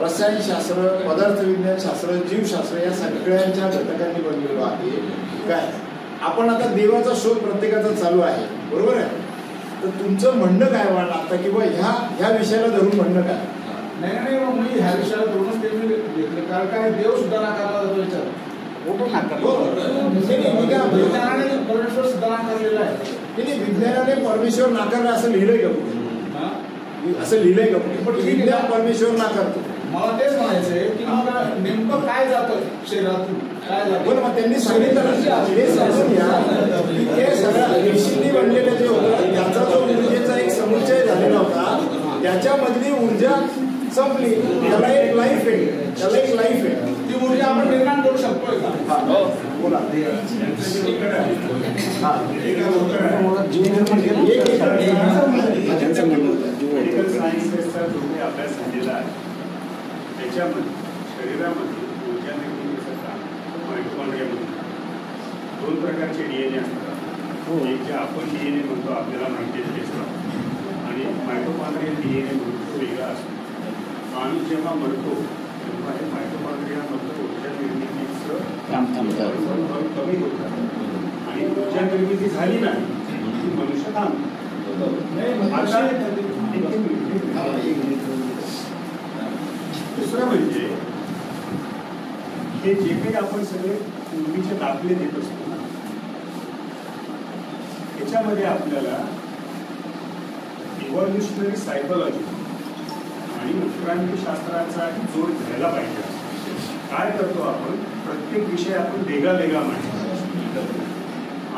रसायनशास्त्र, पदार्थ विज्ञानशास्त्र, जीवशास्त्र या सगळ्यांच्या घटकांनी बनलेलो आहे. काय आपण आता देवाचा शोध प्रत्येकाचा चालू आहे, बरोबर आहे. तर तुमचं म्हणणं काय वाटलं आता की बा ह्या विषयाला धरून म्हणणं काय? नाही मग मी ह्या विषयाला धरूनच ते मी घेतलं. कारण काय देव सुद्धा नाकारला जातो विचार. परमेश्वर सुद्धा नाकारलेला आहे. विज्ञानाने परमेश्वर नाकारला असं लिहिलंय का कुठे? असं लिहिलंय का कुठे? पण विज्ञान परमेश्वर नाकारतो. मला तेच म्हणायचंय की मग नेमकं काय जातं शरीरातून काय जातं? बरं मग त्यांनी सांगितलं हे समजून घ्या की ते सगळ्या पेशींनी बनलेलं जे होतं त्याचा जो ऊर्जेचा एक समुच्चय त्याच्यामधली ऊर्जा संपली, त्याला एक लाईफ आहे, ती ऊर्जा आपण निर्माण करू शकतोय का? बोला. मेडिकल सायन्सेसचा जो काही अभ्यास झालेला आहे त्याच्यामध्ये शरीरामध्ये ऊर्जा निर्मितीचं काम मायटोकॉन्ड्रियामध्ये 2 प्रकारचे DNA असतात. एक जे आपण DNA म्हणतो, आपल्याला माहिती आहे तेच, आणि मायटोकॉन्ड्रियल DNA म्हणतो तो वेगळा असतो. माणूस जेव्हा मरतो तेव्हा हे मायटोकॉन्ड्रियामधलं ऊर्जा निर्मितीचं काम कमी होतं आणि ऊर्जा निर्मिती झाली नाही की मनुष्य थांबतो. दुसरं म्हणजे हे जे काही आपण सगळे पूर्वीचे दाखले देत असतो ना, त्याच्यामध्ये आपल्याला इव्हॉल्युशनरी सायकोलॉजी आणि उत्क्रांतीशास्त्राचा जोड घ्यायला पाहिजे. काय करतो आपण, प्रत्येक विषय आपण वेगळा मांडतो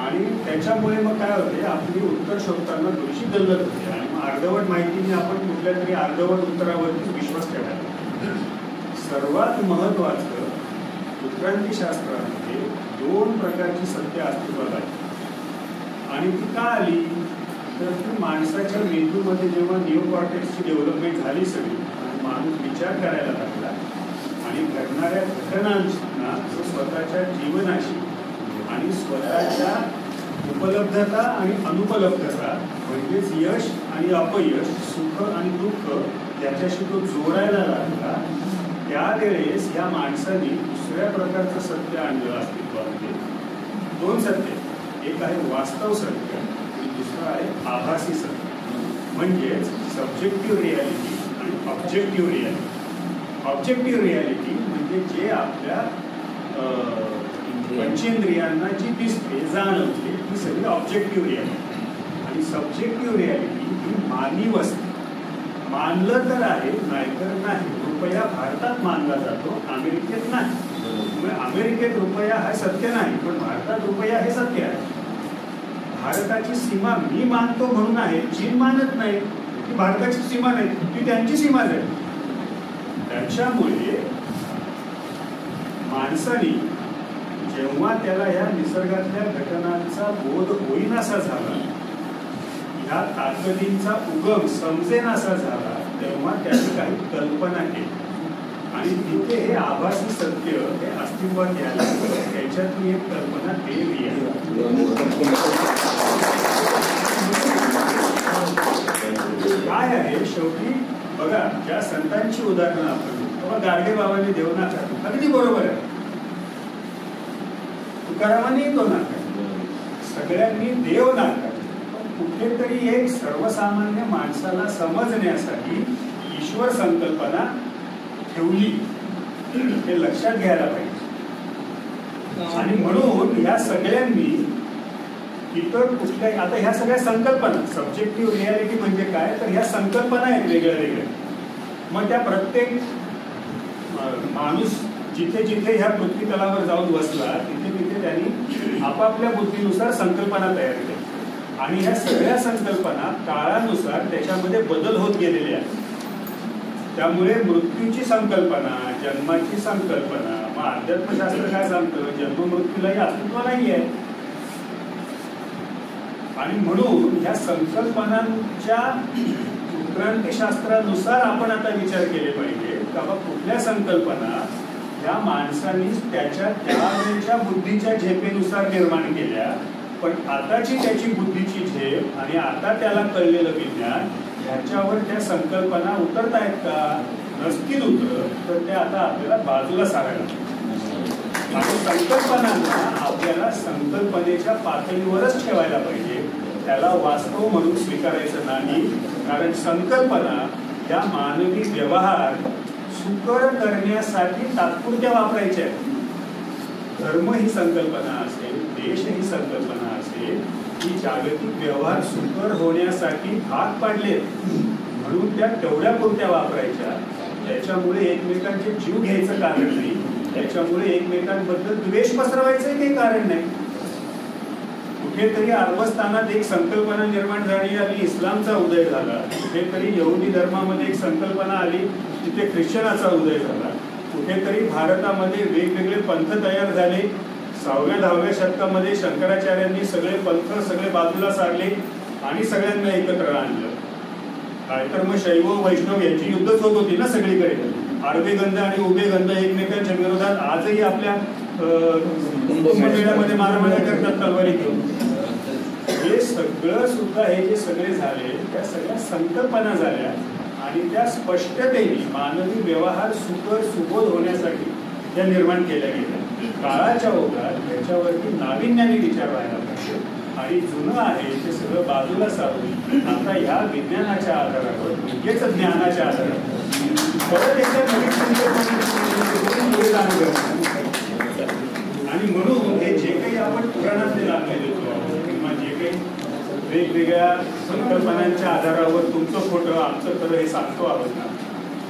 आणि त्याच्यामुळे मग काय होते, आपली उत्तर शोधताना थोडीशी गल्लत होते आणि मग अर्धवट माहितीने आपण कुठल्या तरी अर्धवट उत्तरावरती विश्वास ठेवायला. सर्वात महत्वाचं, उत्क्रांतीशास्त्रामध्ये 2 प्रकारची सत्य अस्तित्वात आहे आणि ती का आली तर ती माणसाच्या मेंदूमध्ये जेव्हा निओकॉर्टेक्सची डेव्हलपमेंट झाली सगळी आणि माणूस विचार करायला लागला आणि घडणाऱ्या घटनांना स्वतःच्या जीवनाशी आणि स्वतःच्या उपलब्धता आणि अनुपलब्धता म्हणजेच यश आणि अपयश, सुख आणि दुःख याच्याशी तो जोडायला लागला. त्यावेळेस या माणसाने दुसऱ्या प्रकारचं सत्य आणलं अस्तित्वामध्ये. 2 सत्य, एक आहे वास्तव सत्य आणि दुसरं आहे आभासी सत्य, म्हणजेच सब्जेक्टिव्ह रियालिटी आणि ऑब्जेक्टिव्ह रियालिटी. ऑब्जेक्टिव्ह रियालिटी म्हणजे जे आपल्या पंचेंद्रियांना जी दिसते, जाणवते, ती सगळी ऑब्जेक्टिव्ह रियालिटी. आणि सब्जेक्टिव्ह रियालिटी ही मानवी असते. मानलं तर आहे, नाहीतर नाही. रुपया भारतात मानला जातो, अमेरिकेत नाही. अमेरिकेत रुपया हा सत्य नाही, पण भारतात रुपया हे सत्य आहे. भारताची सीमा मी मानतो म्हणून आहे, चीन मानत नाही, ती भारताची सीमा नाही, ती त्यांची सीमाच आहे. त्याच्यामुळे माणसाने जेव्हा त्याला ह्या निसर्गातल्या घटनांचा बोध होईनासा झाला, ह्या ताकदींचा उगम समजेनासा झाला, तेव्हा त्याने काही कल्पना केली आणि तिथे हे आभासी सत्य हे अस्तित्वात यायला त्याच्यातली एक कल्पना देवी आहे. काय आहे शेवटी बघा, ज्या संतांची उदाहरणं आपण तेव्हा गाडगे बाबांनी देव नाकारला, अगदी बरोबर आहे. तुकारामांनी तो नाकारला, सगळ्यांनी देव नाकारला. कुठेतरी एक सर्वसामान्य माणसाला समजण्यासाठी ईश्वर संकल्पना ठेवली, हे लक्षात घ्यायला पाहिजे. आणि म्हणून ह्या सगळ्यांनी इतर कुठल्या, आता ह्या सगळ्या संकल्पना, सब्जेक्टिव्ह रियालिटी म्हणजे काय, तर ह्या संकल्पना आहेत वेगळ्या वेगळ्या. मग त्या प्रत्येक माणूस जिथे जिथे ह्या पृथ्वी तलावर जाऊन बसला तिथे तिथे त्यांनी आपापल्या बुद्धीनुसार संकल्पना तयार केल्या आणि ह्या सगळ्या संकल्पना काळानुसार त्याच्यामध्ये बदल होत गेलेले आहेत. त्यामुळे मृत्यूची संकल्पना, जन्माची संकल्पना, मग अध्यात्मशास्त्र काय सांगतं, जन्म मृत्यूलाही अस्तित्व नाही आहे. आणि म्हणून ह्या संकल्पनांच्या उत्क्रांतीशास्त्रानुसार आपण आता विचार केले पाहिजे का कुठल्या संकल्पना या माणसांनी त्याच्या त्यावेळेच्या बुद्धीच्या झेपेनुसार निर्माण केल्या, पण आताची त्याची बुद्धीची झेप आणि आता त्याला कळलेलं विज्ञान ह्याच्यावर त्या संकल्पना उतरतायत का, नसतील उतरत तर त्या आता आपल्याला बाजूला सारायला. आणि संकल्पनांना आपल्याला संकल्पनेच्या पातळीवरच ठेवायला पाहिजे, त्याला वास्तव म्हणून स्वीकारायचं नाही. कारण संकल्पना या मानवी व्यवहार सुकर करण्यासाठी तात्पुरत्या वापरायच्या आहेत. धर्म ही संकल्पना असेल, देश ही संकल्पना असेल, ही जागतिक व्यवहार सुकर होण्यासाठी भाग पाडले म्हणून त्या तेवढ्या पुरत्या वापरायच्या. त्याच्यामुळे एकमेकांचे जीव घ्यायचं कारण नाही, त्याच्यामुळे एकमेकांबद्दल द्वेष पसरवायचं काही कारण नाही. कुठेतरी अरबस्थानात एक संकल्पना निर्माण झाली आणि इस्लामचा उदय झाला. कुठेतरी यहुदी धर्मामध्ये एक संकल्पना आली, तिथे ख्रिश्चनाचा उदय झाला. कुठेतरी भारतामध्ये वेगवेगळे पंथ तयार झाले. 6व्या-10व्या शतकामध्ये शंकराचार्यांनी सगळे पंथ सगळे बाजूला सारले आणि सगळ्यांना एकत्र आणलं. काय तर मग शैव वैष्णव यांची युद्धच होत होती ना सगळीकडे. आडवे गंध आणि उभे गंध एकमेकांच्या विरोधात आजही आपल्या कुंभमेळ्यामध्ये मारामाऱ्या करतात तलवारी घेऊन. हे सगळं सुद्धा हे जे सगळे झाले त्या सगळ्या संकल्पना झाल्या आणि त्या स्पष्टतेने मानवी व्यवहार सुबोध होण्यासाठी त्या निर्माण केल्या गेल्या. काळाच्या ओघात याच्यावरती नाविन्याने विचार व्हायला पाहिजे आणि जुनं आहे ते सगळं बाजूला सारून आता ह्या विज्ञानाच्या आधारावर म्हणजेच ज्ञानाच्या आधारावर परत एकदा नवीन पुढे जाणं गरजेचं. आणि म्हणून हे जे काही आपण पुराणातले दाखले देतो किंवा जे काही वेगवेगळ्या संकल्पनांच्या आधारावर तुमचं खोटं आमचं खरं हे सांगतो आहोत ना,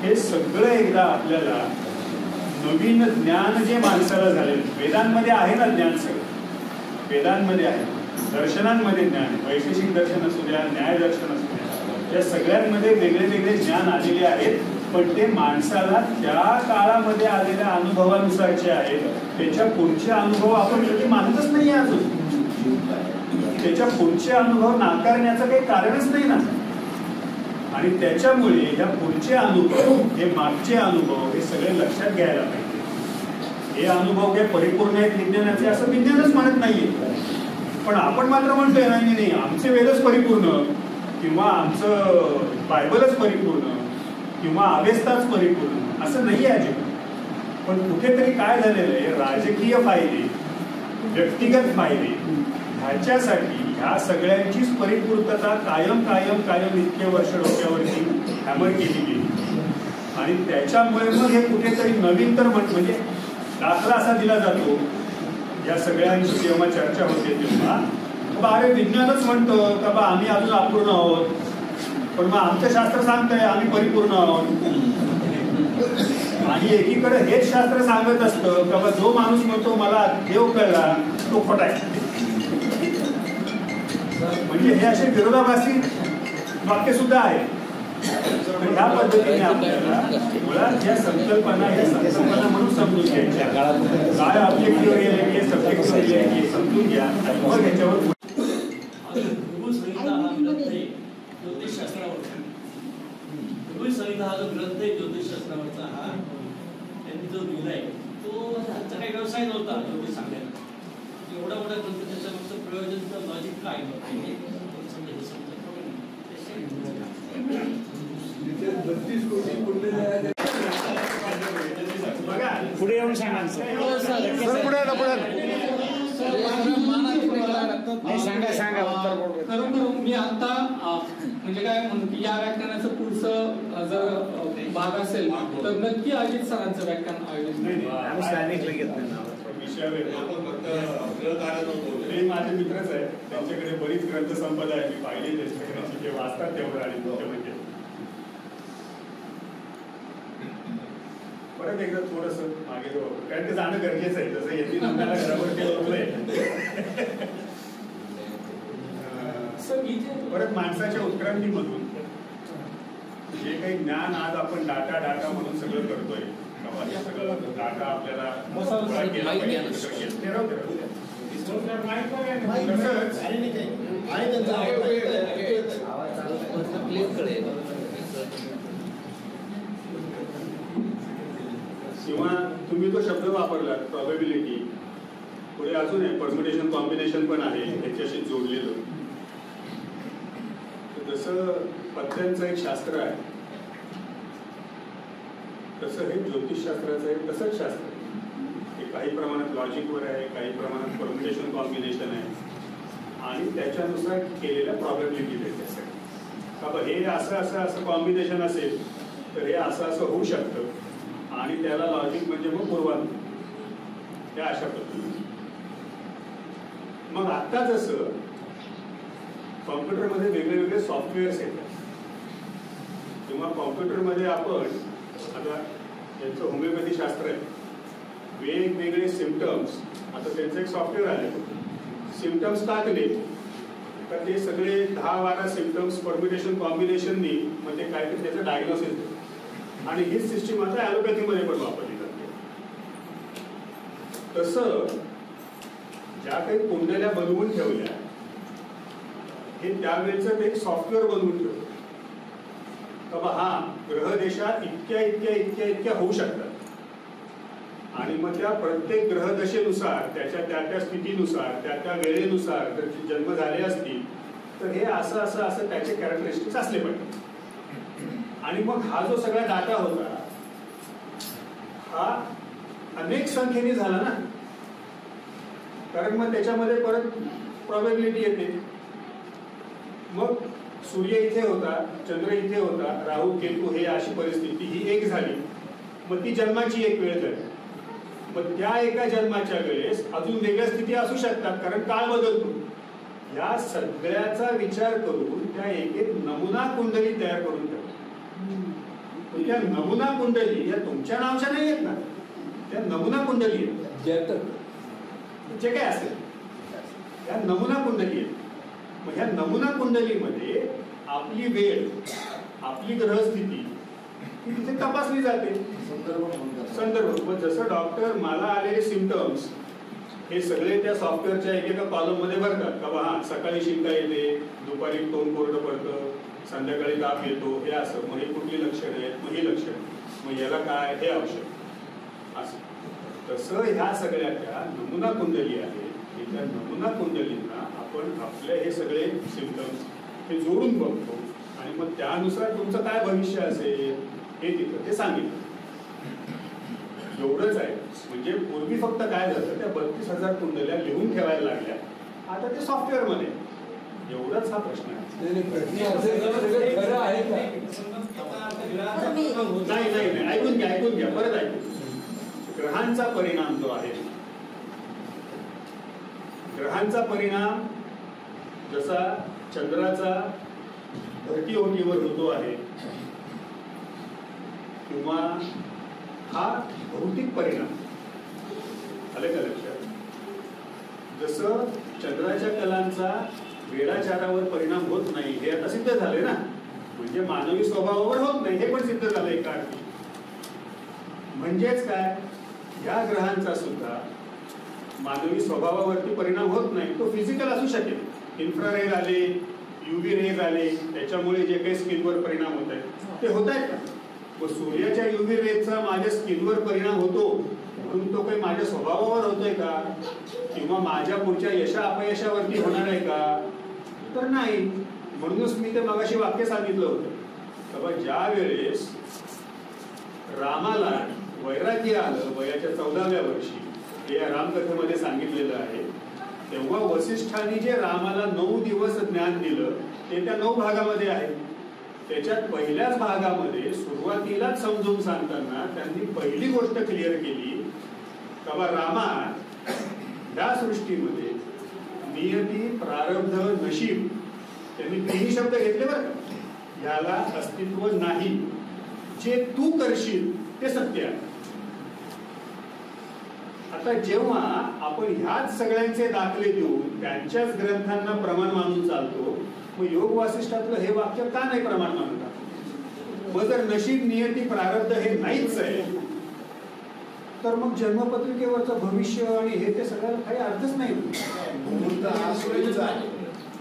हे सगळं एकदा आपल्याला नवीन ज्ञान जे माणसाला झालेलं वेदांमध्ये आहे ना ज्ञान सगळं वेदांमध्ये आहे, दर्शनांमध्ये ज्ञान, वैशेषिक दर्शन असू द्या, न्याय दर्शन असू द्या, या सगळ्यांमध्ये वेगळे वेगळे ज्ञान आलेले आहेत. पण ते माणसाला त्या काळामध्ये आलेल्या अनुभवानुसारचे आहेत. त्याच्या पुढचे अनुभव आपण कधी मानतच नाही अजून. त्याच्या पुढचे अनुभव नाकारण्याचं काही कारणच नाही ना. आणि त्याच्यामुळे ह्या पुढचे अनुभव हे मागचे अनुभव हे सगळे लक्षात घ्यायला पाहिजे. हे अनुभव काही परिपूर्ण आहेत विज्ञानाचे असं विज्ञानच म्हणत नाहीये. पण आपण मात्र म्हणतोय नाही नाही आमचे वेदच परिपूर्ण किंवा आमचं बायबलच परिपूर्ण किंवा अवेस्ताच परिपूर्ण असं नाही आहे अजिबात. पण कुठेतरी काय झालेलं आहे, राजकीय फायदे, व्यक्तिगत फायदे ह्याच्यासाठी ह्या सगळ्यांचीच परिपूर्तता कायम कायम कायम इतके वर्ष डोक्यावरती हॅमर केली गेली. आणि त्याच्यामुळे मग हे कुठेतरी नवीन तर म्हणजे दाखला असा दिला जातो या सगळ्यांची जेव्हा चर्चा होते तेव्हा अरे विज्ञानच म्हणतं का बा आम्ही अजून अपूर्ण आहोत, पण मग आमचं शास्त्र सांगतंय आम्ही परिपूर्ण आहोत. आणि एकीकडे हेच शास्त्र सांगत असतं का बा जो माणूस म्हणतो मला देव कळला तो खोटा आहे. म्हणजे हे असे विरोधाभासी वाक्य सुद्धा आहे. ह्या पद्धतीने आपल्याला मुळात ज्या संकल्पना ह्या संकल्पना म्हणून समजून घ्यायच्या, काय ऑब्जेक्टिव्ह रिअलिटी आहे, सब्जेक्टिव्ह रिअलिटी समजून घ्या आणि मग ह्याच्यावर संहिता हा जो ग्रंथ आहे ज्योतिषशास्त्रावरचा हा त्यांनी जो लिहिलाय तो त्यांचा काही व्यवसाय नव्हता ज्योतिष सांगायला. एवढा मोठा ग्रंथ त्याच्यावरचं प्रयोजन लॉजिक काय पुढे येऊन सांगा सांगा खरोखर मी आता म्हणजे काय म्हणतो की या व्याख्यानाचं पुढचं जर भाग असेल तर नक्की अजित सरांचं व्याख्यान आयोजित माझे मित्रच आहे, त्यांच्याकडे बरीच ग्रंथसंपदा आहे, मी पाहिली त्यांच्याकडे ते वाचतात तेवढं. आणि म्हणजे परत एकदा थोडस मागे कारण ते जाणं गरजेचं आहे. जसं येते नंदाला घरावरती ओळखलंय परत माणसाच्या उत्क्रांतीमधून जे काही ज्ञान आज आपण डाटा डाटा म्हणून सगळं करतोय, सगळं डाटा आपल्याला किंवा तुम्ही तो शब्द वापरला प्रॉबेबिलिटी, पुढे अजून आहे परम्युटेशन कॉम्बिनेशन पण आहे त्याच्याशी जोडलेलं. जसं पत्त्यांचं एक शास्त्र आहे तसं हे ज्योतिषशास्त्राचं एक तसंच शास्त्र आहे. हे काही प्रमाणात लॉजिकवर आहे, काही प्रमाणात परम्युटेशन कॉम्बिनेशन आहे आणि त्याच्यानुसार केलेल्या प्रॉबेबिलिटी त्याच्यासाठी का हे असं असं असं कॉम्बिनेशन असेल तर हे असं असं होऊ शकतं आणि त्याला लॉजिक म्हणजे मग पूर्वानुमान या अशा पद्धतीने. मग आता जसं कॉम्प्युटरमध्ये वेगळे वेगळे सॉफ्टवेअर्स येतात किंवा कॉम्प्युटरमध्ये आपण आता त्यांचं होमिओपॅथी शास्त्र आहे, वेगवेगळे सिम्पटम्स आता त्यांचं एक सॉफ्टवेअर आले सिम्पटम्स टाकले तर ते सगळे 10-12 सिम्पटम्स परम्युटेशन कॉम्बिनेशननी म्हणजे काहीतरी त्याचं डायग्नोसिस आणि हीच सिस्टीम आता ॲलोपॅथीमध्ये पण वापरली जाते. तसं ज्या काही कुंडल्या बनवून ठेवल्या हे त्यावेळेचं ते सॉफ्टवेअर बनवून ठेवलं बाबा हा ग्रह देशात इतक्या इतक्या इतक्या इतक्या होऊ शकतात आणि मग त्या प्रत्येक ग्रहदशेनुसार त्याच्या त्या त्या स्थितीनुसार त्या त्या वेळेनुसार जर जन्म झाले असतील तर हे असं असं असं त्याचे कॅरेक्टरिस्टिक्स असले पाहिजे. आणि मग हा जो सगळा डाटा होता हा अनेक संख्येने झाला ना, कारण मग त्याच्यामध्ये परत प्रॉबॅबिलिटी येते. मग सूर्य इथे होता, चंद्र इथे होता, राहू केतू हे अशी परिस्थिती ही एक झाली. मग ती जन्माची एक वेळ झाली. मग त्या एका जन्माच्या वेळेस अजून वेगळ्या स्थिती असू शकतात कारण काळ बदलतो. या सगळ्याचा विचार करून त्या एक एक नमुना कुंडली तयार करून ठेवतात. त्या नमुना कुंडली या तुमच्या नावाच्या नाही आहेत ना, त्या नमुना कुंडली आहेत जे काय असेल त्या नमुना कुंडली आहेत. मग ह्या नमुना कुंडलीमध्ये आपली वेळ आपली ग्रहस्थिती ही तिथे तपासली जाते संदर्भ. मग जसं डॉक्टर मला आलेले सिम्पटम्स हे सगळे त्या सॉफ्टवेअरच्या एकेका कॉलम मध्ये भरतात का हा सकाळी शिंका येते, दुपारी तोंड कोरडं पडतं, संध्याकाळी ताप येतो, हे असं. मग हे कुठली लक्षणं आहेत, मग ही लक्षणं, मग याला काय हे औषध असं. तसं ह्या सगळ्या त्या नमुना कुंडली आहेत. त्या नमुना कुंडलींना आपण आपले हे सगळे सिम्पटम्स हे जोडून बघतो आणि मग त्यानुसार तुमचं काय भविष्य असेल हे तिथं ते सांगितलं. एवढंच आहे. म्हणजे पूर्वी फक्त काय झालं त्या 32,000 कुंडल्या लिहून ठेवायला लागल्या, आता ते सॉफ्टवेअर मध्ये. एवढाच हा प्रश्न आहे. नाही ऐकून घ्या परत ऐकून. ग्रहांचा परिणाम जो आहे, ग्रहांचा परिणाम जसा चंद्राचा भरती-ओहोटीवर होतो आहे किंवा हा भौतिक परिणाम आले का लक्षात. जसं चंद्राच्या कलांचा वेळाचारावर परिणाम होत नाही हे आता सिद्ध झाले ना, म्हणजे मानवी स्वभावावर होत नाही हे पण सिद्ध झालं एका अर्थी. म्हणजेच काय, या ग्रहांचा सुद्धा मानवी स्वभावावरती परिणाम होत नाही. तो फिजिकल असू शकेल, इन्फ्रारेड आले, युव्ही रेज आले, त्याच्यामुळे जे काही स्किनवर परिणाम होत आहेत ते होत आहेत का. व सूर्याच्या युव्ही रेजचा माझ्या स्किनवर परिणाम होतो म्हणून तो काही माझ्या स्वभावावर होतोय का किंवा माझ्या पुढच्या यशा अपयशावरती होणार आहे का, तर नाही. म्हणूनच मी ते मगाशी वाक्य सांगितलं होतं तेव्हा ज्या वेळेस रामाला वैराग्य आलं वयाच्या 14व्या वर्षी, हे या रामकथेमध्ये सांगितलेलं आहे, तेव्हा वसिष्ठांनी जे रामाला 9 दिवस ज्ञान दिलं ते त्या 9 भागामध्ये आहे. त्याच्यात पहिल्याच भागामध्ये सुरुवातीलाच समजून सांगताना त्यांनी पहिली गोष्ट क्लिअर केली का रामा या सृष्टीमध्ये नियती, प्रारब्ध, नशीब त्यांनी 3 शब्द घेतले बरं का. याला अस्तित्व नाही. जे तू करशील ते सत्य आहे. आता जेव्हा आपण ह्याच सगळ्यांचे दाखले देऊन त्यांच्याच ग्रंथांना प्रमाण मानून चालतो, मग योग वासिष्ठातलं हे वाक्य का नाही प्रमाण मानतात. मग जर नशीब, नियती, प्रारब्ध हे नाहीच आहे तर मग जन्मपत्रिकेवरचं भविष्य आणि हे ते सगळ्याला काही अर्थच नाही. मुहूर्त हा सोयीचा आहे,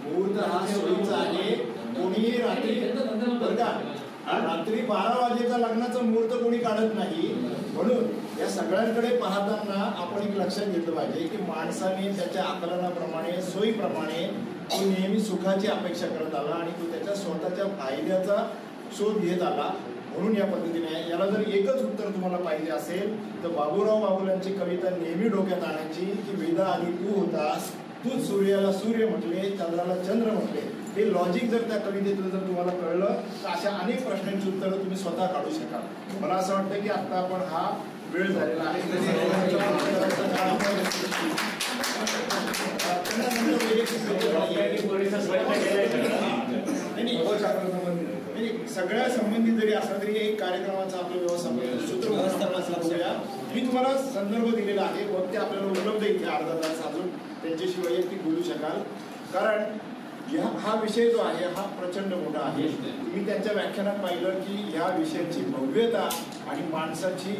मुहूर्त हा सोयीचा आहे. कोणीही रात्री रात्री 12 वाजेचा लग्नाचं मुहूर्त कोणी काढत नाही. म्हणून या सगळ्यांकडे पाहताना आपण एक लक्षात घेतलं पाहिजे की माणसाने त्याच्या आकलनाप्रमाणे, सोयीप्रमाणे तो नेहमी सुखाची अपेक्षा करत आला आणि तो त्याच्या स्वतःच्या फायद्याचा शोध घेत आला. म्हणून या पद्धतीने याला जर एकच उत्तर तुम्हाला पाहिजे असेल तर बाबूराव बाबुलांची कविता नेहमी डोक्यात आणायची की वेदा आधी तू होतास, तूच सूर्याला सूर्य म्हटले, चंद्राला चंद्र म्हटले. हे लॉजिक जर त्या कवितेतलं जर तुम्हाला कळलं तर अशा अनेक प्रश्नांची उत्तरं तुम्ही स्वतः काढू शकाल. मला असं वाटतं की आता आपण हा वेळ झालेला आहे. सगळ्या संबंधित जरी असला तरी एक कार्यक्रमाचा आपल्या व्यवस्थापन सूत्र मी तुम्हाला संदर्भ दिलेला आहे. वक्ते आपल्याला उपलब्ध इथे अर्धा तास अजून त्यांच्याशी वैयक्तिक बोलू शकाल, कारण हा विषय जो आहे हा प्रचंड मोठा आहे. मी त्यांच्या व्याख्यानात पाहिलं की ह्या विषयाची भव्यता आणि माणसाची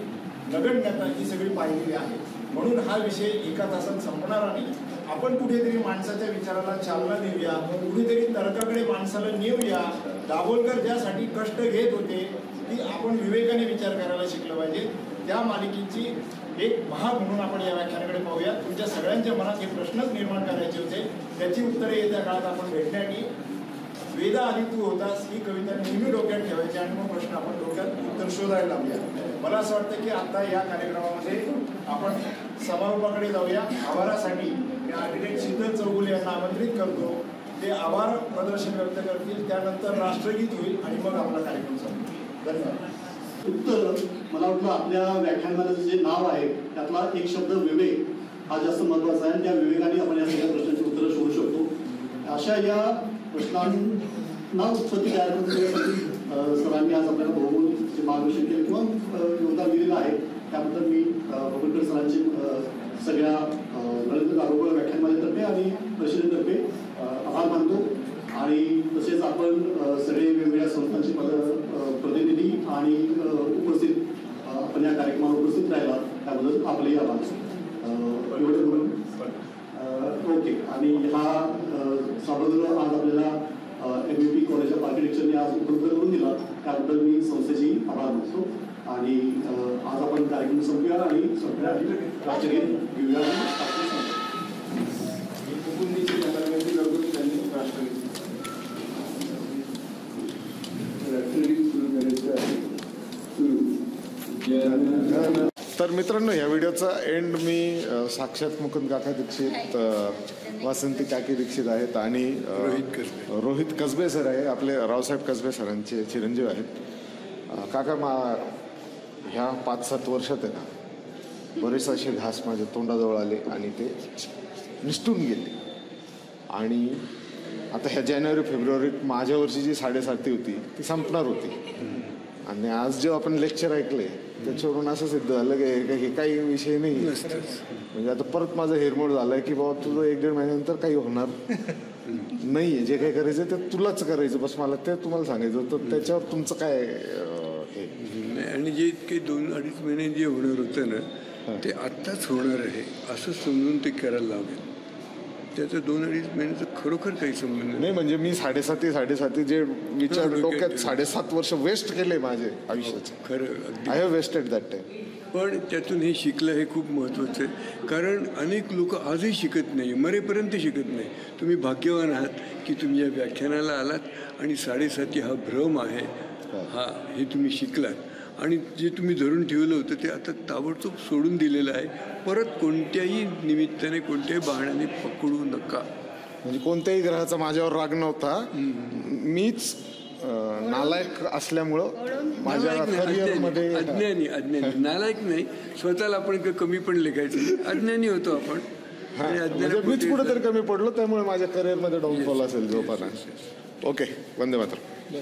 नगण्यता ही सगळी पाहिलेली आहे. म्हणून हा विषय एका तासात संपणारा नाही. आपण कुठेतरी माणसाच्या विचाराला चालना देऊया, कुठेतरी तर्काकडे माणसाला नेऊया. दाभोलकर ज्यासाठी कष्ट घेत होते की आपण विवेकाने विचार करायला शिकलं पाहिजे, त्या मालिकेची एक भाग म्हणून आपण या व्याख्यानाकडे पाहूया. तुमच्या सगळ्यांच्या मनात हे प्रश्नच निर्माण करायचे होते, त्याची उत्तरे येत्या काळात आपण भेटण्यासाठी वेदा आधी तू होतास ही कविता नेहमी डोक्यात ठेवायची आणि मग प्रश्न आपण डोक्यात उत्तर शोधायला लावूया. मला असं वाटतं की आता या कार्यक्रमामध्ये आपण समारोपाकडे जाऊया. आभारासाठी मी आर्किटेक्ट शीतल चौगुले यांना आमंत्रित करतो. ते आभार प्रदर्शन व्यक्त करतील, त्यानंतर राष्ट्रगीत होईल आणि मग आपला कार्यक्रम संपेल. धन्यवाद. उत्तर मला वाटतं आपल्या व्याख्यानाचं जे नाव आहे त्यातला एक शब्द विवेक हा जास्त महत्त्वाचा आहे आणि त्या विवेकाने आपण या सगळ्या प्रश्नांची उत्तरं शोधू शकतो. अशा या प्रश्नांना उत्पत्ती तयार करण्यासाठी सरांनी आज आपल्याला बहुमूल्य जे मार्गदर्शन केलं किंवा योगदान दिलेलं आहे त्याबद्दल मी भोगलकर सरांचे सगळ्या नरेंद्र दाभोलकर व्याख्यानमालेतर्फे आणि परिषदेतर्फे आभार मानतो. आणि तसेच आपण सगळे वेगवेगळ्या संस्थांचे प्रतिनिधी आणि उपस्थित आपण या कार्यक्रमाला उपस्थित राहिला त्याबद्दल आपलेही आभार. एवढे बोलून ओके. आणि हा सभागृह आज आपल्याला MAP कॉलेज ऑफ आर्किटेक्चरने आज उपलब्ध करून दिला त्याबद्दल मी संस्थेची आभार मानतो. आणि आज आपण कार्यक्रम संपूया आणि राष्ट्रगीत घेऊया. तर मित्रांनो, या व्हिडिओचा एंड मी साक्षात मुकुंद काका दीक्षित, वासंती काकी दीक्षित आहेत आणि रोहित कसबे सर आहे, आपले रावसाहेब कसबे सरांचे चिरंजीव आहेत. काका ह्या 5-7 वर्षात आहे ना बरेच असे घास माझ्या तोंडाजवळ आले आणि ते निसटून गेले. आणि आता ह्या जानेवारी-फेब्रुवारीत माझ्या वर्षी जी 7.5 होती ती संपणार होती. आणि आज जेव्हा आपण लेक्चर ऐकले त्याच्यावरून असं सिद्ध झालं की हे काही विषय नाही. म्हणजे आता परत माझं हेरमोड झालंय की बाबा तुझं 1-1.5 महिन्यानंतर काही होणार नाही आहे. जे काही करायचं ते तुलाच करायचं, बस मला ते तुम्हाला सांगायचं होतं. त्याच्यावर तुमचं काय हे? आणि जे इतके 2-2.5 महिने जे होणार होतं ना ते आत्ताच होणार आहे असं समजून ते करायला लागेल. त्याचं 2-2.5 महिन्याचं खरोखर काही संबंध नाही. म्हणजे मी 7.5 जे विचार डोक्यात 7.5 वर्ष वेस्ट केले माझे आयुष्याचे. खरं I have wasted that time. पण त्यातून हे शिकलं हे खूप महत्त्वाचं आहे. कारण अनेक लोक आजही शिकत नाही, मरेपर्यंत शिकत नाही. तुम्ही भाग्यवान आहात की तुम्ही या व्याख्यानाला आलात आणि 7.5 हा भ्रम आहे हा हे तुम्ही शिकलात. आणि जे तुम्ही धरून ठेवलं होतं ते आता ताबडतोब सोडून दिलेलं आहे. परत कोणत्याही निमित्ताने कोणत्याही बहाण्याने पकडू नका. म्हणजे कोणत्याही ग्रहाचा माझ्यावर राग नव्हता. मीच नालायक असल्यामुळं माझ्या करिअरमध्ये अज्ञानी नालायक नाही. स्वतःला आपण कमी पण लेखायचं, अज्ञानी होतो आपण. म्हणजे मीच कुठेतरी कमी पडलो त्यामुळे माझ्या करिअरमध्ये डाऊनफॉल असेल जोपर्यंत. ओके, वंदे मातरम.